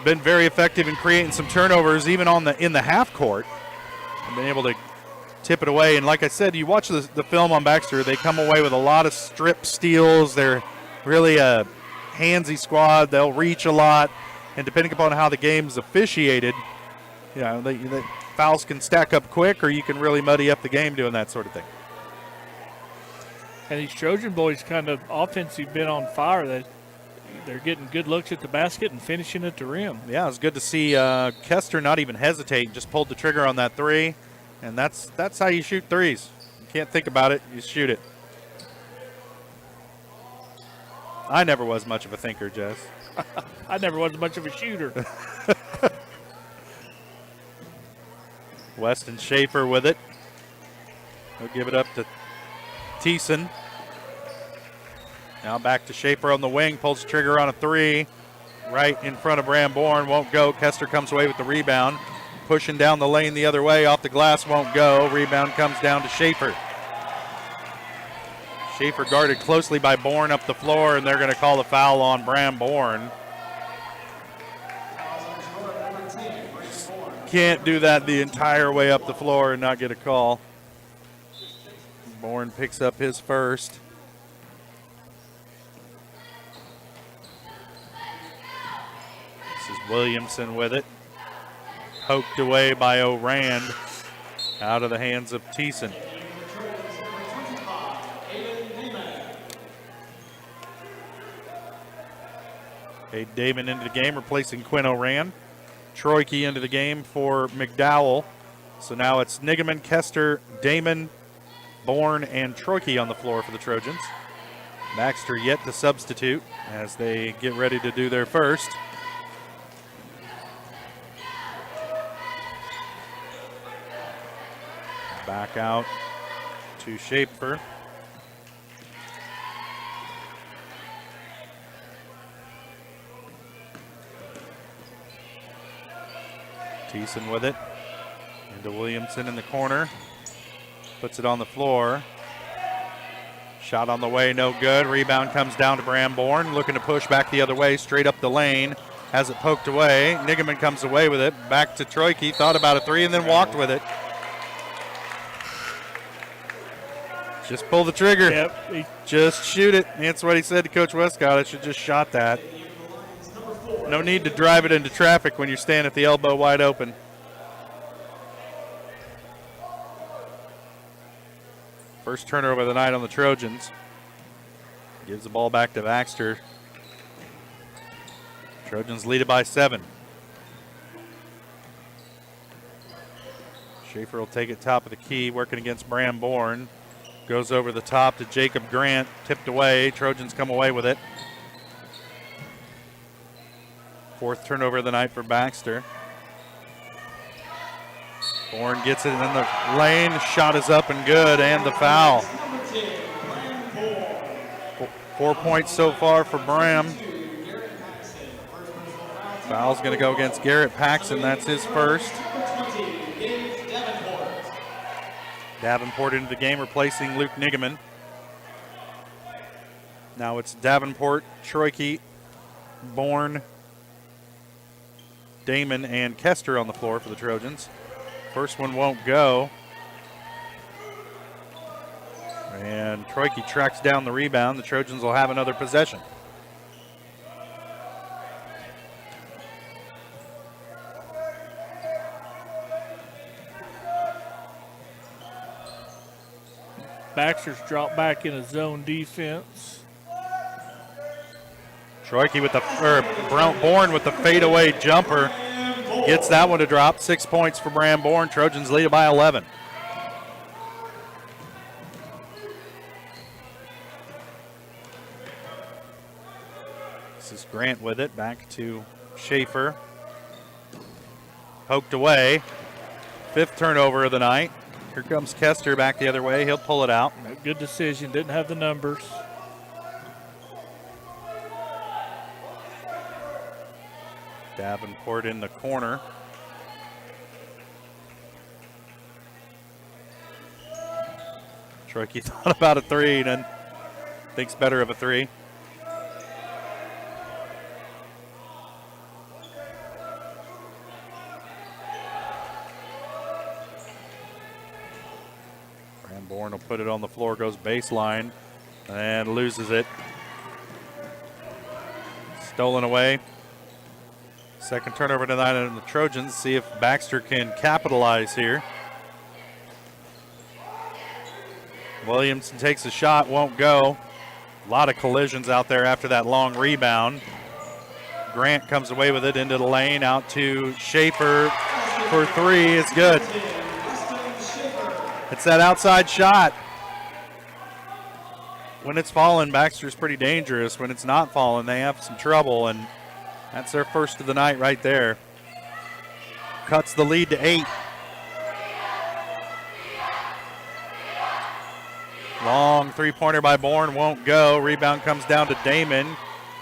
been very effective in creating some turnovers even in the half court. And been able to tip it away. And like I said, you watch the film on Baxter, they come away with a lot of strip steals. They're really a handsy squad. They'll reach a lot. And depending upon how the game's officiated, the fouls can stack up quick, or you can really muddy up the game doing that sort of thing. And these Trojan boys kind of offensive been on fire. They're getting good looks at the basket and finishing at the rim. Yeah, it was good to see Kester not even hesitate, just pulled the trigger on that three. And that's how you shoot threes. You can't think about it, you shoot it. I never was much of a thinker, Jess. I never was much of a shooter. Weston Schaefer with it. He'll give it up to Thiessen. Now back to Schaefer on the wing, pulls the trigger on a three. Right in front of Bram Bourne, won't go. Kester comes away with the rebound. Pushing down the lane the other way, off the glass, won't go. Rebound comes down to Schaefer. Schaefer guarded closely by Bourne up the floor, and they're going to call a foul on Bram Bourne. Can't do that the entire way up the floor and not get a call. Bourne picks up his first. This is Williamson with it. Poked away by O'Rand. Out of the hands of Thiessen. Cade Damon into the game, replacing Quinn O'Rand. Troike into the game for McDowell. So now it's Nigaman, Kester, Damon, Bourne, and Troike on the floor for the Trojans. Baxter yet to substitute as they get ready to do their first. Back out to Schaefer. Thiessen with it. Into Williamson in the corner. Puts it on the floor. Shot on the way, no good. Rebound comes down to Bram Bourne. Looking to push back the other way, straight up the lane. Has it poked away. Nigaman comes away with it. Back to Troike. Thought about a three and then walked with it. Just pull the trigger. Yep. Just shoot it. That's what he said to Coach Westcott. I should just shot that. No need to drive it into traffic when you're standing at the elbow wide open. First turnover of the night on the Trojans. Gives the ball back to Baxter. Trojans lead it by 7. Schaefer will take it top of the key, working against Bram Bourne. Goes over the top to Jacob Grant, tipped away. Trojans come away with it. Fourth turnover of the night for Baxter. Bourne gets it in the lane. Shot is up and good, and the foul. 4 points so far for Bram. Foul's going to go against Garrett Paxson. That's his first. Davenport into the game, replacing Luke Nigaman. Now it's Davenport, Troike, Bourne, Damon, and Kester on the floor for the Trojans. First one won't go. And Troike tracks down the rebound. The Trojans will have another possession. Baxter's dropped back in a zone defense. Troike with Bourne with the fadeaway jumper. Gets that one to drop. 6 points for Bram Bourne. Trojans lead it by 11. This is Grant with it. Back to Schaefer. Poked away. 5th turnover of the night. Here comes Kester back the other way. He'll pull it out. Good decision. Didn't have the numbers. Davenport in the corner. Troike thought about a three and then thinks better of a three. put it on the floor, goes baseline, and loses it. Stolen away. Second turnover tonight on the Trojans. See if Baxter can capitalize here. Williamson takes a shot, won't go. A lot of collisions out there after that long rebound. Grant comes away with it into the lane, out to Schaefer for three. It's good. It's that outside shot. When it's falling, Baxter's pretty dangerous. When it's not falling, they have some trouble, and that's their first of the night right there. Cuts the lead to 8. Long three-pointer by Bourne, won't go. Rebound comes down to Damon.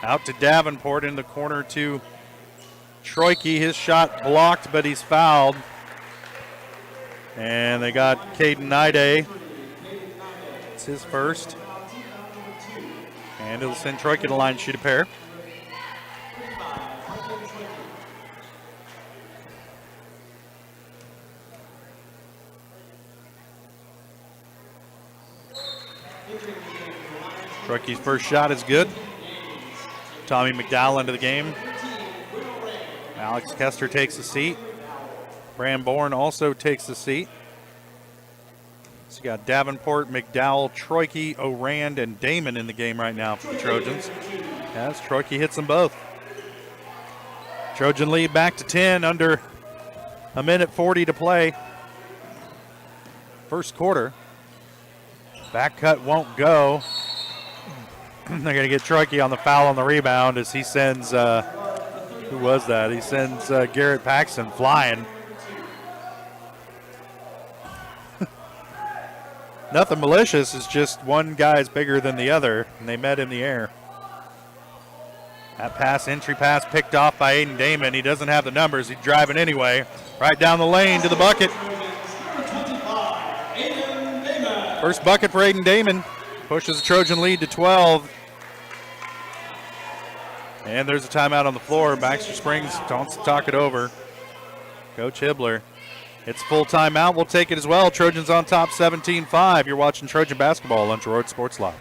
Out to Davenport in the corner to Troike. His shot blocked, but he's fouled. And they got Caden Nide. It's his first. And it'll send Troike to the line to shoot a pair. Troike's first shot is good. Tommy McDowell into the game. Alex Kester takes a seat. Bram Bourne also takes a seat. So you got Davenport, McDowell, Troike, Orand, and Damon in the game right now for the Trojans. As Troike hits them both. Trojan lead back to 10, under a minute 40 to play. First quarter. Back cut won't go. They're going to get Troike on the foul on the rebound as he sends, who was that? He sends Garrett Paxton flying. Nothing malicious, it's just one guy's bigger than the other, and they met in the air. That pass, entry pass, picked off by Aiden Damon. He doesn't have the numbers, he's driving anyway. Right down the lane to the bucket. First bucket for Aiden Damon. Pushes the Trojan lead to 12. And there's a timeout on the floor. Baxter Springs wants to talk it over. Coach Hibbler. It's full timeout. We'll take it as well. Trojans on top 17-5. You're watching Trojan basketball on Girard Sports Live.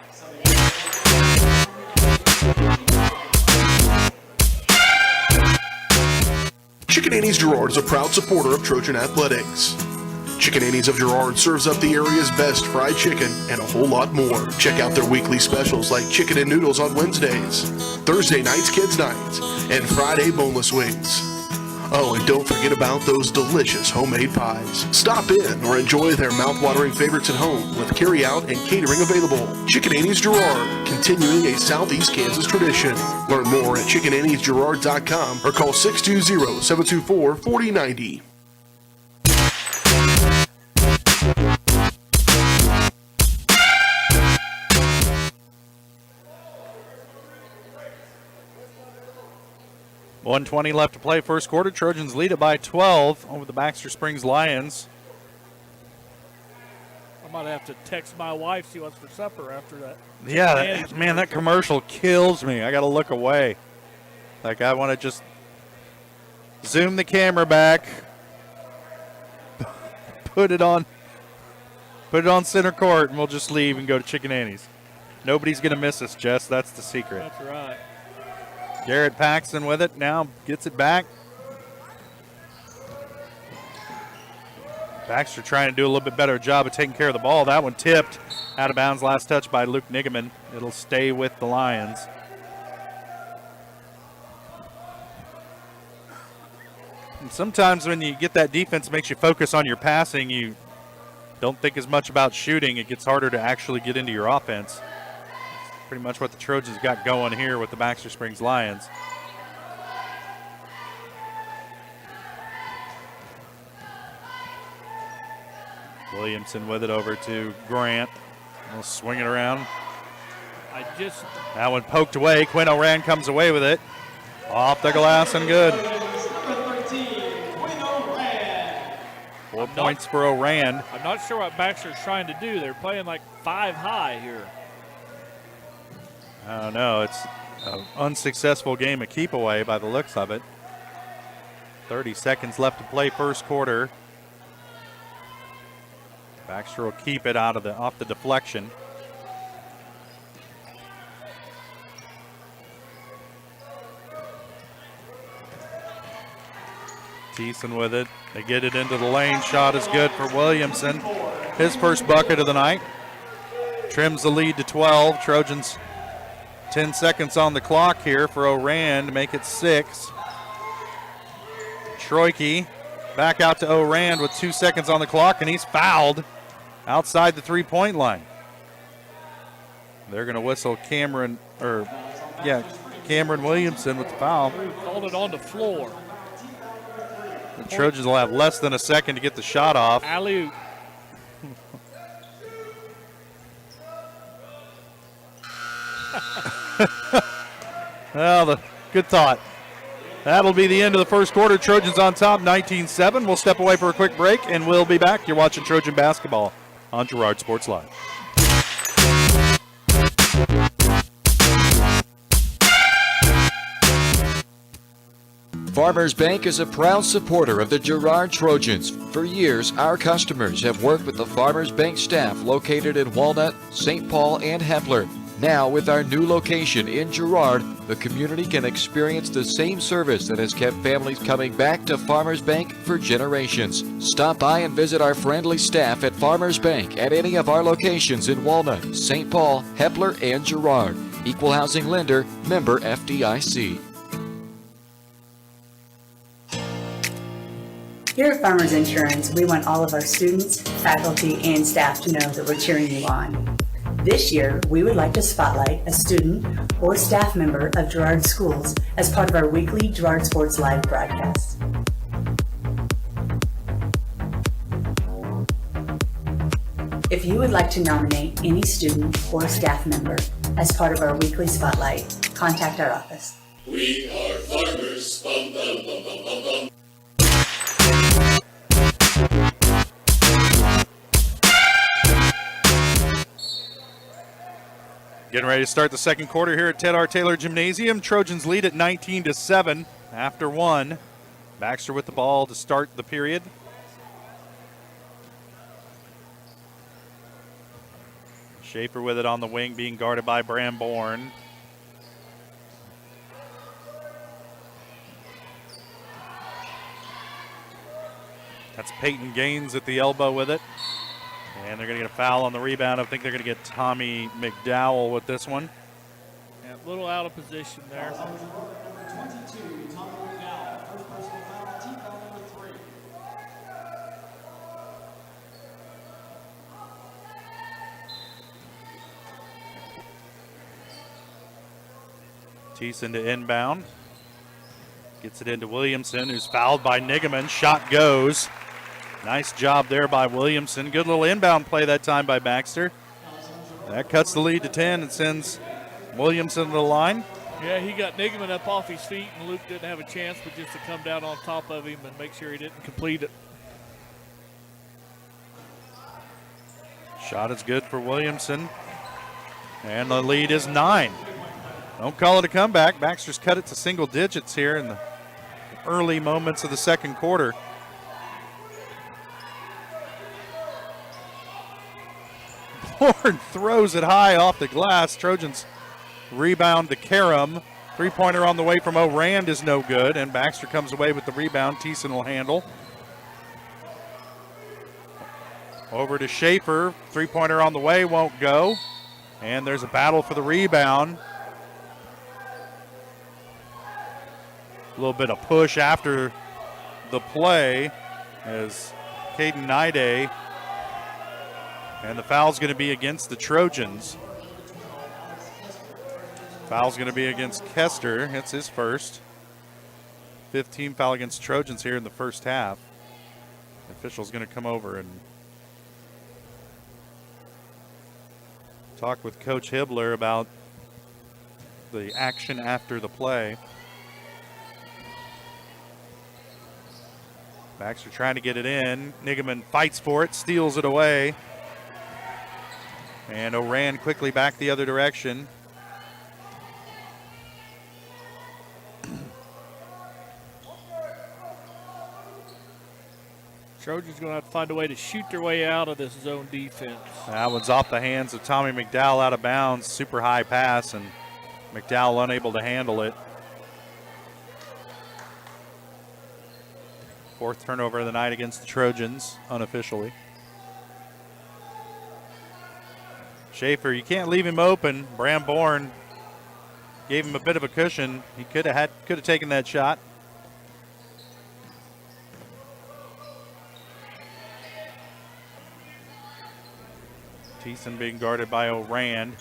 Chicken Annie's Girard is a proud supporter of Trojan athletics. Chicken Annie's of Girard serves up the area's best fried chicken and a whole lot more. Check out their weekly specials like chicken and noodles on Wednesdays, Thursday nights kids nights, and Friday boneless wings. Oh, and don't forget about those delicious homemade pies. Stop in or enjoy their mouth-watering favorites at home with carry-out and catering available. Chicken Annie's Girard, continuing a Southeast Kansas tradition. Learn more at chickenanniesgirard.com or call 620-724-4090. .120 left to play first quarter. Trojans lead it by 12 over the Baxter Springs Lions. I might have to text my wife, see what's for supper after that. Yeah, man, that commercial kills me. I got to look away. Like, I want to just zoom the camera back, put it on center court, and we'll just leave and go to Chicken Annie's. Nobody's going to miss us, Jess. That's the secret. That's right. Garrett Paxton with it, now gets it back. Baxter trying to do a little bit better job of taking care of the ball. That one tipped out of bounds, last touch by Luke Nigaman. It'll stay with the Lions. And sometimes when you get that defense, it makes you focus on your passing. You don't think as much about shooting. It gets harder to actually get into your offense. Pretty much what the Trojans got going here with the Baxter Springs Lions. Williamson with it over to Grant. We'll swing it around. That one poked away. Quinn Oran comes away with it. Off the glass and good. 4 points for Oran. I'm not sure what Baxter's trying to do. They're playing like 5 high here. I don't know. It's an unsuccessful game of keep away by the looks of it. 30 seconds left to play first quarter. Baxter will keep it off the deflection. Thiessen with it. They get it into the lane. Shot is good for Williamson. His first bucket of the night. Trims the lead to 12. Trojans 10 seconds on the clock here for Oran to make it 6. Troike back out to Oran with 2 seconds on the clock, and he's fouled outside the three-point line. They're going to whistle Cameron Williamson with the foul. Called it on the floor. The Trojans will have less than a second to get the shot off. Alley-oop. Well, good thought. That'll be the end of the first quarter. Trojans on top, 19-7. We'll step away for a quick break, and we'll be back. You're watching Trojan basketball on Girard Sports Live. Farmers Bank is a proud supporter of the Girard Trojans. For years, our customers have worked with the Farmers Bank staff located in Walnut, St. Paul, and Hepler. Now, with our new location in Girard, the community can experience the same service that has kept families coming back to Farmers Bank for generations. Stop by and visit our friendly staff at Farmers Bank at any of our locations in Walnut, St. Paul, Hepler, and Girard. Equal housing lender, member FDIC. Here at Farmers Insurance, we want all of our students, faculty, and staff to know that we're cheering you on. This year, we would like to spotlight a student or staff member of Girard Schools as part of our weekly Girard Sports Live broadcast. If you would like to nominate any student or staff member as part of our weekly spotlight, contact our office. We are farmers. Bum, bum, bum, bum, bum, bum. Getting ready to start the second quarter here at Ted R. Taylor Gymnasium. Trojans lead at 19-7 after one. Baxter with the ball to start the period. Schaefer with it on the wing, being guarded by Bramborn. That's Peyton Gaines at the elbow with it. And they're going to get a foul on the rebound. I think they're going to get Tommy McDowell with this one. Yeah, a little out of position there. Thiessen to inbound. Gets it into Williamson, who's fouled by Nigaman. Shot goes. Nice job there by Williamson. Good little inbound play that time by Baxter. That cuts the lead to 10 and sends Williamson to the line. Yeah, he got Nigaman up off his feet, and Luke didn't have a chance but just to come down on top of him and make sure he didn't complete it. Shot is good for Williamson. And the lead is 9. Don't call it a comeback. Baxter's cut it to single digits here in the early moments of the second quarter. Horn throws it high off the glass. Trojans rebound to Karam. Three-pointer on the way from O'Rand is no good, and Baxter comes away with the rebound. Thiessen will handle. Over to Schaefer. Three-pointer on the way, won't go. And there's a battle for the rebound. A little bit of push after the play as Caden Nide. And the foul's going to be against the Trojans. Foul's going to be against Kester. It's his first. 15 foul against Trojans here in the first half. The official's going to come over and talk with Coach Hibbler about the action after the play. Baxter trying to get it in. Nigaman fights for it, steals it away. And O'Ran quickly back the other direction. Trojans going to have to find a way to shoot their way out of this zone defense. That one's off the hands of Tommy McDowell, out of bounds. Super high pass, and McDowell unable to handle it. Fourth turnover of the night against the Trojans, unofficially. Schaefer, you can't leave him open. Bram Bourne gave him a bit of a cushion. He could have taken that shot. Thiessen being guarded by O'Rand.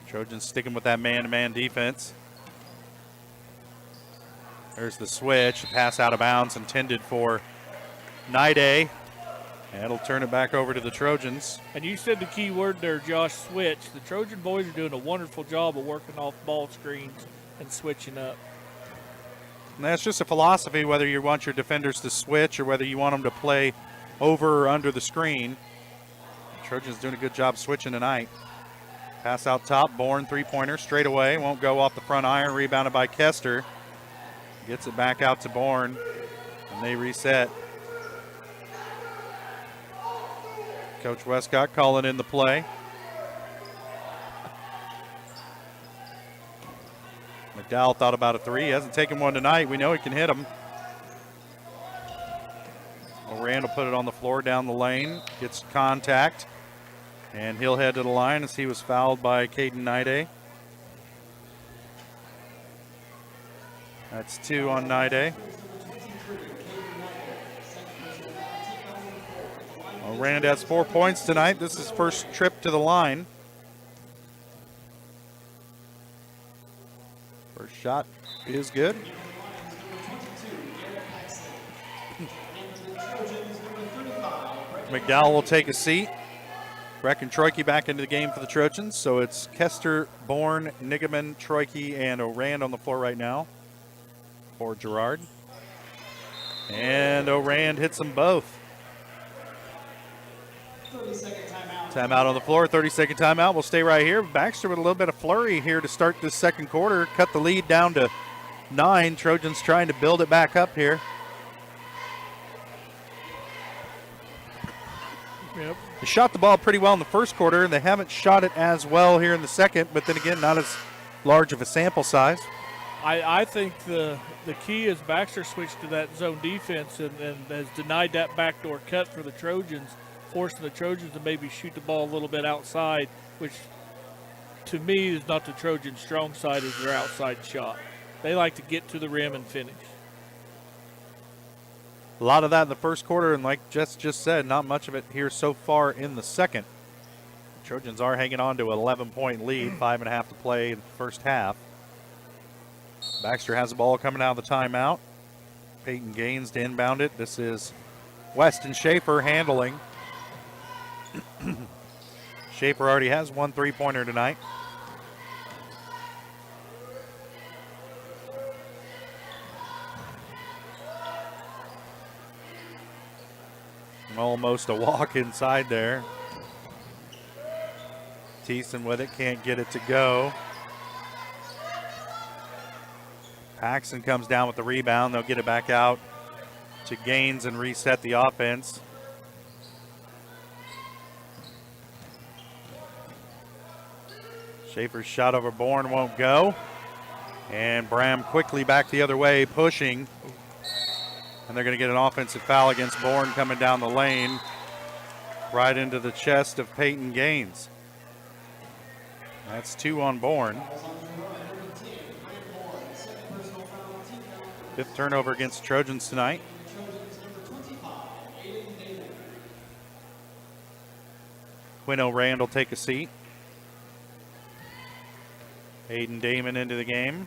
Trojans sticking with that man-to-man defense. There's the switch. Pass out of bounds intended for Nide. And it'll turn it back over to the Trojans. And you said the key word there, Josh, switch. The Trojan boys are doing a wonderful job of working off ball screens and switching up. And that's just a philosophy, whether you want your defenders to switch or whether you want them to play over or under the screen. The Trojans doing a good job switching tonight. Pass out top, Bourne, three-pointer, straight away. Won't go off the front iron, rebounded by Kester. Gets it back out to Bourne, and they reset. Coach Westcott calling in the play. McDowell thought about a three. He hasn't taken one tonight. We know he can hit them. O'Rand will put it on the floor down the lane. Gets contact. And he'll head to the line as he was fouled by Caden Nide. That's 2 on Nide. O'Rand has 4 points tonight. This is his first trip to the line. First shot is good. McDowell will take a seat. Breck and Troike back into the game for the Trojans. So it's Kester, Bourne, Nigaman, Troike, and O'Rand on the floor right now for Girard. And O'Rand hits them both. 30-second timeout. Timeout on the floor, 30-second timeout. We'll stay right here. Baxter with a little bit of flurry here to start this second quarter. Cut the lead down to 9. Trojans trying to build it back up here. Yep. They shot the ball pretty well in the first quarter, and they haven't shot it as well here in the second, but then again, not as large of a sample size. I think the key is Baxter switched to that zone defense and has denied that backdoor cut for the Trojans, forcing the Trojans to maybe shoot the ball a little bit outside, which to me is not the Trojans' strong side, is their outside shot. They like to get to the rim and finish. A lot of that in the first quarter, and like Jess just said, not much of it here so far in the second. The Trojans are hanging on to an 11-point lead, 5.5 to play in the first half. Baxter has the ball coming out of the timeout. Peyton Gaines to inbound it. This is Weston Schaefer handling. Schaefer already has 1 3-pointer tonight. Almost a walk inside there. Thiessen with it, can't get it to go. Paxson comes down with the rebound. They'll get it back out to Gaines and reset the offense. Schaefer's shot over Bourne won't go. And Bram quickly back the other way, pushing. And they're going to get an offensive foul against Bourne coming down the lane, right into the chest of Peyton Gaines. That's 2 on Bourne. 5th turnover against the Trojans tonight. Quinn O'Rand will take a seat. Aiden Damon into the game.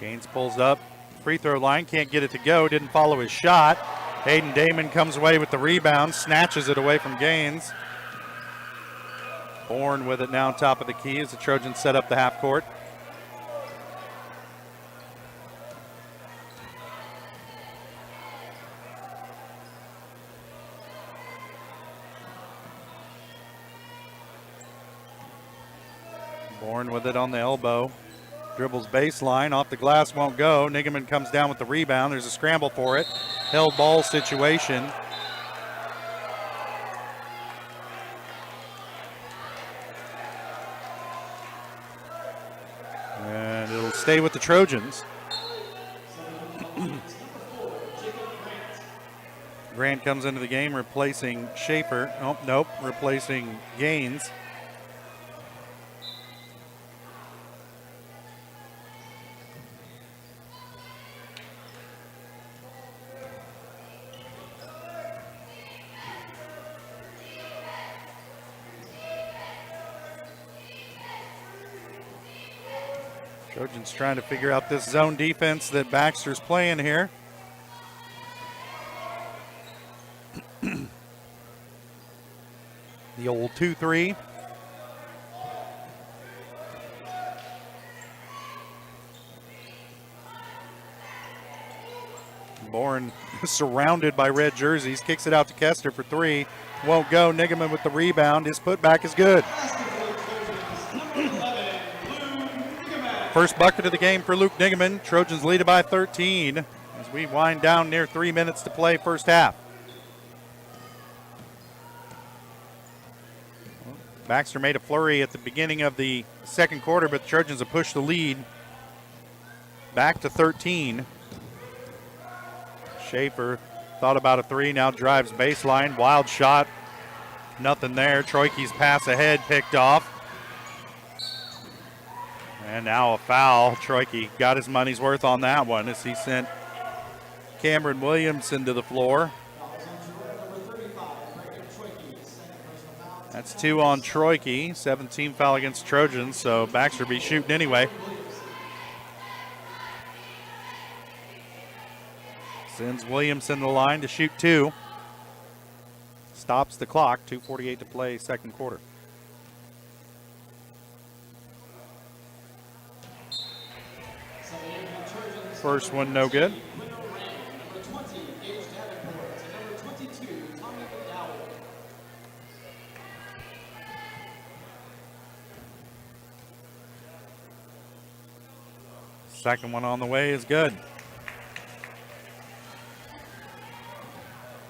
Gaines pulls up. Free throw line, can't get it to go. Didn't follow his shot. Aiden Damon comes away with the rebound, snatches it away from Gaines. Bourne with it now on top of the key as the Trojans set up the half court. Bourne with it on the elbow. Dribbles baseline, off the glass, won't go. Nigaman comes down with the rebound. There's a scramble for it. Held ball situation. And it'll stay with the Trojans. Grant comes into the game replacing Schaefer. Nope, replacing Gaines. Trojans trying to figure out this zone defense that Baxter's playing here. The old 2-3. Bourne surrounded by red jerseys, kicks it out to Kester for three. Won't go. Nigaman with the rebound. His putback is good. First bucket of the game for Luke Nigaman. Trojans lead it by 13 as we wind down near 3 minutes to play first half. Baxter made a flurry at the beginning of the second quarter, but the Trojans have pushed the lead back to 13. Schaefer thought about a three, now drives baseline. Wild shot, nothing there. Troike's pass ahead picked off. And now a foul. Troike got his money's worth on that one as he sent Cameron Williamson to the floor. That's 2 on Troike, 17 foul against the Trojans, so Baxter be shooting anyway. Sends Williamson the line to shoot 2. Stops the clock, 2:48 to play second quarter. First one no good. Second one on the way is good.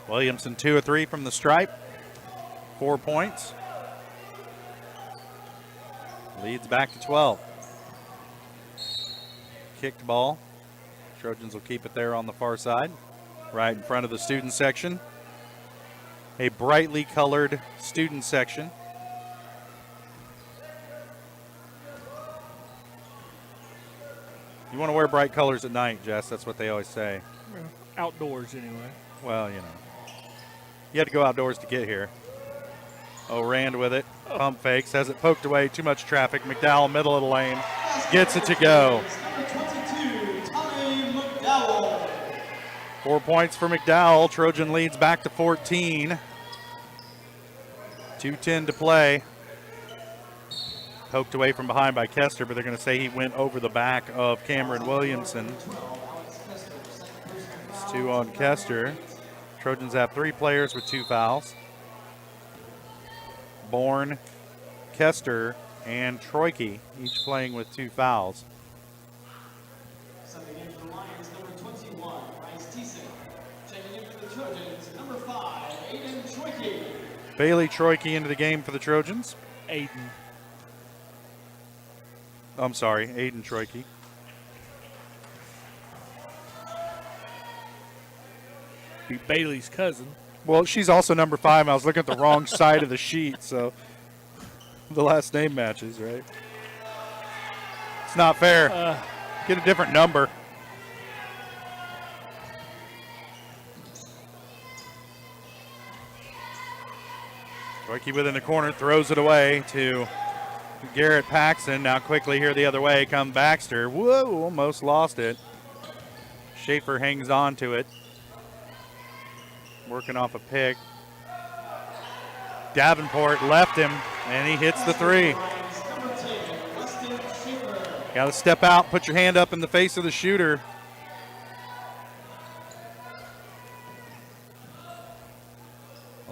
Williamson 2 of 3 from the stripe. 4 points. Leads back to 12. Kicked ball. Trojans will keep it there on the far side, right in front of the student section. A brightly colored student section. You want to wear bright colors at night, Jess. That's what they always say. Outdoors, anyway. Well, you know. You had to go outdoors to get here. Oh, Rand with it. Pump fakes. Has it poked away. Too much traffic. McDowell, middle of the lane. Gets it to go. 4 points for McDowell. Trojan leads back to 14. 2:10 to play. Poked away from behind by Kester, but they're going to say he went over the back of Cameron Williamson. It's 2 on Kester. Trojans have 3 players with 2 fouls. Bourne, Kester, and Troike, each playing with 2 fouls. Bailey Troike into the game for the Trojans. Aiden. I'm sorry, Aiden Troike. Be Bailey's cousin. Well, she's also number 5. I was looking at the wrong side of the sheet, so the last name matches, right? It's not fair. Get a different number. Troike within the corner, throws it away to Garrett Paxson. Now quickly here the other way come Baxter. Whoa, almost lost it. Schaefer hangs on to it. Working off a pick. Davenport left him, and he hits the 3. Got to step out, put your hand up in the face of the shooter.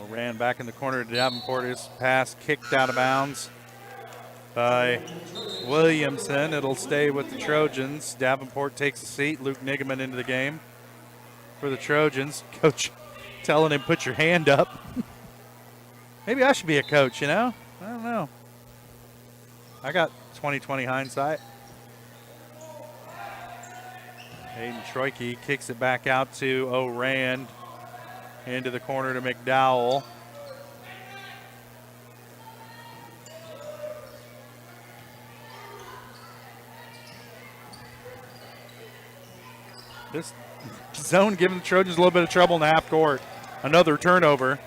Ran back in the corner to Davenport. His pass kicked out of bounds. by Williamson. It'll stay with the Trojans. Davenport takes a seat. Luke Nigaman into the game for the Trojans. Coach telling him, put your hand up. Maybe I should be a coach, you know? I don't know. I got 20/20 hindsight. Hayden Troike kicks it back out to O'Rand. Into the corner to McDowell. This zone giving the Trojans a little bit of trouble in the half court. Another turnover.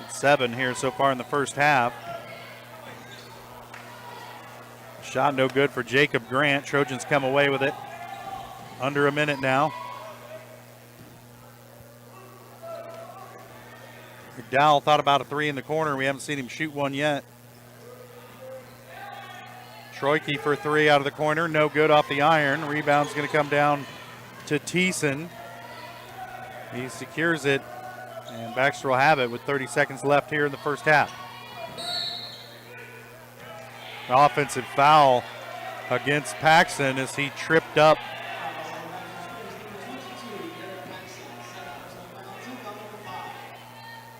7 here so far in the first half. Shot no good for Jacob Grant. Trojans come away with it. Under a minute now. McDowell thought about a 3 in the corner. We haven't seen him shoot one yet. Troike for 3 out of the corner. No good off the iron. Rebound's going to come down to Thiessen. He secures it. And Baxter will have it with 30 seconds left here in the first half. An offensive foul against Paxson as he tripped up.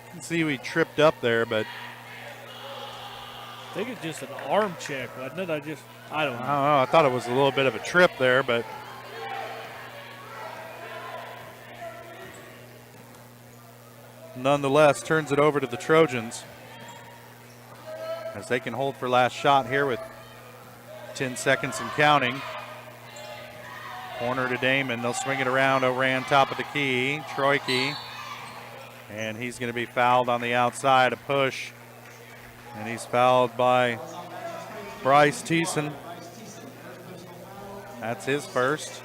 You can see we tripped up there, but I think it's just an arm check, wasn't it? I don't know. I thought it was a little bit of a trip there, but nonetheless turns it over to the Trojans as they can hold for last shot here with 10 seconds and counting. Corner to Damon. They'll swing it around. O'Rand top of the key. Troike. And he's going to be fouled on the outside. A push. And he's fouled by Bryce Thiessen. That's his first.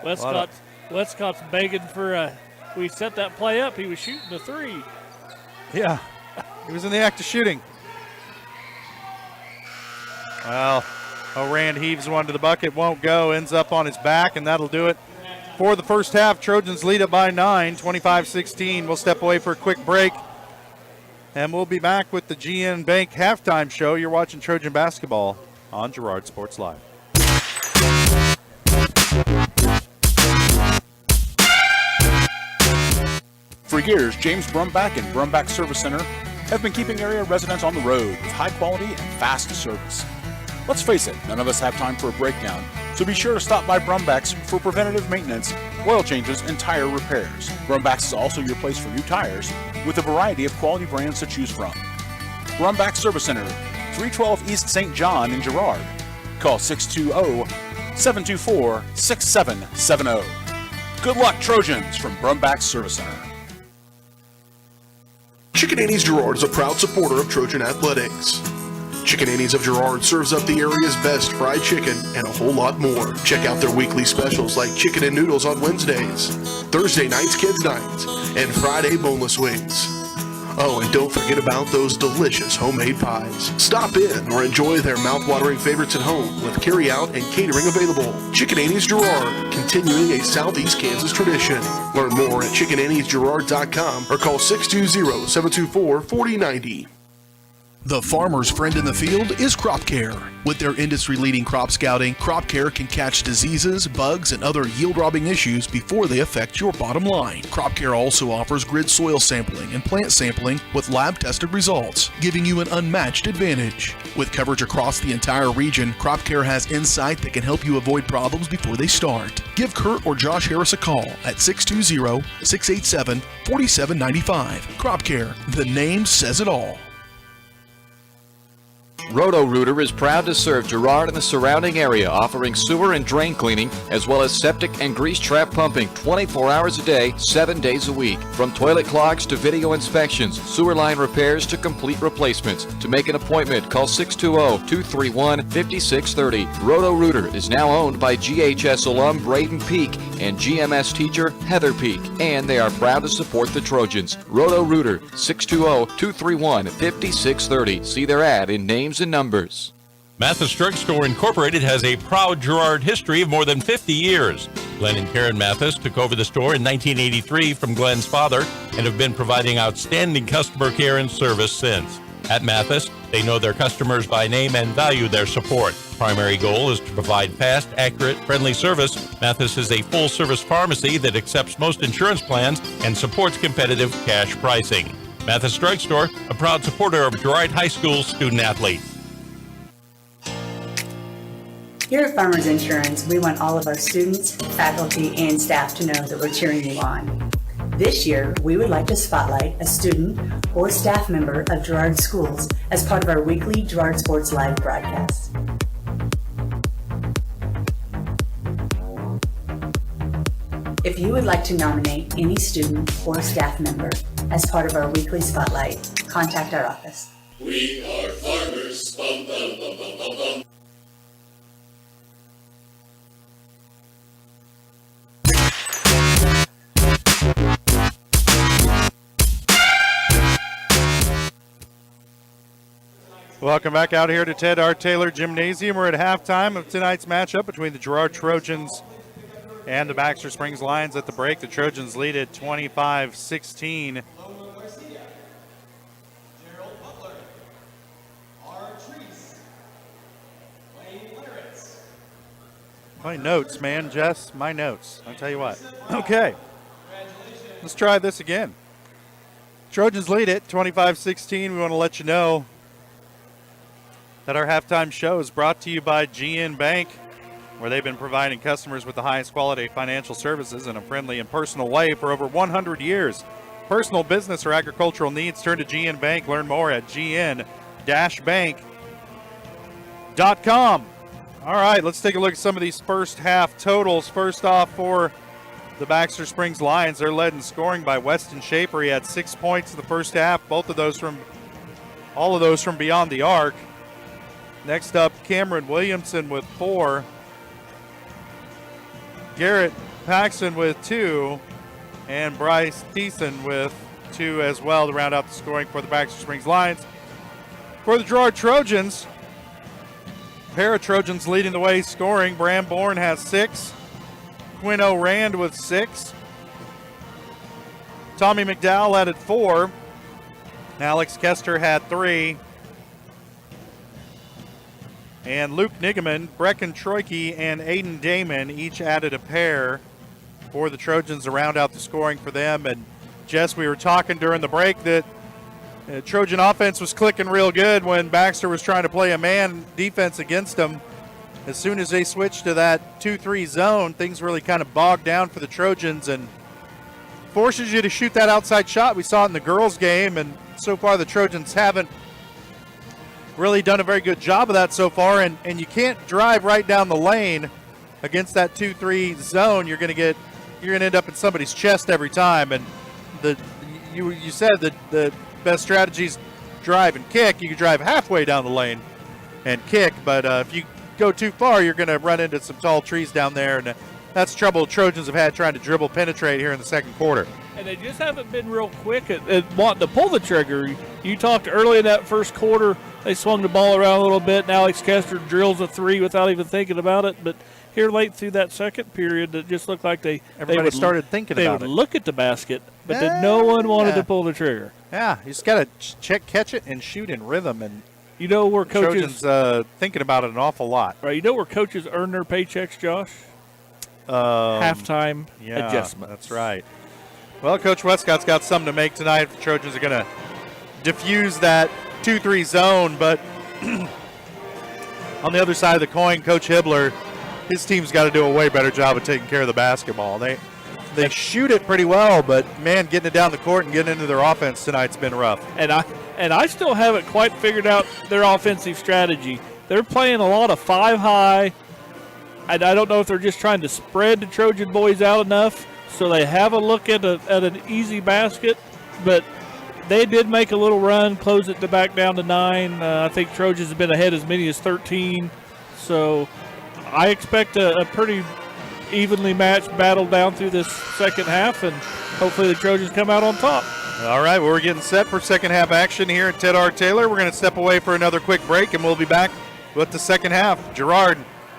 Westcott's begging for we set that play up. He was shooting the 3. Yeah, he was in the act of shooting. Well, O'Rand heaves one to the bucket, won't go, ends up on his back, and that'll do it for the first half. Trojans lead it by 9, 25-16. We'll step away for a quick break, and we'll be back with the GN Bank halftime show. You're watching Trojan basketball on Girard Sports Live. For years, James Brumback and Brumback Service Center have been keeping area residents on the road with high quality and fast service. Let's face it, none of us have time for a breakdown, so be sure to stop by Brumback's for preventative maintenance, oil changes, and tire repairs. Brumback's is also your place for new tires with a variety of quality brands to choose from. Brumback Service Center, 312 East St. John in Girard. Call 620-724-6770. Good luck, Trojans, from Brumback Service Center. Chicken Annie's Girard is a proud supporter of Trojan Athletics. Chicken Annie's of Girard serves up the area's best fried chicken and a whole lot more. Check out their weekly specials like chicken and noodles on Wednesdays, Thursday nights kids nights, and Friday boneless wings. Oh, and don't forget about those delicious homemade pies. Stop in or enjoy their mouth-watering favorites at home with carry-out and catering available. Chicken Annie's Girard, continuing a Southeast Kansas tradition. Learn more at chickenanniesgirard.com or call 620-724-4090. The farmer's friend in the field is Crop Care. With their industry-leading crop scouting, Crop Care can catch diseases, bugs, and other yield-robbing issues before they affect your bottom line. Crop Care also offers grid soil sampling and plant sampling with lab-tested results, giving you an unmatched advantage. With coverage across the entire region, Crop Care has insight that can help you avoid problems before they start. Give Kurt or Josh Harris a call at 620-687-4795. Crop Care, the name says it all. Roto-Rooter is proud to serve Girard and the surrounding area, offering sewer and drain cleaning, as well as septic and grease trap pumping 24 hours a day, 7 days a week. From toilet clogs to video inspections, sewer line repairs to complete replacements. To make an appointment, call 620-231-5630. Roto-Rooter is now owned by GHS alum Braden Peak and GMS teacher Heather Peak, and they are proud to support the Trojans. Roto-Rooter, 620-231-5630. See their ad in names and numbers. Mathis Drugstore Incorporated has a proud Girard history of more than 50 years. Glenn and Karen Mathis took over the store in 1983 from Glenn's father and have been providing outstanding customer care and service since. At Mathis, they know their customers by name and value their support. Primary goal is to provide fast, accurate, friendly service. Mathis is a full-service pharmacy that accepts most insurance plans and supports competitive cash pricing. Mathis Drugstore, a proud supporter of Girard High School student-athletes. Here at Farmers Insurance, we want all of our students, faculty, and staff to know that we're cheering you on. This year, we would like to spotlight a student or staff member of Girard Schools as part of our weekly Girard Sports Live broadcast. If you would like to nominate any student or staff member as part of our weekly spotlight, contact our office. We are farmers. Bum, bum, bum, bum, bum, bum. Welcome back out here to Ted R. Taylor Gymnasium. We're at halftime of tonight's matchup between the Girard Trojans and the Baxter Springs Lions. At the break, the Trojans lead at 25-16. My notes, man, Jess, my notes. I'll tell you what. Okay, let's try this again. Trojans lead it 25-16. We want to let you know that our halftime show is brought to you by GN Bank, where they've been providing customers with the highest quality financial services in a friendly and personal way for over 100 years. Personal, business, or agricultural needs, turn to GN Bank. Learn more at gn-bank.com. All right, let's take a look at some of these first half totals. First off, for the Baxter Springs Lions, they're led in scoring by Weston Shaper. He had 6 points in the first half, all of those from beyond the arc. Next up, Cameron Williamson with 4. Garrett Paxson with 2. And Bryce Thiessen with 2 as well to round out the scoring for the Baxter Springs Lions. For the Girard Trojans, pair of Trojans leading the way scoring. Bram Bourne has 6. Quinn O'Rand with 6. Tommy McDowell added 4. Alex Kester had 3. And Luke Nigaman, Brecken Troike, and Aiden Damon each added a pair for the Trojans to round out the scoring for them. And Jess, we were talking during the break that Trojan offense was clicking real good when Baxter was trying to play a man defense against them. As soon as they switched to that 2-3 zone, things really kind of bogged down for the Trojans and forces you to shoot that outside shot. We saw it in the girls' game, and so far the Trojans haven't really done a very good job of that so far, and you can't drive right down the lane against that 2-3 zone. You're going to end up in somebody's chest every time. And you said that the best strategy is drive and kick. You can drive halfway down the lane and kick, but if you go too far, you're going to run into some tall trees down there, and that's trouble Trojans have had trying to dribble penetrate here in the second quarter. And they just haven't been real quick at wanting to pull the trigger. You talked early in that first quarter, they swung the ball around a little bit, and Alex Kester drills a 3 without even thinking about it. But here late through that second period, it just looked like everybody started thinking about it. They would look at the basket, but then no one wanted to pull the trigger. Yeah, you just got to catch it and shoot in rhythm. And you know where coaches Trojans thinking about it an awful lot. Right, you know where coaches earn their paychecks, Josh? Halftime adjustment. That's right. Well, Coach Westcott's got something to make tonight. The Trojans are going to diffuse that 2-3 zone, but on the other side of the coin, Coach Hibbler, his team's got to do a way better job of taking care of the basketball. They shoot it pretty well, but man, getting it down the court and getting into their offense tonight's been rough. And I still haven't quite figured out their offensive strategy. They're playing a lot of 5-high. I don't know if they're just trying to spread the Trojan boys out enough so they have a look at an easy basket, but they did make a little run, close it back down to 9. I think Trojans have been ahead as many as 13. So I expect a pretty evenly matched battle down through this second half, and hopefully the Trojans come out on top. All right, well, we're getting set for second half action here at Ted R. Taylor. We're going to step away for another quick break, and we'll be back with the second half. Girard,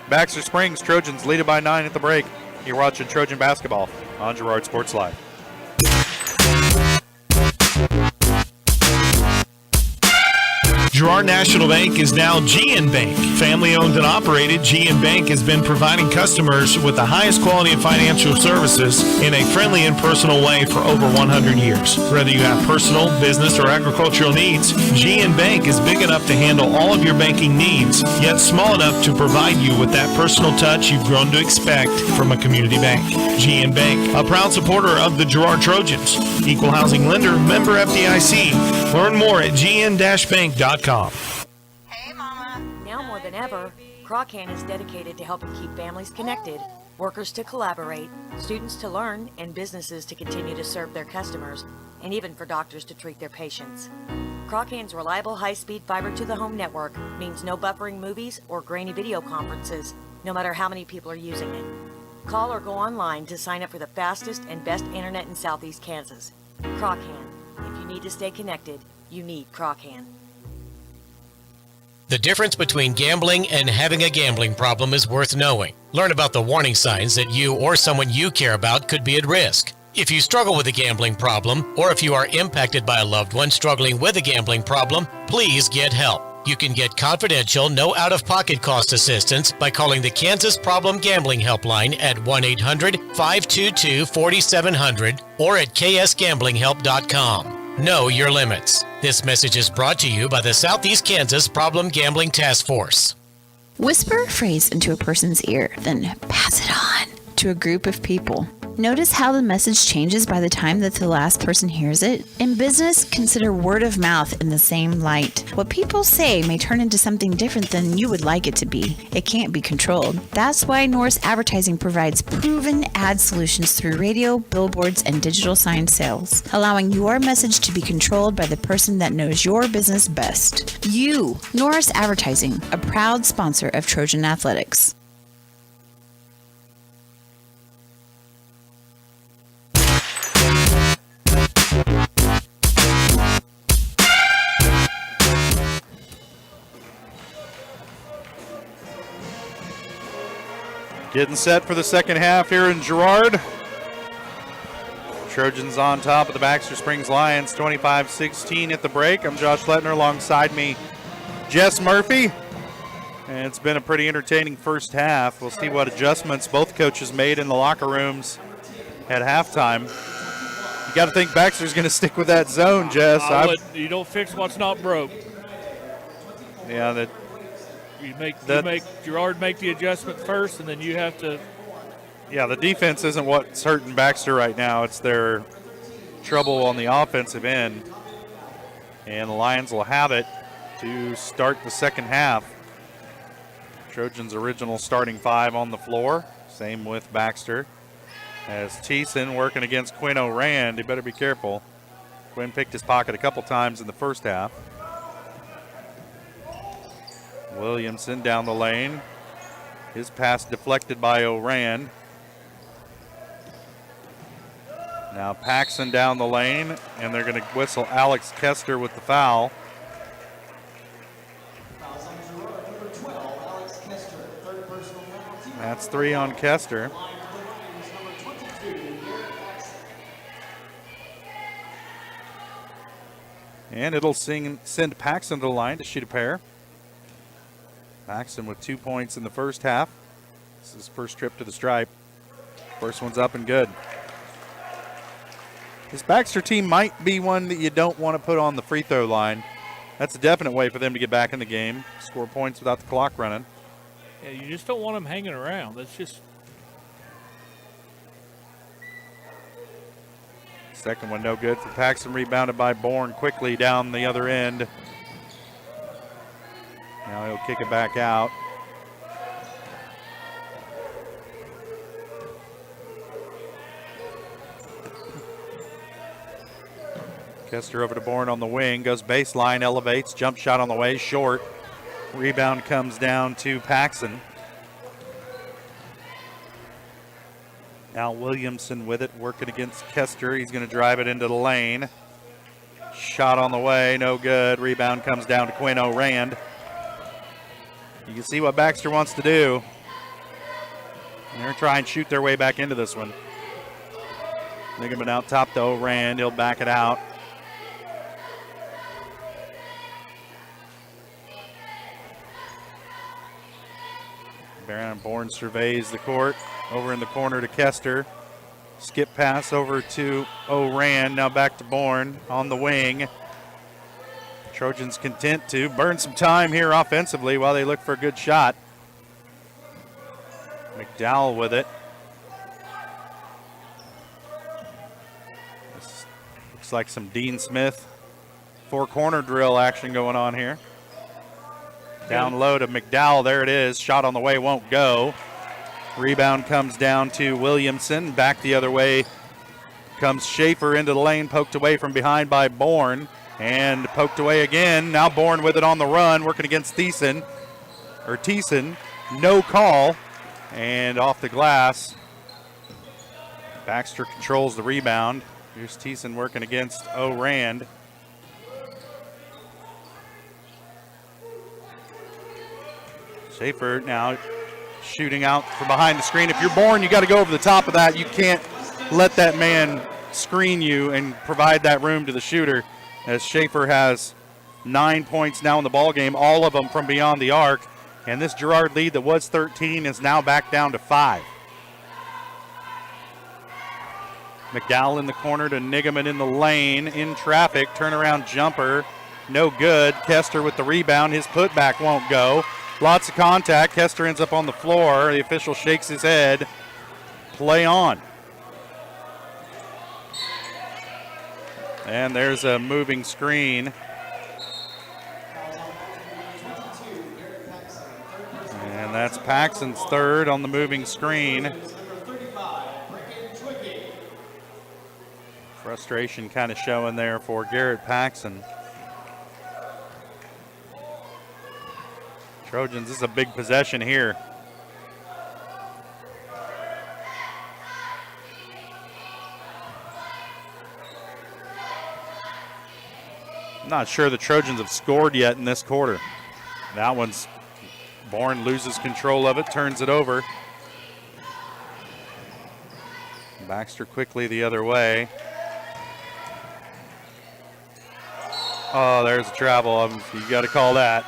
Baxter Springs, Trojans lead it by 9 at the break. You're watching Trojan basketball on Girard Sports Live. Girard National Bank is now GN Bank. Family owned and operated, GN Bank has been providing customers with the highest quality of financial services in a friendly and personal way for over 100 years. Whether you have personal, business, or agricultural needs, GN Bank is big enough to handle all of your banking needs, yet small enough to provide you with that personal touch you've grown to expect from a community bank. GN Bank, a proud supporter of the Girard Trojans. Equal housing lender, member FDIC. Learn more at gn-bank.com. Now more than ever, Croccan is dedicated to helping keep families connected, workers to collaborate, students to learn, and businesses to continue to serve their customers, and even for doctors to treat their patients. Croccan's reliable high-speed fiber-to-the-home network means no buffering movies or grainy video conferences, no matter how many people are using it. Call or go online to sign up for the fastest and best internet in Southeast Kansas. Croccan. If you need to stay connected, you need Croccan. The difference between gambling and having a gambling problem is worth knowing. Learn about the warning signs that you or someone you care about could be at risk. If you struggle with a gambling problem, or if you are impacted by a loved one struggling with a gambling problem, please get help. You can get confidential, no out-of-pocket cost assistance by calling the Kansas Problem Gambling Helpline at 1-800-522-4700 or at ksgamblinghelp.com. Know your limits. This message is brought to you by the Southeast Kansas Problem Gambling Task Force. Whisper a phrase into a person's ear, then pass it on to a group of people. Notice how the message changes by the time that the last person hears it? In business, consider word of mouth in the same light. What people say may turn into something different than you would like it to be. It can't be controlled. That's why Norris Advertising provides proven ad solutions through radio, billboards, and digital sign sales, allowing your message to be controlled by the person that knows your business best. You, Norris Advertising, a proud sponsor of Trojan Athletics. Getting set for the second half here in Girard. Trojans on top of the Baxter Springs Lions, 25-16 at the break. I'm Josh Lettner, alongside me, Jess Murphy. And it's been a pretty entertaining first half. We'll see what adjustments both coaches made in the locker rooms at halftime. You got to think Baxter's going to stick with that zone, Jess. You don't fix what's not broke. Yeah, You make Girard make the adjustment first, and then you have to. Yeah, the defense isn't what's hurting Baxter right now. It's their trouble on the offensive end. And the Lions will have it to start the second half. Trojans' original starting five on the floor. Same with Baxter. As Thiessen working against Quinn O'Rand. He better be careful. Quinn picked his pocket a couple times in the first half. Williamson down the lane. His pass deflected by O'Rand. Now Paxson down the lane, and they're going to whistle Alex Kester with the foul. That's 3 on Kester. And it'll send Paxson to the line to shoot a pair. Paxton with 2 points in the first half. This is his first trip to the stripe. First one's up and good. This Baxter team might be one that you don't want to put on the free throw line. That's a definite way for them to get back in the game, score points without the clock running. Yeah, you just don't want them hanging around. That's just. Second one no good for Paxton, rebounded by Bourne quickly down the other end. Now he'll kick it back out. Kester over to Bourne on the wing, goes baseline, elevates, jump shot on the way, short. Rebound comes down to Paxson. Now Williamson with it, working against Kester. He's going to drive it into the lane. Shot on the way, no good. Rebound comes down to Quinn O'Rand. You can see what Baxter wants to do. And they're trying to shoot their way back into this one. Ligament out top to O'Rand. He'll back it out. Baron Bourne surveys the court. Over in the corner to Kester. Skip pass over to O'Rand. Now back to Bourne on the wing. Trojans content to burn some time here offensively while they look for a good shot. McDowell with it. This looks like some Dean Smith four-corner drill action going on here. Down low to McDowell. There it is. Shot on the way, won't go. Rebound comes down to Williamson. Back the other way comes Schaefer into the lane, poked away from behind by Bourne. And poked away again. Now Bourne with it on the run, working against Thiessen. No call. And off the glass. Baxter controls the rebound. Here's Thiessen working against O'Rand. Schaefer now shooting out from behind the screen. If you're Bourne, you got to go over the top of that. You can't let that man screen you and provide that room to the shooter, as Schaefer has 9 points now in the ball game, all of them from beyond the arc. And this Girard lead that was 13 is now back down to 5. McDowell in the corner to Nigaman in the lane, in traffic, turnaround jumper, no good. Kester with the rebound, his putback won't go. Lots of contact, Kester ends up on the floor. The official shakes his head. Play on. And there's a moving screen. And that's Paxson's third on the moving screen. Frustration kind of showing there for Garrett Paxson. Trojans, this is a big possession here. I'm not sure the Trojans have scored yet in this quarter. That one's, Bourne loses control of it, turns it over. Baxter quickly the other way. Oh, there's a travel. You got to call that.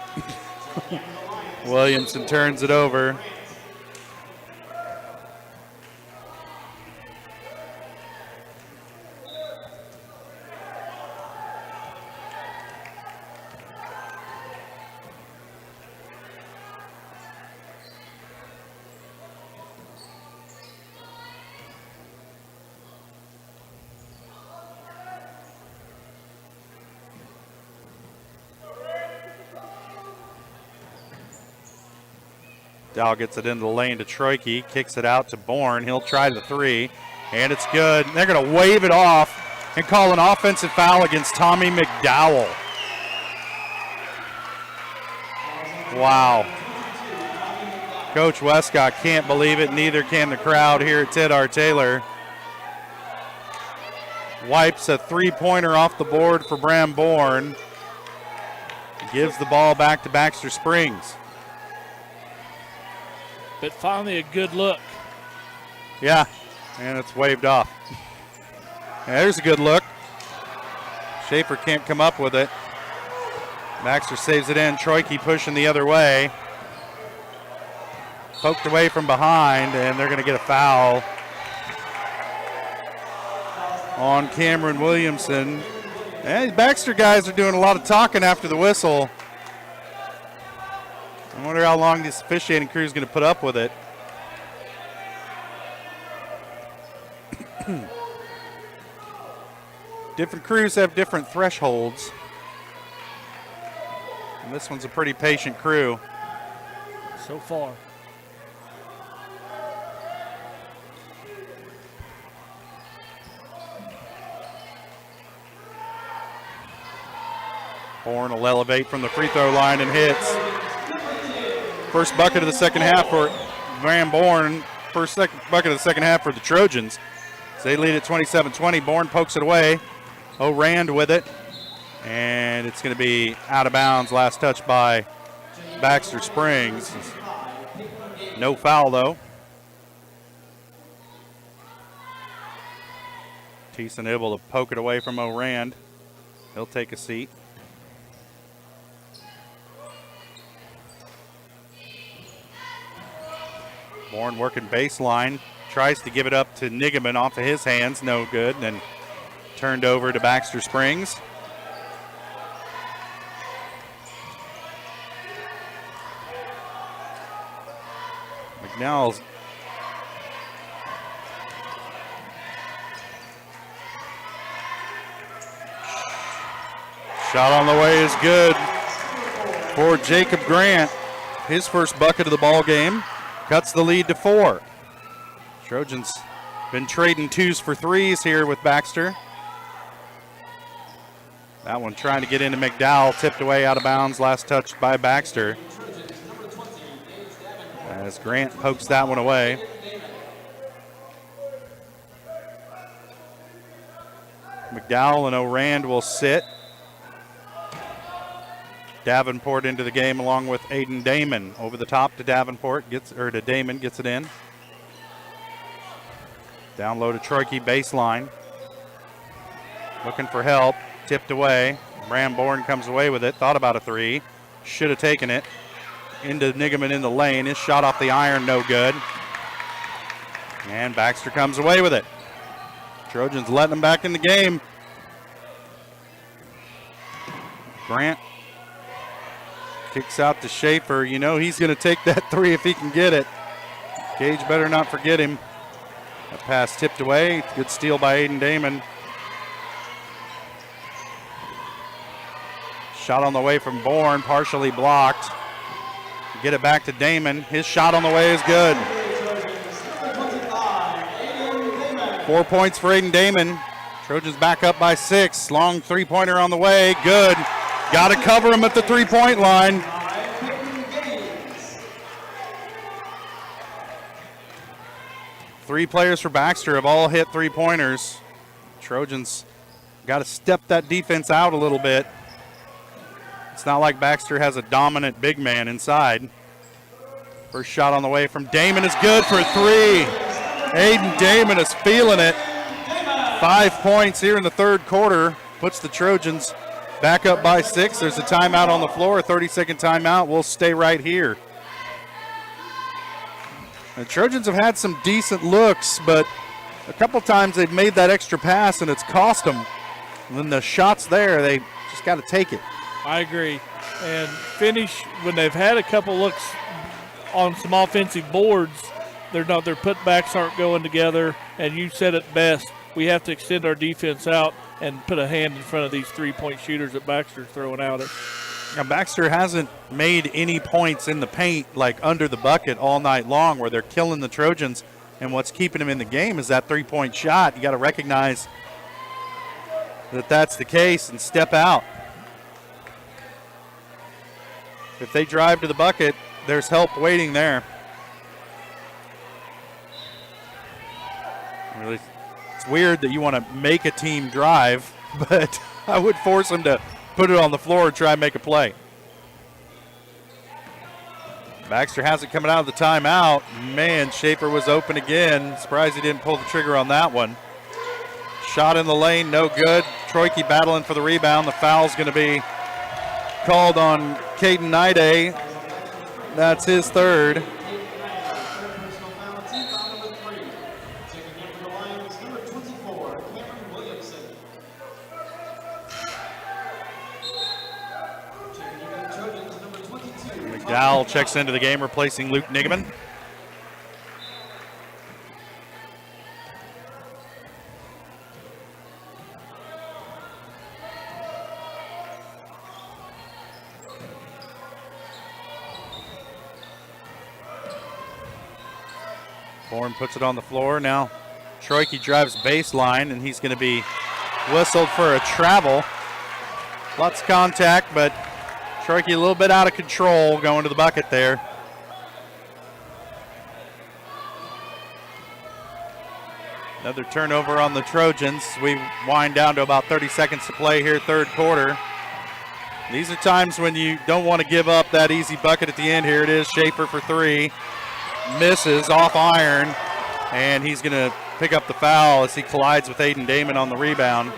Williamson turns it over. Dow gets it into the lane to Troike, kicks it out to Bourne. He'll try the three, and it's good. They're going to wave it off and call an offensive foul against Tommy McDowell. Wow. Coach Westcott can't believe it. Neither can the crowd here at Ted R. Taylor. Wipes a three-pointer off the board for Bram Bourne. Gives the ball back to Baxter Springs. But finally a good look. Yeah, and it's waved off. And there's a good look. Schaefer can't come up with it. Baxter saves it in. Troike pushing the other way. Poked away from behind, and they're going to get a foul on Cameron Williamson. And these Baxter guys are doing a lot of talking after the whistle. I wonder how long this officiating crew is going to put up with it. Different crews have different thresholds. And this one's a pretty patient crew. So far. Bourne will elevate from the free throw line and hits. First bucket of the second half for Van Bourne. Bucket of the second half for the Trojans. So they lead at 27-20. Bourne pokes it away. O'Rand with it. And it's going to be out of bounds. Last touch by Baxter Springs. No foul, though. Thiessen able to poke it away from O'Rand. He'll take a seat. Bourne working baseline. Tries to give it up to Nigaman off of his hands. No good. Then turned over to Baxter Springs. McNeil's shot on the way is good for Jacob Grant. His first bucket of the ball game cuts the lead to 4. Trojans been trading 2s for 3s here with Baxter. That one trying to get into McDowell, tipped away out of bounds, last touched by Baxter. As Grant pokes that one away. McDowell and O'Rand will sit. Davenport into the game along with Aiden Damon. Over the top to Davenport, to Damon, gets it in. Down low to Troike, baseline. Looking for help, tipped away. Bourne comes away with it, thought about a 3. Should have taken it. Into Nigaman in the lane. His shot off the iron, no good. And Baxter comes away with it. Trojans letting him back in the game. Grant kicks out to Schaefer. You know he's going to take that 3 if he can get it. Gage better not forget him. That pass tipped away. Good steal by Aiden Damon. Shot on the way from Bourne, partially blocked. Get it back to Damon. His shot on the way is good. 4 points for Aiden Damon. Trojans back up by 6. Long three-pointer on the way. Good. Got to cover him at the three-point line. Three players for Baxter have all hit three-pointers. Trojans got to step that defense out a little bit. It's not like Baxter has a dominant big man inside. First shot on the way from Damon is good for 3. Aiden Damon is feeling it. 5 points here in the third quarter. Puts the Trojans back up by 6. There's a timeout on the floor, a 30-second timeout. We'll stay right here. The Trojans have had some decent looks, but a couple times they've made that extra pass and it's cost them. When the shot's there, they just got to take it. I agree. And finish, when they've had a couple looks on some offensive boards, their putbacks aren't going together, and you said it best. We have to extend our defense out and put a hand in front of these three-point shooters that Baxter's throwing out at. Now, Baxter hasn't made any points in the paint, like under the bucket, all night long, where they're killing the Trojans, and what's keeping them in the game is that three-point shot. You got to recognize that that's the case and step out. If they drive to the bucket, there's help waiting there. Really, it's weird that you want to make a team drive, but I would force them to put it on the floor and try and make a play. Baxter has it coming out of the timeout. Man, Schaefer was open again. Surprised he didn't pull the trigger on that one. Shot in the lane, no good. Troike battling for the rebound. The foul's going to be called on Caden Nide. That's his third. McDowell checks into the game, replacing Luke Nigaman. Bourne puts it on the floor. Now Troike drives baseline, and he's going to be whistled for a travel. Lots of contact, but Troike a little bit out of control going to the bucket there. Another turnover on the Trojans. We wind down to about 30 seconds to play here, third quarter. These are times when you don't want to give up that easy bucket at the end. Here it is, Schaefer for three. Misses off iron, and he's going to pick up the foul as he collides with Aiden Damon on the rebound.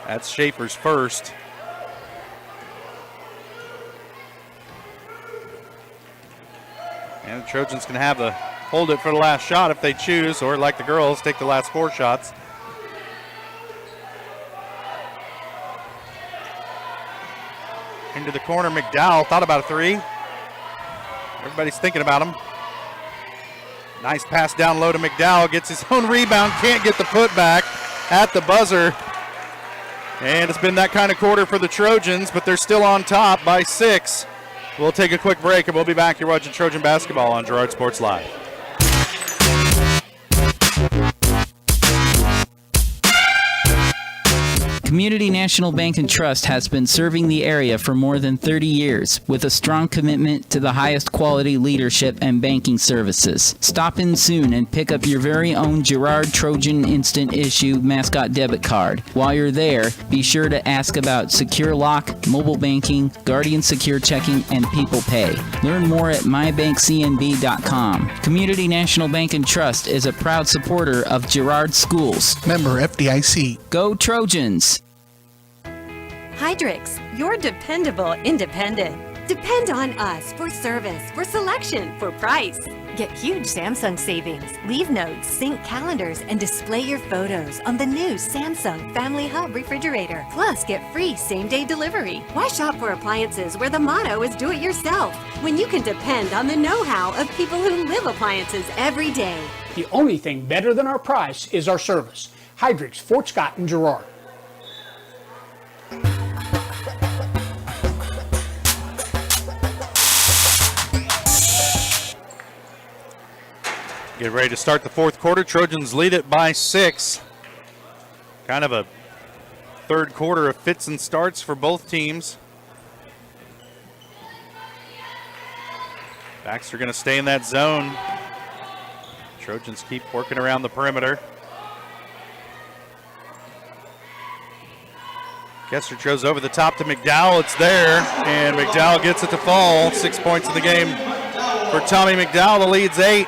That's Schaefer's first. And the Trojans can hold it for the last shot if they choose, or like the girls, take the last 4 shots. Into the corner, McDowell thought about a 3. Everybody's thinking about him. Nice pass down low to McDowell, gets his own rebound, can't get the putback at the buzzer. And it's been that kind of quarter for the Trojans, but they're still on top by 6. We'll take a quick break, and we'll be back. You're watching Trojan Basketball on Girard Sports Live. Community National Bank and Trust has been serving the area for more than 30 years with a strong commitment to the highest quality leadership and banking services. Stop in soon and pick up your very own Girard Trojan Instant Issue mascot debit card. While you're there, be sure to ask about Secure Lock, mobile banking, Guardian Secure Checking, and People Pay. Learn more at mybankcnb.com. Community National Bank and Trust is a proud supporter of Girard Schools. Member FDIC. Go Trojans! Hydrix, you're dependable independent. Depend on us for service, for selection, for price. Get huge Samsung savings. Leave notes, sync calendars, and display your photos on the new Samsung Family Hub refrigerator. Plus, get free same-day delivery. Why shop for appliances where the motto is do it yourself when you can depend on the know-how of people who live appliances every day? The only thing better than our price is our service. Hydrix, Fort Scott, and Girard. Get ready to start the fourth quarter. Trojans lead it by 6. Kind of a third quarter of fits and starts for both teams. Baxter going to stay in that zone. Trojans keep working around the perimeter. Kester throws over the top to McDowell. It's there, and McDowell gets it to fall. 6 points in the game for Tommy McDowell. The lead's 8.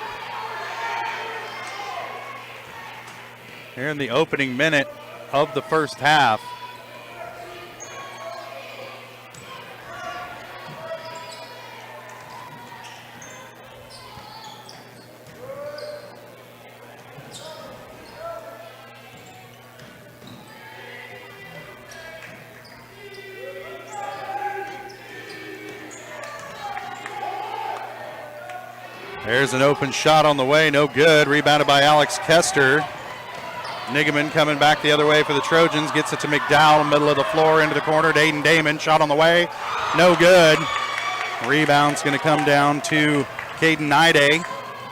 Here in the opening minute of the first half. There's an open shot on the way, no good. Rebounded by Alex Kester. Nigaman coming back the other way for the Trojans. Gets it to McDowell, middle of the floor, into the corner to Aiden Damon. Shot on the way, no good. Rebound's going to come down to Caden Nide.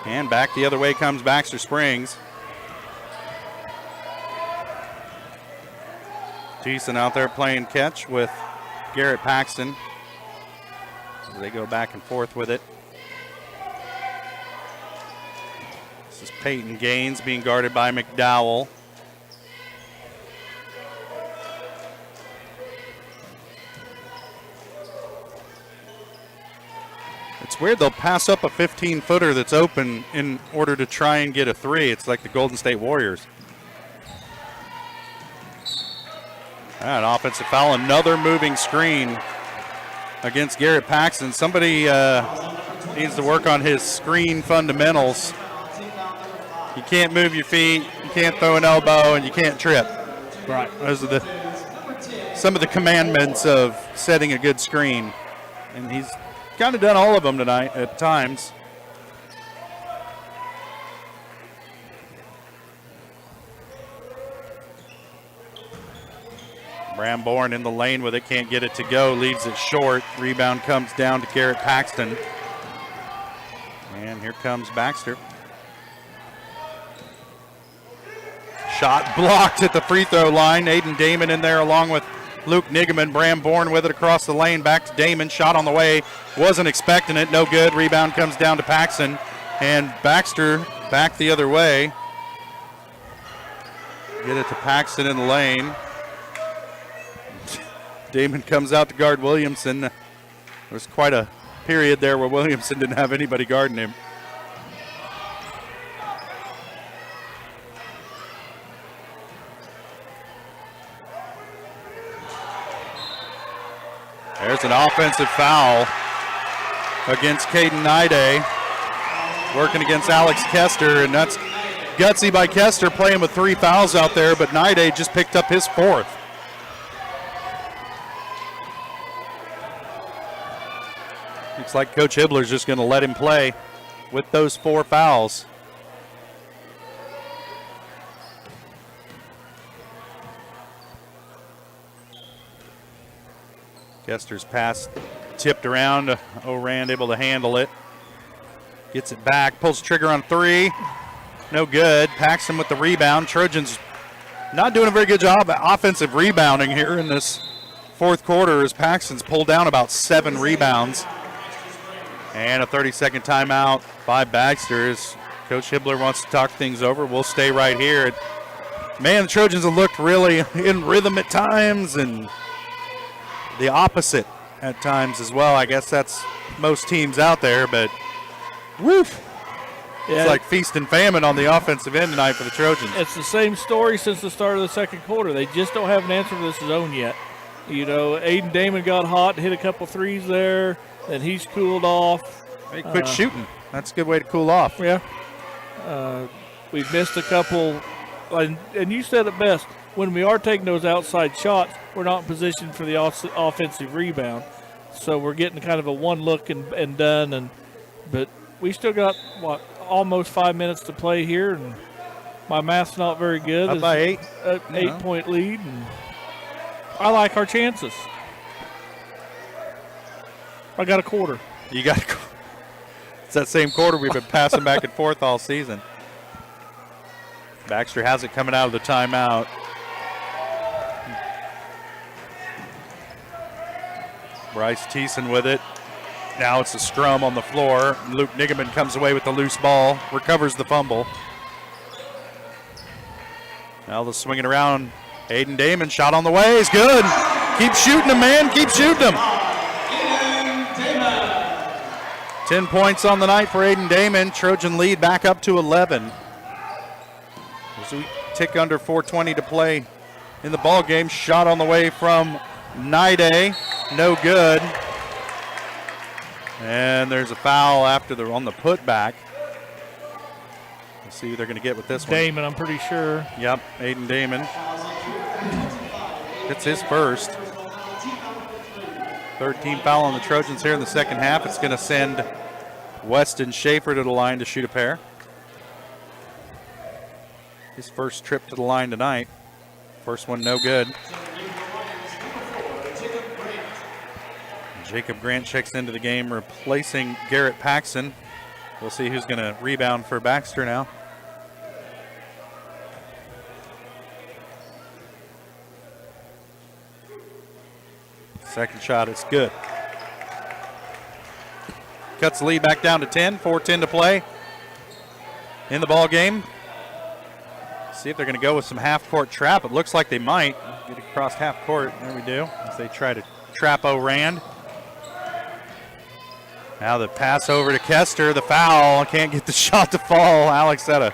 And back the other way comes Baxter Springs. Thiessen out there playing catch with Garrett Paxton. They go back and forth with it. This is Peyton Gaines being guarded by McDowell. It's weird, they'll pass up a 15-footer that's open in order to try and get a 3. It's like the Golden State Warriors. An offensive foul, another moving screen against Garrett Paxton. Somebody needs to work on his screen fundamentals. You can't move your feet, you can't throw an elbow, and you can't trip. Right. Those are some of the commandments of setting a good screen. And he's kind of done all of them tonight at times. Bramborn in the lane with it, can't get it to go, leaves it short. Rebound comes down to Garrett Paxton. And here comes Baxter. Shot blocked at the free throw line. Aiden Damon in there along with Luke Nigaman. Bramborn with it across the lane. Back to Damon. Shot on the way. Wasn't expecting it. No good. Rebound comes down to Paxton. And Baxter back the other way. Get it to Paxton in the lane. Damon comes out to guard Williamson. There was quite a period there where Williamson didn't have anybody guarding him. There's an offensive foul against Caden Nide, working against Alex Kester, and that's gutsy by Kester, playing with 3 fouls out there, but Nide just picked up his 4th. Looks like Coach Hibbler's just going to let him play with those 4 fouls. Kester's pass tipped around. O'Rand able to handle it. Gets it back, pulls the trigger on 3. No good. Paxton with the rebound. Trojans not doing a very good job of offensive rebounding here in this 4th quarter as Paxton's pulled down about 7 rebounds. And a 30-second timeout by Baxter as Coach Hibbler wants to talk things over. We'll stay right here. Man, the Trojans have looked really in rhythm at times and the opposite at times as well. I guess that's most teams out there, but woof. Yeah. It's like feast and famine on the offensive end tonight for the Trojans. It's the same story since the start of the 2nd quarter. They just don't have an answer for this zone yet. You know, Aiden Damon got hot, hit a couple threes there, then he's cooled off. He quit shooting. That's a good way to cool off. Yeah. We've missed a couple, and you said it best. When we are taking those outside shots, we're not in position for the offensive rebound. So we're getting kind of a one look and done. But we still got, almost 5 minutes to play here, and my math's not very good. Up by 8. 8-point lead, and I like our chances. I got a quarter. You got a quarter. It's that same quarter we've been passing back and forth all season. Baxter has it coming out of the timeout. Bryce Thiessen with it. Now it's a scrum on the floor. Luke Nigaman comes away with the loose ball, recovers the fumble. Now they'll swing it around. Aiden Damon, shot on the way, is good. Keep shooting him, man, keep shooting him. 10 points on the night for Aiden Damon. Trojan lead back up to 11. As we tick under 4:20 to play in the ball game. Shot on the way from Nide, no good. And there's a foul on the putback. Let's see who they're going to get with this one. Damon, I'm pretty sure. Yep, Aiden Damon. It's his first. 3rd team foul on the Trojans here in the 2nd half. It's going to send Weston Schaefer to the line to shoot a pair. His first trip to the line tonight. First one no good. Jacob Grant checks into the game, replacing Garrett Paxton. We'll see who's going to rebound for Baxter now. Second shot, it's good. Cuts the lead back down to 10, 4:10 to play in the ball game. See if they're going to go with some half-court trap. It looks like they might. Get across half court. There we do. As they try to trap O'Rand. Now the pass over to Kester. The foul. Can't get the shot to fall. Alex had a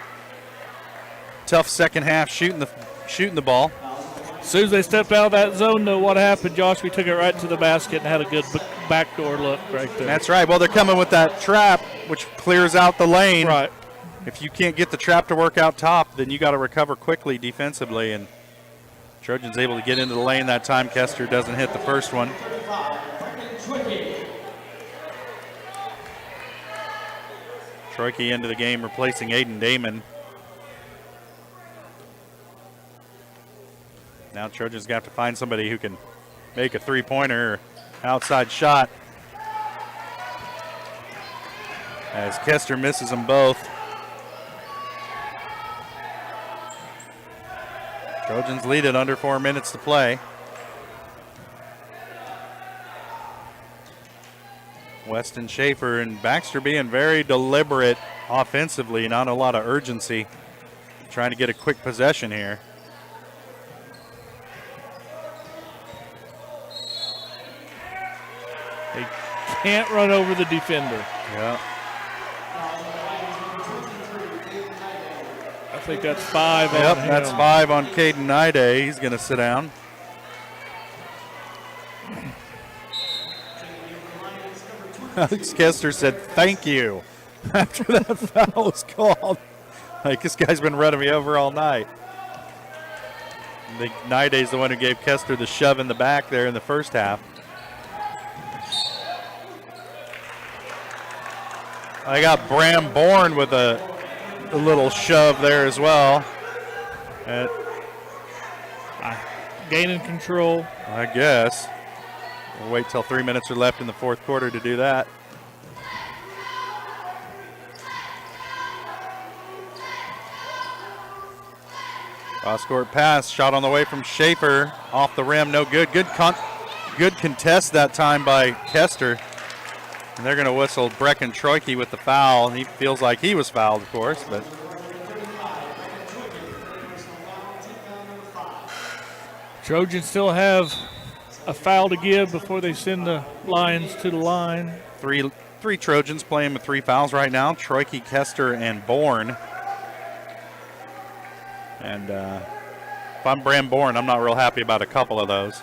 tough second half shooting the ball. As soon as they stepped out of that zone, though, what happened, Josh? We took it right to the basket and had a good backdoor look right there. That's right. Well, they're coming with that trap, which clears out the lane. Right. If you can't get the trap to work out top, then you got to recover quickly defensively. And Trojans able to get into the lane that time. Kester doesn't hit the first one. Troike into the game, replacing Aiden Damon. Now Trojans got to find somebody who can make a three-pointer or outside shot. As Kester misses them both. Trojans lead it under 4 minutes to play. Weston Schaefer and Baxter being very deliberate offensively, not a lot of urgency. Trying to get a quick possession here. can't run over the defender. Yeah. I think that's 5 on Yep, him. that's 5 on Caden Nide. He's going to sit down. Alex Kester said, "Thank you," after that foul was called. Like, this guy's been running me over all night. I think Nide's the one who gave Kester the shove in the back there in the first half. I got Bram Bourne with a little shove there as well. Gaining control. I guess. We'll wait till 3 minutes are left in the fourth quarter to do that. Cross-court pass, shot on the way from Schaefer. Off the rim, no good. Good contest that time by Kester. And they're going to whistle Brecken Troike with the foul. He feels like he was fouled, of course, but Trojans still have a foul to give before they send the Lions to the line. Three Trojans playing with 3 fouls right now. Troike, Kester, and Bourne. And if I'm Bram Bourne, I'm not real happy about a couple of those.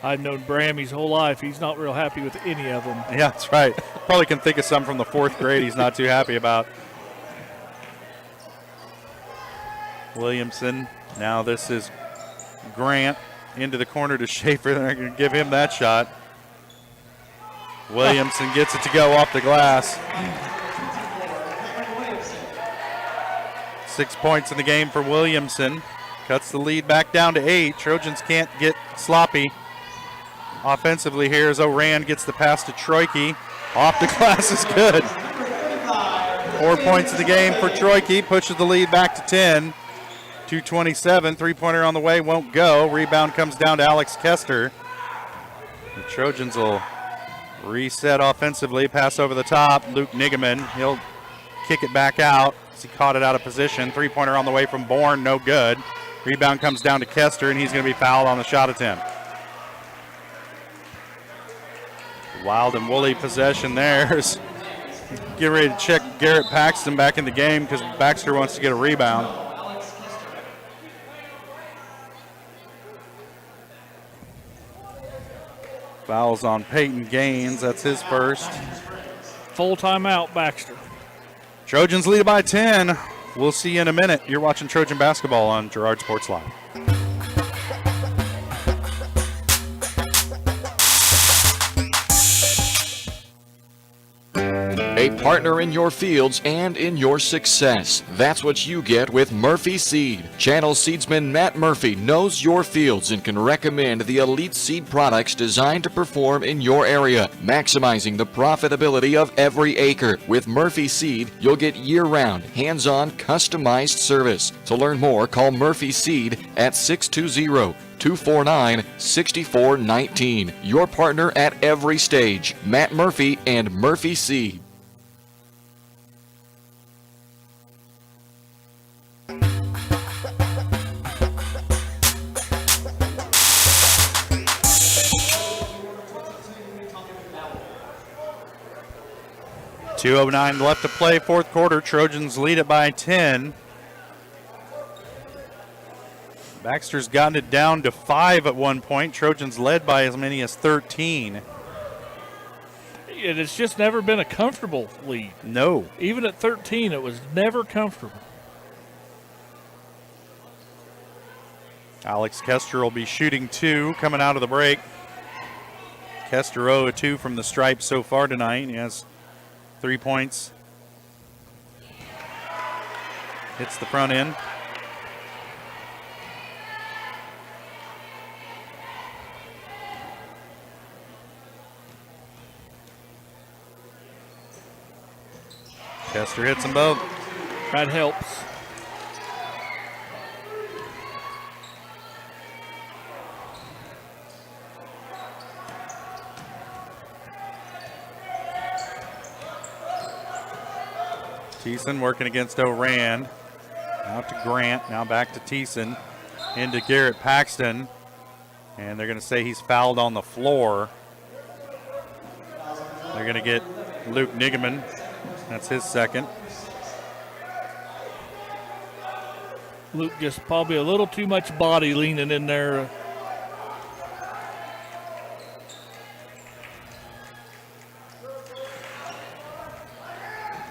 I've known Bram his whole life. He's not real happy with any of them. Yeah, that's right. Probably can think of some from the 4th grade he's not too happy about. Williamson. Now this is Grant into the corner to Schaefer. They're going to give him that shot. Williamson gets it to go off the glass. 6 points in the game for Williamson. Cuts the lead back down to 8. Trojans can't get sloppy offensively here as Oran gets the pass to Troike. Off the glass is good. 4 points in the game for Troike. Pushes the lead back to 10. 2:27. Three-pointer on the way. Won't go. Rebound comes down to Alex Kester. The Trojans will reset offensively. Pass over the top. Luke Nigaman. He'll kick it back out. He caught it out of position. Three-pointer on the way from Bourne. No good. Rebound comes down to Kester, and he's going to be fouled on the shot attempt. Wild and woolly possession there. Get ready to check Garrett Paxton back in the game because Baxter wants to get a rebound. Fouls on Peyton Gaines. That's his first. Full timeout, Baxter. Trojans lead by 10. We'll see you in a minute. You're watching Trojan basketball on Girard Sports Live. A partner in your fields and in your success. That's what you get with Murphy Seed. Channel seedsman Matt Murphy knows your fields and can recommend the elite seed products designed to perform in your area, maximizing the profitability of every acre. With Murphy Seed, you'll get year-round, hands-on, customized service. To learn more, call Murphy Seed at 620-249-6419. Your partner at every stage. Matt Murphy and Murphy Seed. .209 left to play, fourth quarter. Trojans lead it by 10. Baxter's gotten it down to 5 at one point. Trojans led by as many as 13. It's just never been a comfortable lead. No. Even at 13, it was never comfortable. Alex Kester will be shooting 2 coming out of the break. Kester 0 of 2 from the stripe so far tonight. He has 3 points. Hits the front end. Kester hits them both. That helps. Thiessen working against Oran. Out to Grant. Now back to Thiessen. Into Garrett Paxton. And they're going to say he's fouled on the floor. They're going to get Luke Nigeman. That's his second. Luke just probably a little too much body leaning in there.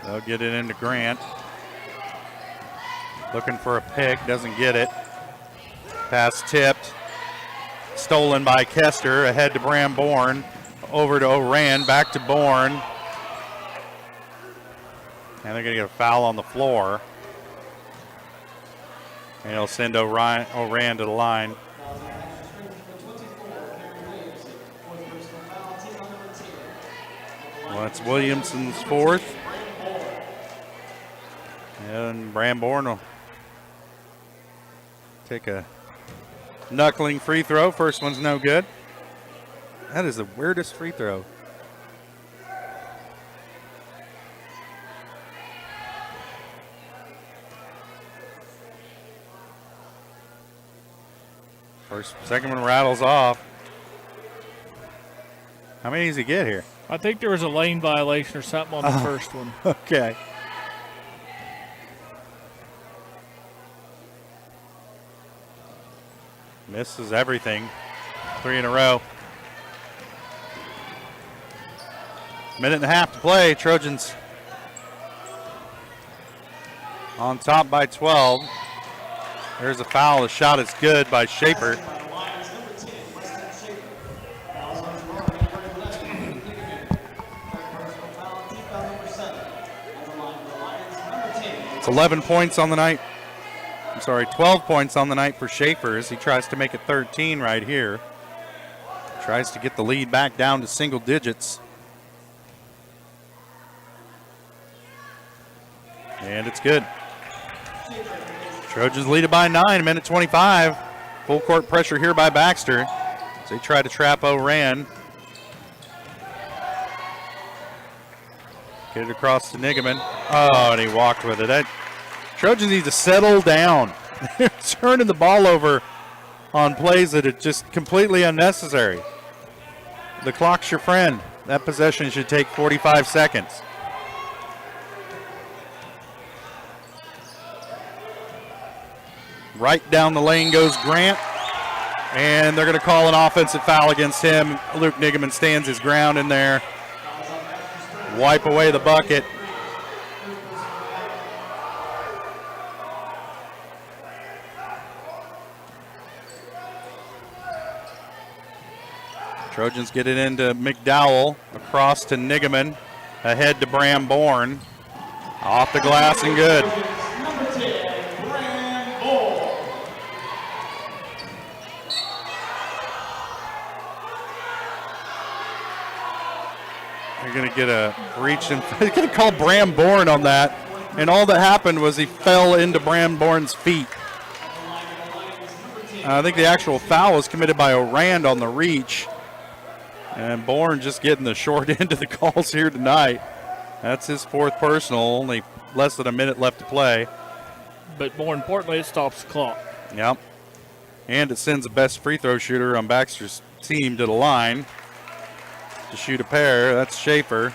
They'll get it into Grant. Looking for a pick, doesn't get it. Pass tipped. Stolen by Kester, ahead to Bram Bourne. Over to Oran, back to Bourne. And they're going to get a foul on the floor. And he'll send Oran to the line. Well, that's Williamson's fourth. And Bram Bourne will take a knuckling free throw. First one's no good. That is the weirdest free throw. Second one rattles off. How many does he get here? I think there was a lane violation or something on the first one. Okay. Misses everything. 3 in a row. Minute and a half to play. Trojans on top by 12. There's a foul. The shot is good by Schaefer. It's 11 points on the night. I'm sorry, 12 points on the night for Schaefer as he tries to make it 13 right here. Tries to get the lead back down to single digits. And it's good. Trojans lead it by 9, minute 25. Full court pressure here by Baxter as they try to trap Oran. Get it across to Nigeman. Oh, and he walked with it. Trojans need to settle down. They're turning the ball over on plays that are just completely unnecessary. The clock's your friend. That possession should take 45 seconds. Right down the lane goes Grant, and they're going to call an offensive foul against him. Luke Nigeman stands his ground in there. Wipe away the bucket. Trojans get it into McDowell, across to Nigeman, ahead to Bram Bourne. Off the glass and good. They're going to get a reach and they're going to call Bram Bourne on that. And all that happened was he fell into Bram Bourne's feet. I think the actual foul was committed by Orand on the reach. And Bourne just getting the short end of the calls here tonight. That's his fourth personal, only less than a minute left to play. But more importantly, it stops the clock. Yep. And it sends the best free throw shooter on Baxter's team to the line to shoot a pair. That's Schaefer.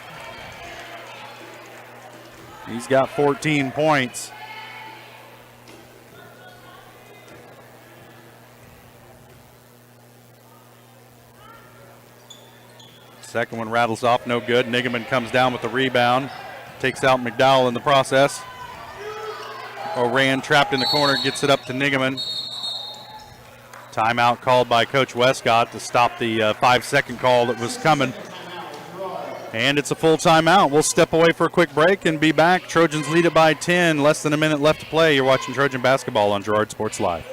He's got 14 points. Second one rattles off, no good. Nigeman comes down with the rebound. Takes out McDowell in the process. Oran trapped in the corner, gets it up to Nigeman. Timeout called by Coach Westcott to stop the 5-second call that was coming. And it's a full timeout. We'll step away for a quick break and be back. Trojans lead it by 10. Less than a minute left to play. You're watching Trojan basketball on Girard Sports Live.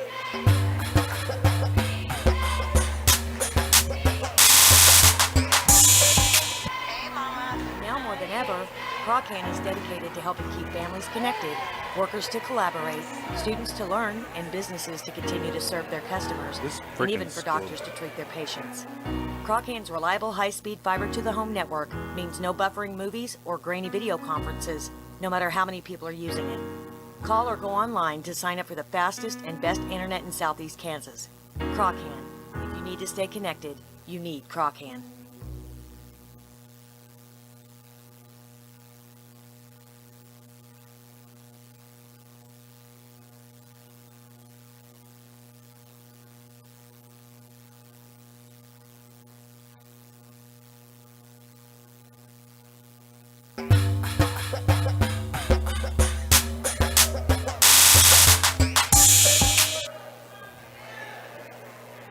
Now more than ever, Pregame is dedicated to helping keep families connected, workers to collaborate, students to learn, and businesses to continue to serve their customers, and even for doctors to treat their patients. Pregame's reliable high-speed fiber-to-the-home network means no buffering movies or grainy video conferences, no matter how many people are using it. Call or go online to sign up for the fastest and best internet in Southeast Kansas. Pregame. If you need to stay connected, you need Pregame.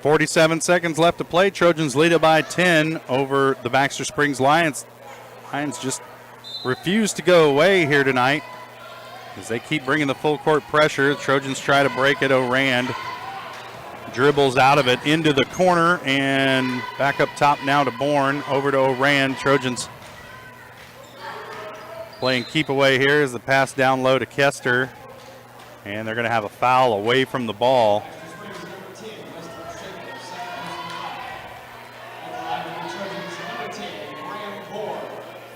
47 seconds left to play. Trojans lead it by 10 over the Baxter Springs Lions. Lions just refuse to go away here tonight as they keep bringing the full court pressure. Trojans try to break it. O'Rand dribbles out of it into the corner and back up top now to Bourne. Over to O'Rand. Trojans playing keep away here as the pass down low to Kester. And they're going to have a foul away from the ball.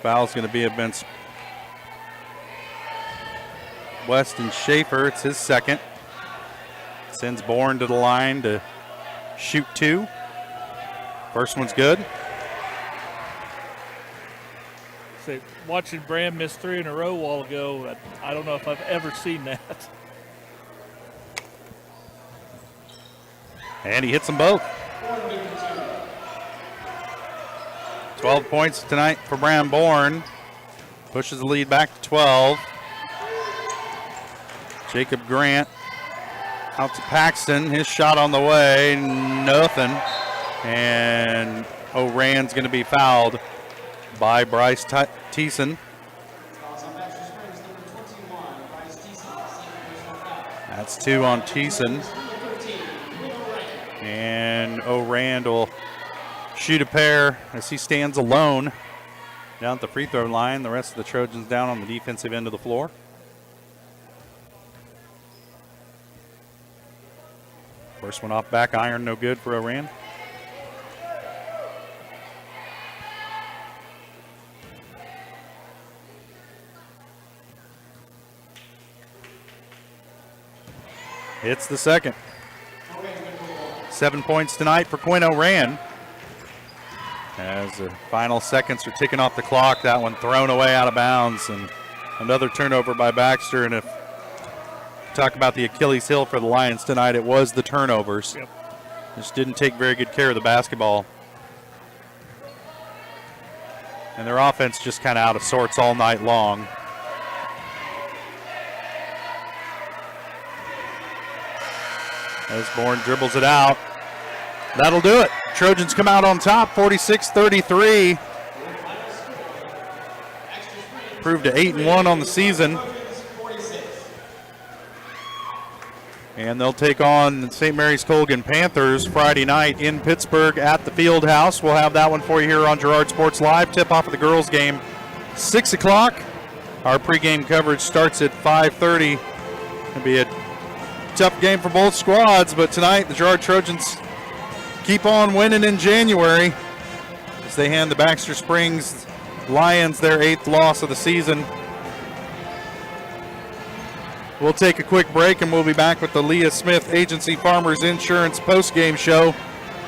Foul's going to be against Weston Schaefer. It's his second. Sends Bourne to the line to shoot two. First one's good. So watching Bram miss 3 in a row a while ago, I don't know if I've ever seen that. And he hits them both. 12 points tonight for Bram Bourne. Pushes the lead back to 12. Jacob Grant out to Paxton. His shot on the way. Nothing. And O'Rand's going to be fouled by Bryce Thiessen. That's 2 on Thiessen. And O'Rand will shoot a pair as he stands alone down at the free throw line. The rest of the Trojans down on the defensive end of the floor. First one off back iron, no good for O'Rand. It's the second. 7 points tonight for Quinn O'Rand. As the final seconds are ticking off the clock, that one thrown away out of bounds, and another turnover by Baxter. And if you talk about the Achilles heel for the Lions tonight, it was the turnovers. Yep. Just didn't take very good care of the basketball. And their offense just kind of out of sorts all night long. As Bourne dribbles it out. That'll do it. Trojans come out on top, 46-33. Improved to 8-1 on the season. And they'll take on St. Mary's Colgan Panthers Friday night in Pittsburgh at the Field House. We'll have that one for you here on Girard Sports Live. Tip-off of the girls' game, 6 o'clock. Our pregame coverage starts at 5:30. It'll be a tough game for both squads, but tonight the Girard Trojans keep on winning in January as they hand the Baxter Springs Lions their 8th loss of the season. We'll take a quick break and we'll be back with the Leah Smith Agency Farmers Insurance post-game show.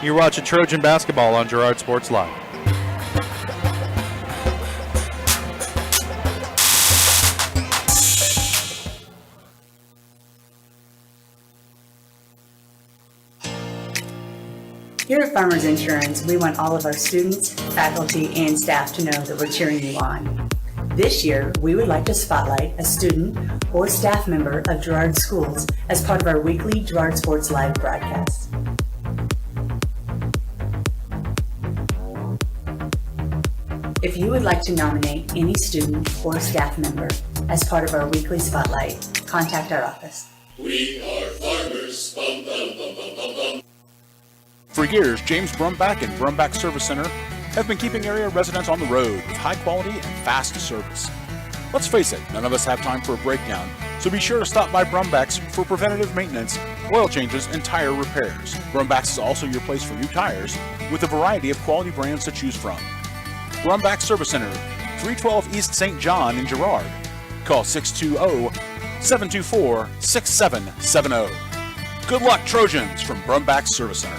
You're watching Trojan basketball on Girard Sports Live. Here at Farmers Insurance, we want all of our students, faculty, and staff to know that we're cheering you on. This year, we would like to spotlight a student or staff member of Girard Schools as part of our weekly Girard Sports Live broadcast. If you would like to nominate any student or staff member as part of our weekly spotlight, contact our office. We are farmers. Bum, bum, bum, bum, bum, bum. For years, James Brumback and Brumback Service Center have been keeping area residents on the road with high quality and fast service. Let's face it, none of us have time for a breakdown, so be sure to stop by Brumback's for preventative maintenance, oil changes, and tire repairs. Brumback's is also your place for new tires with a variety of quality brands to choose from. Brumback Service Center, 312 East St. John in Girard. Call 620-724-6770. Good luck, Trojans, from Brumback Service Center.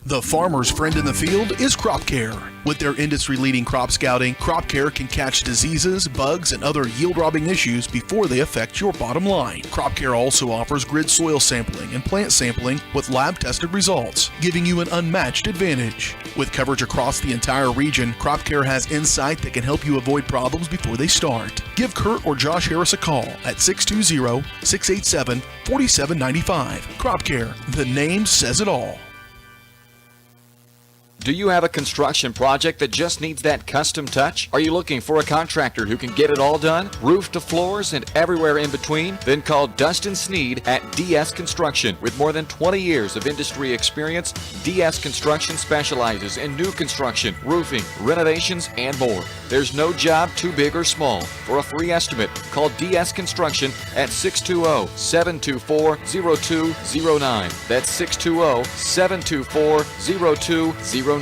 The farmer's friend in the field is Crop Care. With their industry-leading crop scouting, Crop Care can catch diseases, bugs, and other yield-robbing issues before they affect your bottom line. Crop Care also offers grid soil sampling and plant sampling with lab-tested results, giving you an unmatched advantage. With coverage across the entire region, Crop Care has insight that can help you avoid problems before they start. Give Kurt or Josh Harris a call at 620-687-4795. Crop Care, the name says it all. Do you have a construction project that just needs that custom touch? Are you looking for a contractor who can get it all done? Roof to floors and everywhere in between? Then call Dustin Sneed at DS Construction. With more than 20 years of industry experience, DS Construction specializes in new construction, roofing, renovations, and more. There's no job too big or small. For a free estimate, call DS Construction at 620-724-0209. That's 620-724-0209.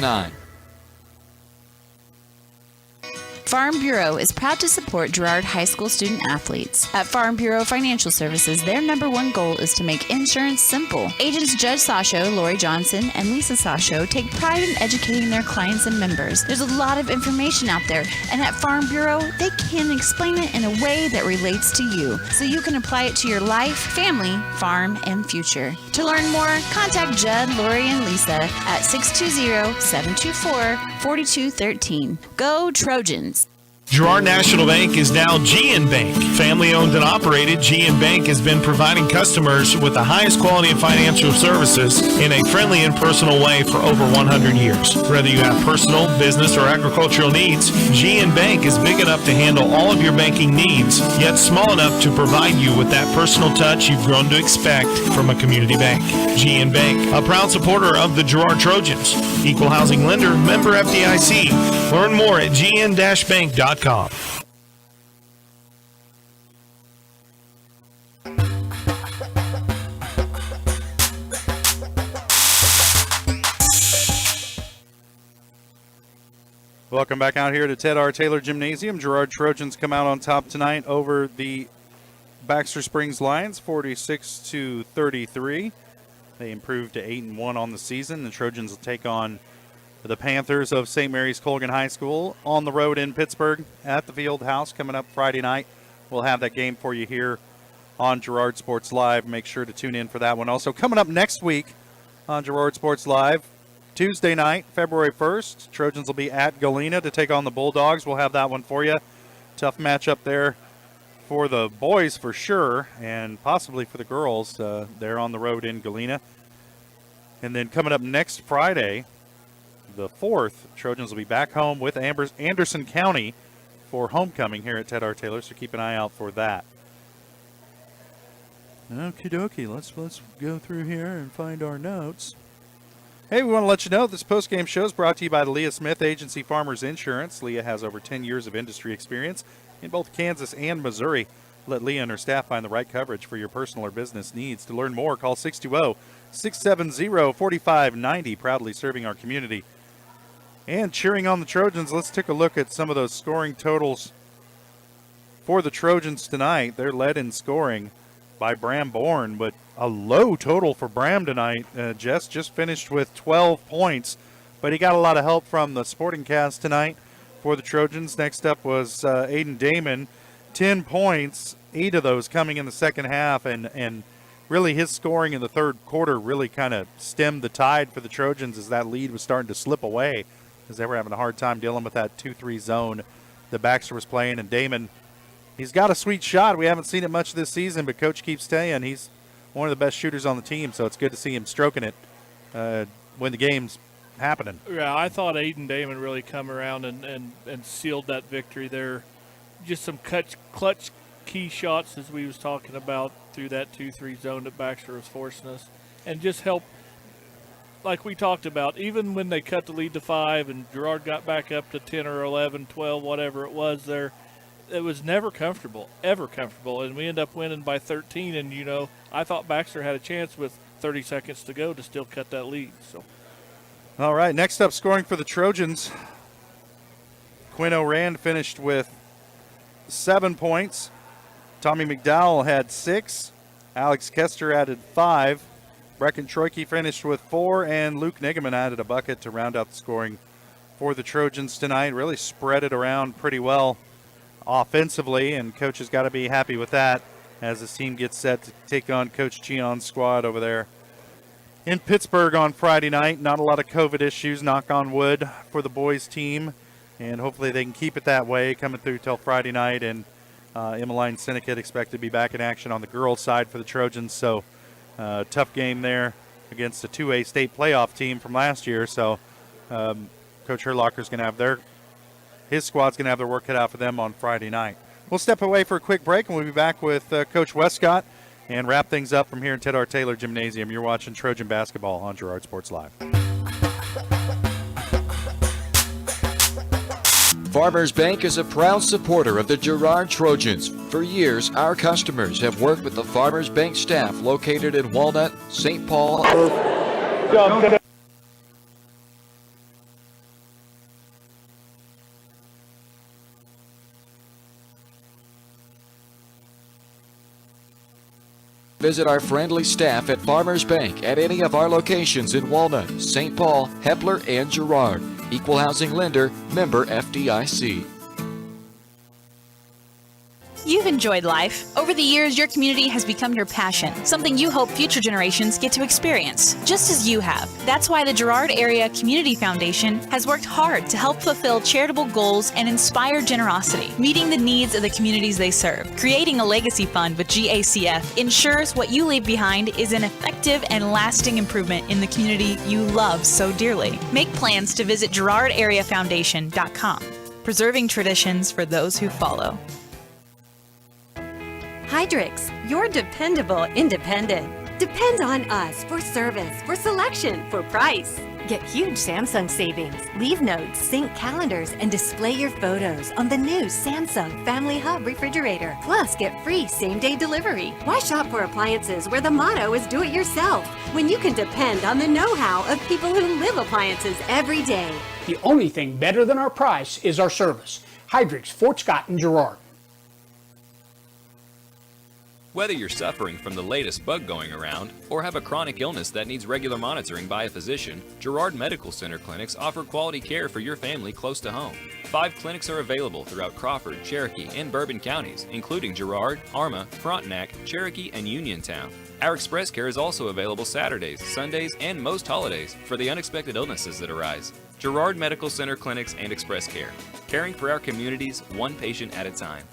Farm Bureau is proud to support Girard High School student athletes. At Farm Bureau Financial Services, their #1 goal is to make insurance simple. Agents Judge Sasho, Lori Johnson, and Lisa Sasho take pride in educating their clients and members. There's a lot of information out there, and at Farm Bureau, they can explain it in a way that relates to you, so you can apply it to your life, family, farm, and future. To learn more, contact Judd, Lori, and Lisa at 620-724-4213. Go Trojans! Girard National Bank is now GN Bank. Family owned and operated, GN Bank has been providing customers with the highest quality of financial services in a friendly and personal way for over 100 years. Whether you have personal, business, or agricultural needs, GN Bank is big enough to handle all of your banking needs, yet small enough to provide you with that personal touch you've grown to expect from a community bank. GN Bank, a proud supporter of the Girard Trojans. Equal housing lender, member FDIC. Learn more at gn-bank.com. Welcome back out here to Ted R. Taylor Gymnasium. Girard Trojans come out on top tonight over the Baxter Springs Lions, 46-33. They improved to 8-1 on the season. The Trojans will take on the Panthers of St. Mary's Colgan High School on the road in Pittsburgh at the Field House coming up Friday night. We'll have that game for you here on Girard Sports Live. Make sure to tune in for that one. Also coming up next week on Girard Sports Live, Tuesday night, February 1st, Trojans will be at Galena to take on the Bulldogs. We'll have that one for you. Tough matchup there for the boys for sure, and possibly for the girls. They're on the road in Galena. And then coming up next Friday, the 4th, Trojans will be back home with Anderson County for homecoming here at Ted R. Taylor, so keep an eye out for that. Okie dokie, let's go through here and find our notes. Hey, we want to let you know this postgame show is brought to you by the Leah Smith Agency Farmers Insurance. Leah has over 10 years of industry experience in both Kansas and Missouri. Let Leah and her staff find the right coverage for your personal or business needs. To learn more, call 620-670-4590, proudly serving our community. And cheering on the Trojans, let's take a look at some of those scoring totals for the Trojans tonight. They're led in scoring by Bram Bourne, but a low total for Bram tonight. Jess just finished with 12 points, but he got a lot of help from the Sporting Cast tonight for the Trojans. Next up was Aiden Damon, 10 points, 8 of those coming in the second half, and really his scoring in the third quarter really kind of stemmed the tide for the Trojans as that lead was starting to slip away, as they were having a hard time dealing with that 2-3 zone that Baxter was playing. And Damon, he's got a sweet shot. We haven't seen it much this season, but Coach keeps saying he's one of the best shooters on the team, so it's good to see him stroking it when the game's happening. Yeah, I thought Aiden Damon really come around and sealed that victory there. Just some clutch key shots, as we was talking about, through that 2-3 zone that Baxter was forcing us, and just help. Like we talked about, even when they cut the lead to 5 and Girard got back up to 10 or 11, 12, whatever it was there, it was never comfortable, ever comfortable. And we end up winning by 13. And, you know, I thought Baxter had a chance with 30 seconds to go to still cut that lead. So, all right, next up scoring for the Trojans, Quinn O'Rand finished with 7 points. Tommy McDowell had 6. Alex Kester added 5. Brecken Troike finished with 4, and Luke Nigaman added a bucket to round out the scoring for the Trojans tonight. Really spread it around pretty well offensively, and coach has got to be happy with that as his team gets set to take on Coach Chion's squad over there in Pittsburgh on Friday night. Not a lot of COVID issues, knock on wood, for the boys team, and hopefully they can keep it that way coming through till Friday night. And Emmeline Syndicate expected to be back in action on the girls' side for the Trojans, so tough game there against a 2A state playoff team from last year. So Coach Herlocker's going to have his squad's going to have their work cut out for them on Friday night. We'll step away for a quick break, and we'll be back with Coach Westcott and wrap things up from here in Ted R. Taylor Gymnasium. You're watching Trojan Basketball on Girard Sports Live. Farmers Bank is a proud supporter of the Girard Trojans. For years, our customers have worked with the Farmers Bank staff located in Walnut, St. Paul. Visit our friendly staff at Farmers Bank at any of our locations in Walnut, St. Paul, Hepler, and Girard. Equal housing lender, member FDIC. You've enjoyed life. Over the years, your community has become your passion, something you hope future generations get to experience, just as you have. That's why the Girard Area Community Foundation has worked hard to help fulfill charitable goals and inspire generosity, meeting the needs of the communities they serve. Creating a legacy fund with GACF ensures what you leave behind is an effective and lasting improvement in the community you love so dearly. Make plans to visit GirardAreaFoundation.com, preserving traditions for those who follow. Hydrix, your dependable independent. Depend on us for service, for selection, for price. Get huge Samsung savings. Leave notes, sync calendars, and display your photos on the new Samsung Family Hub refrigerator. Plus, get free same-day delivery. Why shop for appliances where the motto is do it yourself when you can depend on the know-how of people who live appliances every day? The only thing better than our price is our service. Hydrix, Fort Scott, and Girard. Whether you're suffering from the latest bug going around or have a chronic illness that needs regular monitoring by a physician, Girard Medical Center clinics offer quality care for your family close to home. 5 clinics are available throughout Crawford, Cherokee, and Bourbon counties, including Girard, Arma, Frontenac, Cherokee, and Uniontown. Our express care is also available Saturdays, Sundays, and most holidays for the unexpected illnesses that arise. Girard Medical Center clinics and express care, caring for our communities one patient at a time.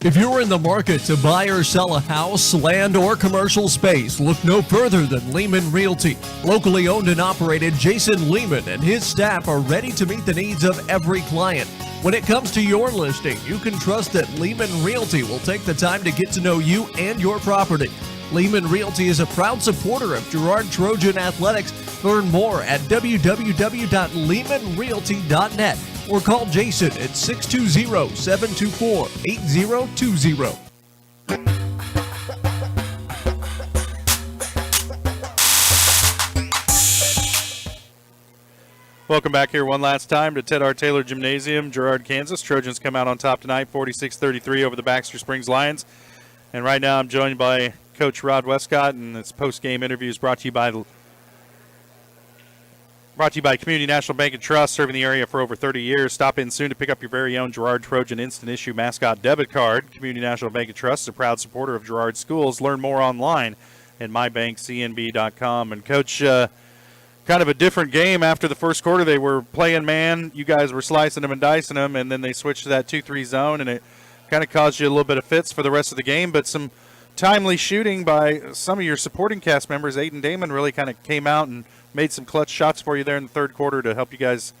If you're in the market to buy or sell a house, land, or commercial space, look no further than Lehman Realty. Locally owned and operated, Jason Lehman and his staff are ready to meet the needs of every client. When it comes to your listing, you can trust that Lehman Realty will take the time to get to know you and your property. Lehman Realty is a proud supporter of Girard Trojan Athletics. Learn more at www.lehmanrealty.net. or call Jason at 620-724-8020. Welcome back here one last time to Ted R. Taylor Gymnasium, Girard, Kansas. Trojans come out on top tonight, 46-33 over the Baxter Springs Lions. And right now I'm joined by Coach Rod Westcott, and this post-game interview is brought to you by Community National Bank and Trust, serving the area for over 30 years. Stop in soon to pick up your very own Girard Trojan Instant Issue Mascot Debit Card. Community National Bank and Trust is a proud supporter of Girard schools. Learn more online at mybankcnb.com. And Coach, kind of a different game after the first quarter. They were playing man. You guys were slicing them and dicing them, and then they switched to that 2-3 zone, and it kind of caused you a little bit of fits for the rest of the game. But some timely shooting by some of your supporting cast members. Aiden Damon really kind of came out and made some clutch shots for you there in the third quarter to help you guys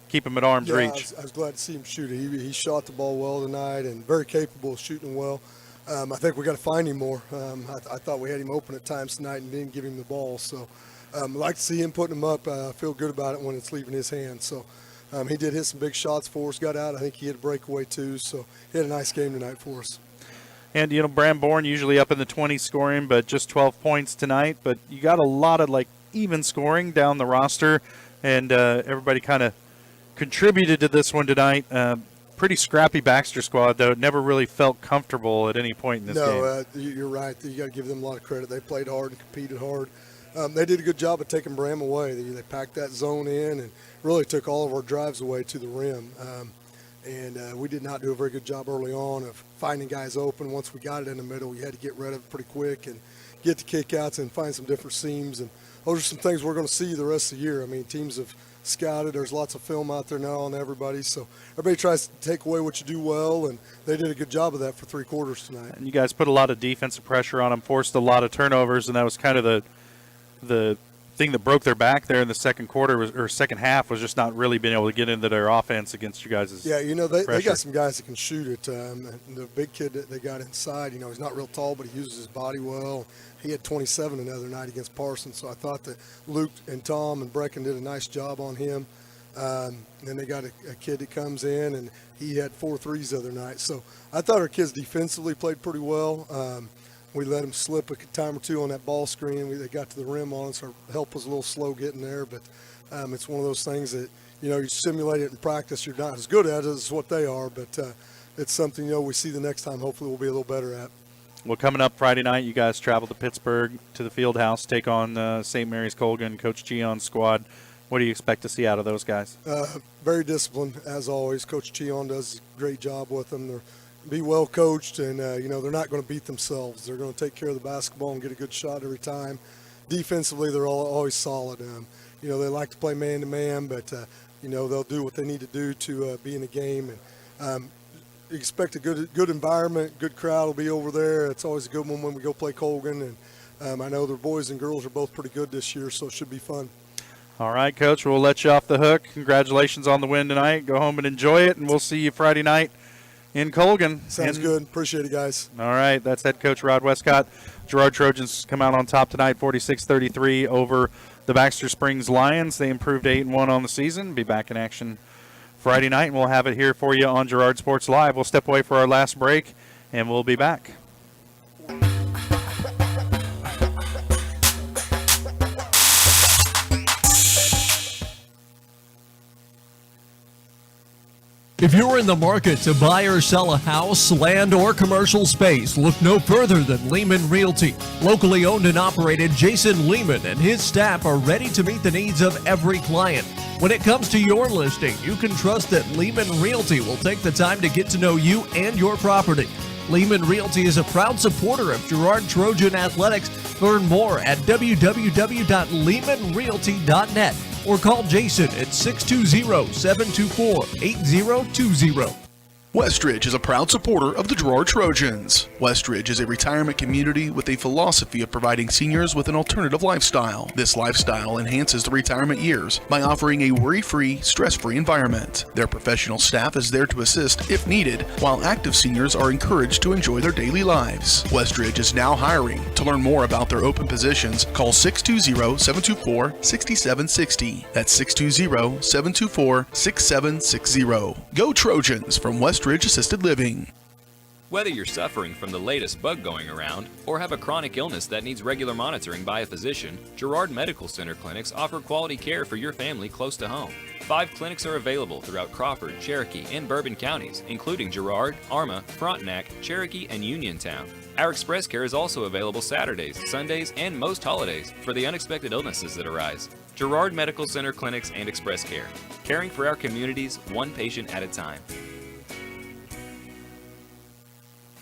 keep him at arm's reach. I was glad to see him shoot it. He shot the ball well tonight and very capable of shooting well. I think we got to find him more. I thought we had him open at times tonight and didn't give him the ball. So I'd like to see him putting them up. I feel good about it when it's leaving his hands. So he did hit some big shots for us, got out. I think he hit a breakaway too. So he had a nice game tonight for us. And, you know, Bram Bourne usually up in the 20s scoring, but just 12 points tonight. But you got a lot of, even scoring down the roster, and everybody kind of contributed to this one tonight. pretty scrappy Baxter squad, though. It never really felt comfortable at any point in this game. No, you're right. You got to give them a lot of credit. They played hard and competed hard. They did a good job of taking Bram away. They packed that zone in and really took all of our drives away to the rim. And we did not do a very good job early on of finding guys open. Once we got it in the middle, we had to get rid of it pretty quick and get the kickouts and find some different seams. And those are some things we're going to see the rest of the year. I mean, teams have scouted. There's lots of film out there now on everybody. So everybody tries to take away what you do well, and they did a good job of that for 3 quarters tonight. And you guys put a lot of defensive pressure on them, forced a lot of turnovers, and that was kind of the thing that broke their back there in the second quarter or second half was just not really being able to get into their offense against you guys'. Yeah, they got some guys that can shoot it. The big kid that they got inside, he's not real tall, but he uses his body well. He had 27 another night against Parsons, so I thought that Luke and Tom and Brecken did a nice job on him. Then they got a kid that comes in, and he had 4 threes the other night. So I thought our kids defensively played pretty well. We let them slip a time or two on that ball screen. They got to the rim on us. Our help was a little slow getting there, but it's one of those things that, you simulate it in practice. You're not as good at it as what they are, but it's something, we see the next time hopefully we'll be a little better at. Well, coming up Friday night, you guys travel to Pittsburgh to the field house, take on St. Mary's Colgan, Coach Cheon's squad. What do you expect to see out of those guys? Very disciplined, as always. Coach Cheon does a great job with them. They're be well coached, and they're not going to beat themselves. They're going to take care of the basketball and get a good shot every time. Defensively, they're always solid. They like to play man-to-man, but they'll do what they need to do to be in the game. And expect a good environment, good crowd will be over there. It's always a good one when we go play Colgan, and I know their boys and girls are both pretty good this year, so it should be fun. All right, Coach, we'll let you off the hook. Congratulations on the win tonight. Go home and enjoy it, and we'll see you Friday night in Colgan. Sounds good. Appreciate it, guys. All right, that's head coach Rod Westcott. Girard Trojans come out on top tonight, 46-33 over the Baxter Springs Lions. They improved 8-1 on the season. Be back in action Friday night, and we'll have it here for you on Girard Sports Live. We'll step away for our last break, and we'll be back. If you're in the market to buy or sell a house, land, or commercial space, look no further than Lehman Realty. Locally owned and operated, Jason Lehman and his staff are ready to meet the needs of every client. When it comes to your listing, you can trust that Lehman Realty will take the time to get to know you and your property. Lehman Realty is a proud supporter of Girard Trojan Athletics. Learn more at www.lehmanrealty.net or call Jason at 620-724-8020. Westridge is a proud supporter of the Girard Trojans. Westridge is a retirement community with a philosophy of providing seniors with an alternative lifestyle. This lifestyle enhances the retirement years by offering a worry-free, stress-free environment. Their professional staff is there to assist if needed, while active seniors are encouraged to enjoy their daily lives. Westridge is now hiring. To learn more about their open positions, call 620-724-6760. That's 620-724-6760. Go Trojans from Westridge Assisted Living. Whether you're suffering from the latest bug going around or have a chronic illness that needs regular monitoring by a physician, Girard Medical Center clinics offer quality care for your family close to home. 5 clinics are available throughout Crawford, Cherokee, and Bourbon counties, including Girard, Arma, Frontenac, Cherokee, and Uniontown. Our express care is also available Saturdays, Sundays, and most holidays for the unexpected illnesses that arise. Girard Medical Center clinics and express care, caring for our communities one patient at a time.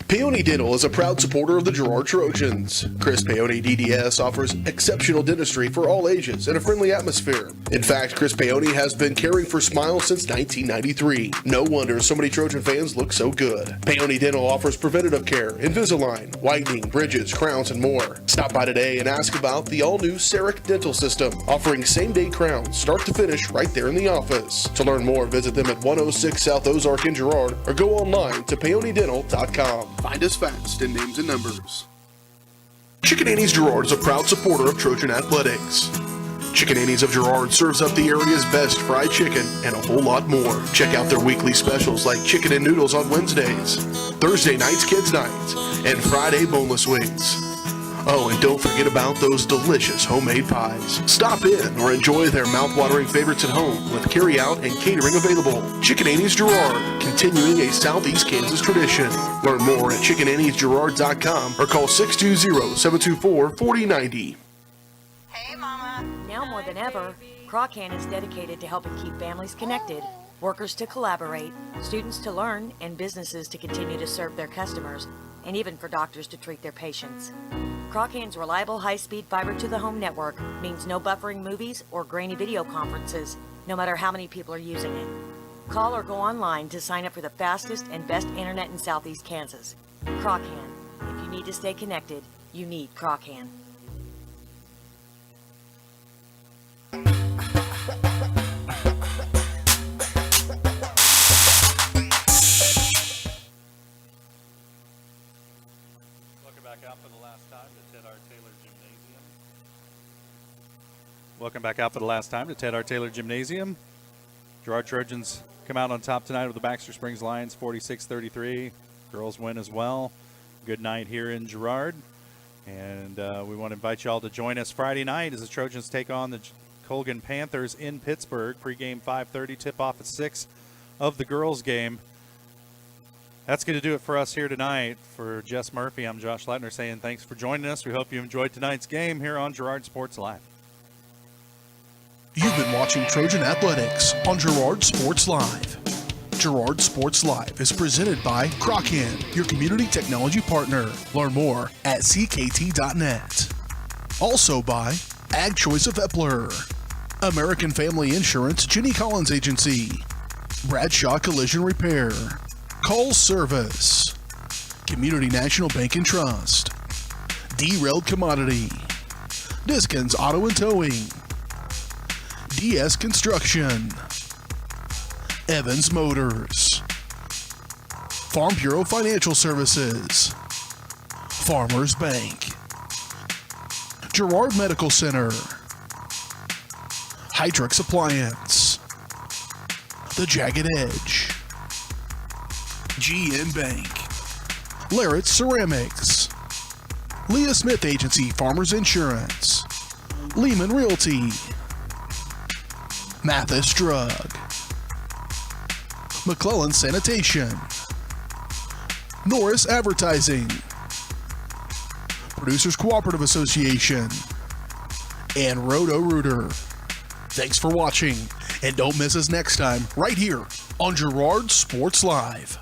Peony Dental is a proud supporter of the Girard Trojans. Chris Peony DDS offers exceptional dentistry for all ages in a friendly atmosphere. In fact, Chris Peony has been caring for smiles since 1993. No wonder so many Trojan fans look so good. Peony Dental offers preventative care, Invisalign, whitening, bridges, crowns, and more. Stop by today and ask about the all-new CEREC dental system, offering same-day crowns, start to finish, right there in the office. To learn more, visit them at 106 South Ozark in Girard or go online to peonydental.com. Find us fast in names and numbers. Chicken Annie's Girard is a proud supporter of Trojan Athletics. Chicken Annie's of Girard serves up the area's best fried chicken and a whole lot more. Check out their weekly specials like chicken and noodles on Wednesdays, Thursday nights kids night, and Friday boneless wings. Oh, and don't forget about those delicious homemade pies. Stop in or enjoy their mouth-watering favorites at home with carry-out and catering available. Chicken Annie's Girard, continuing a Southeast Kansas tradition. Learn more at chickenanniesgirard.com or call 620-724-4090. Now more than ever, Croccan is dedicated to helping keep families connected, workers to collaborate, students to learn, and businesses to continue to serve their customers, and even for doctors to treat their patients. Croccan's reliable high-speed fiber-to-the-home network means no buffering movies or grainy video conferences, no matter how many people are using it. Call or go online to sign up for the fastest and best internet in Southeast Kansas. Croccan. If you need to stay connected, you need Croccan. Welcome back out for the last time to Ted R. Taylor Gymnasium. Girard Trojans come out on top tonight with the Baxter Springs Lions, 46-33. Girls win as well. Good night here in Girard. And we want to invite you all to join us Friday night as the Trojans take on the Colgan Panthers in Pittsburgh. Pregame 5:30, tip-off at 6 of the girls' game. That's going to do it for us here tonight. For Jess Murphy, I'm Josh Leitner saying thanks for joining us. We hope you enjoyed tonight's game here on Girard Sports Live. You've been watching Trojan Athletics on Girard Sports Live. Girard Sports Live is presented by Croccan, your community technology partner. Learn more at ckt.net. Also by Ag Choice of Epler, American Family Insurance, Jenny Collins Agency, Bradshaw Collision Repair, Call Service, Community National Bank and Trust, Derailed Commodity, Diskins Auto and Towing, DS Construction, Evans Motors, Farm Bureau Financial Services, Farmers Bank, Girard Medical Center, Hydrix Appliance, The Jagged Edge, GN Bank, Larrett Ceramics, Leah Smith Agency Farmers Insurance, Lehman Realty, Mathis Drug, McClellan Sanitation, Norris Advertising, Producers Cooperative Association, and Roto-Rooter. Thanks for watching, and don't miss us next time right here on Girard Sports Live.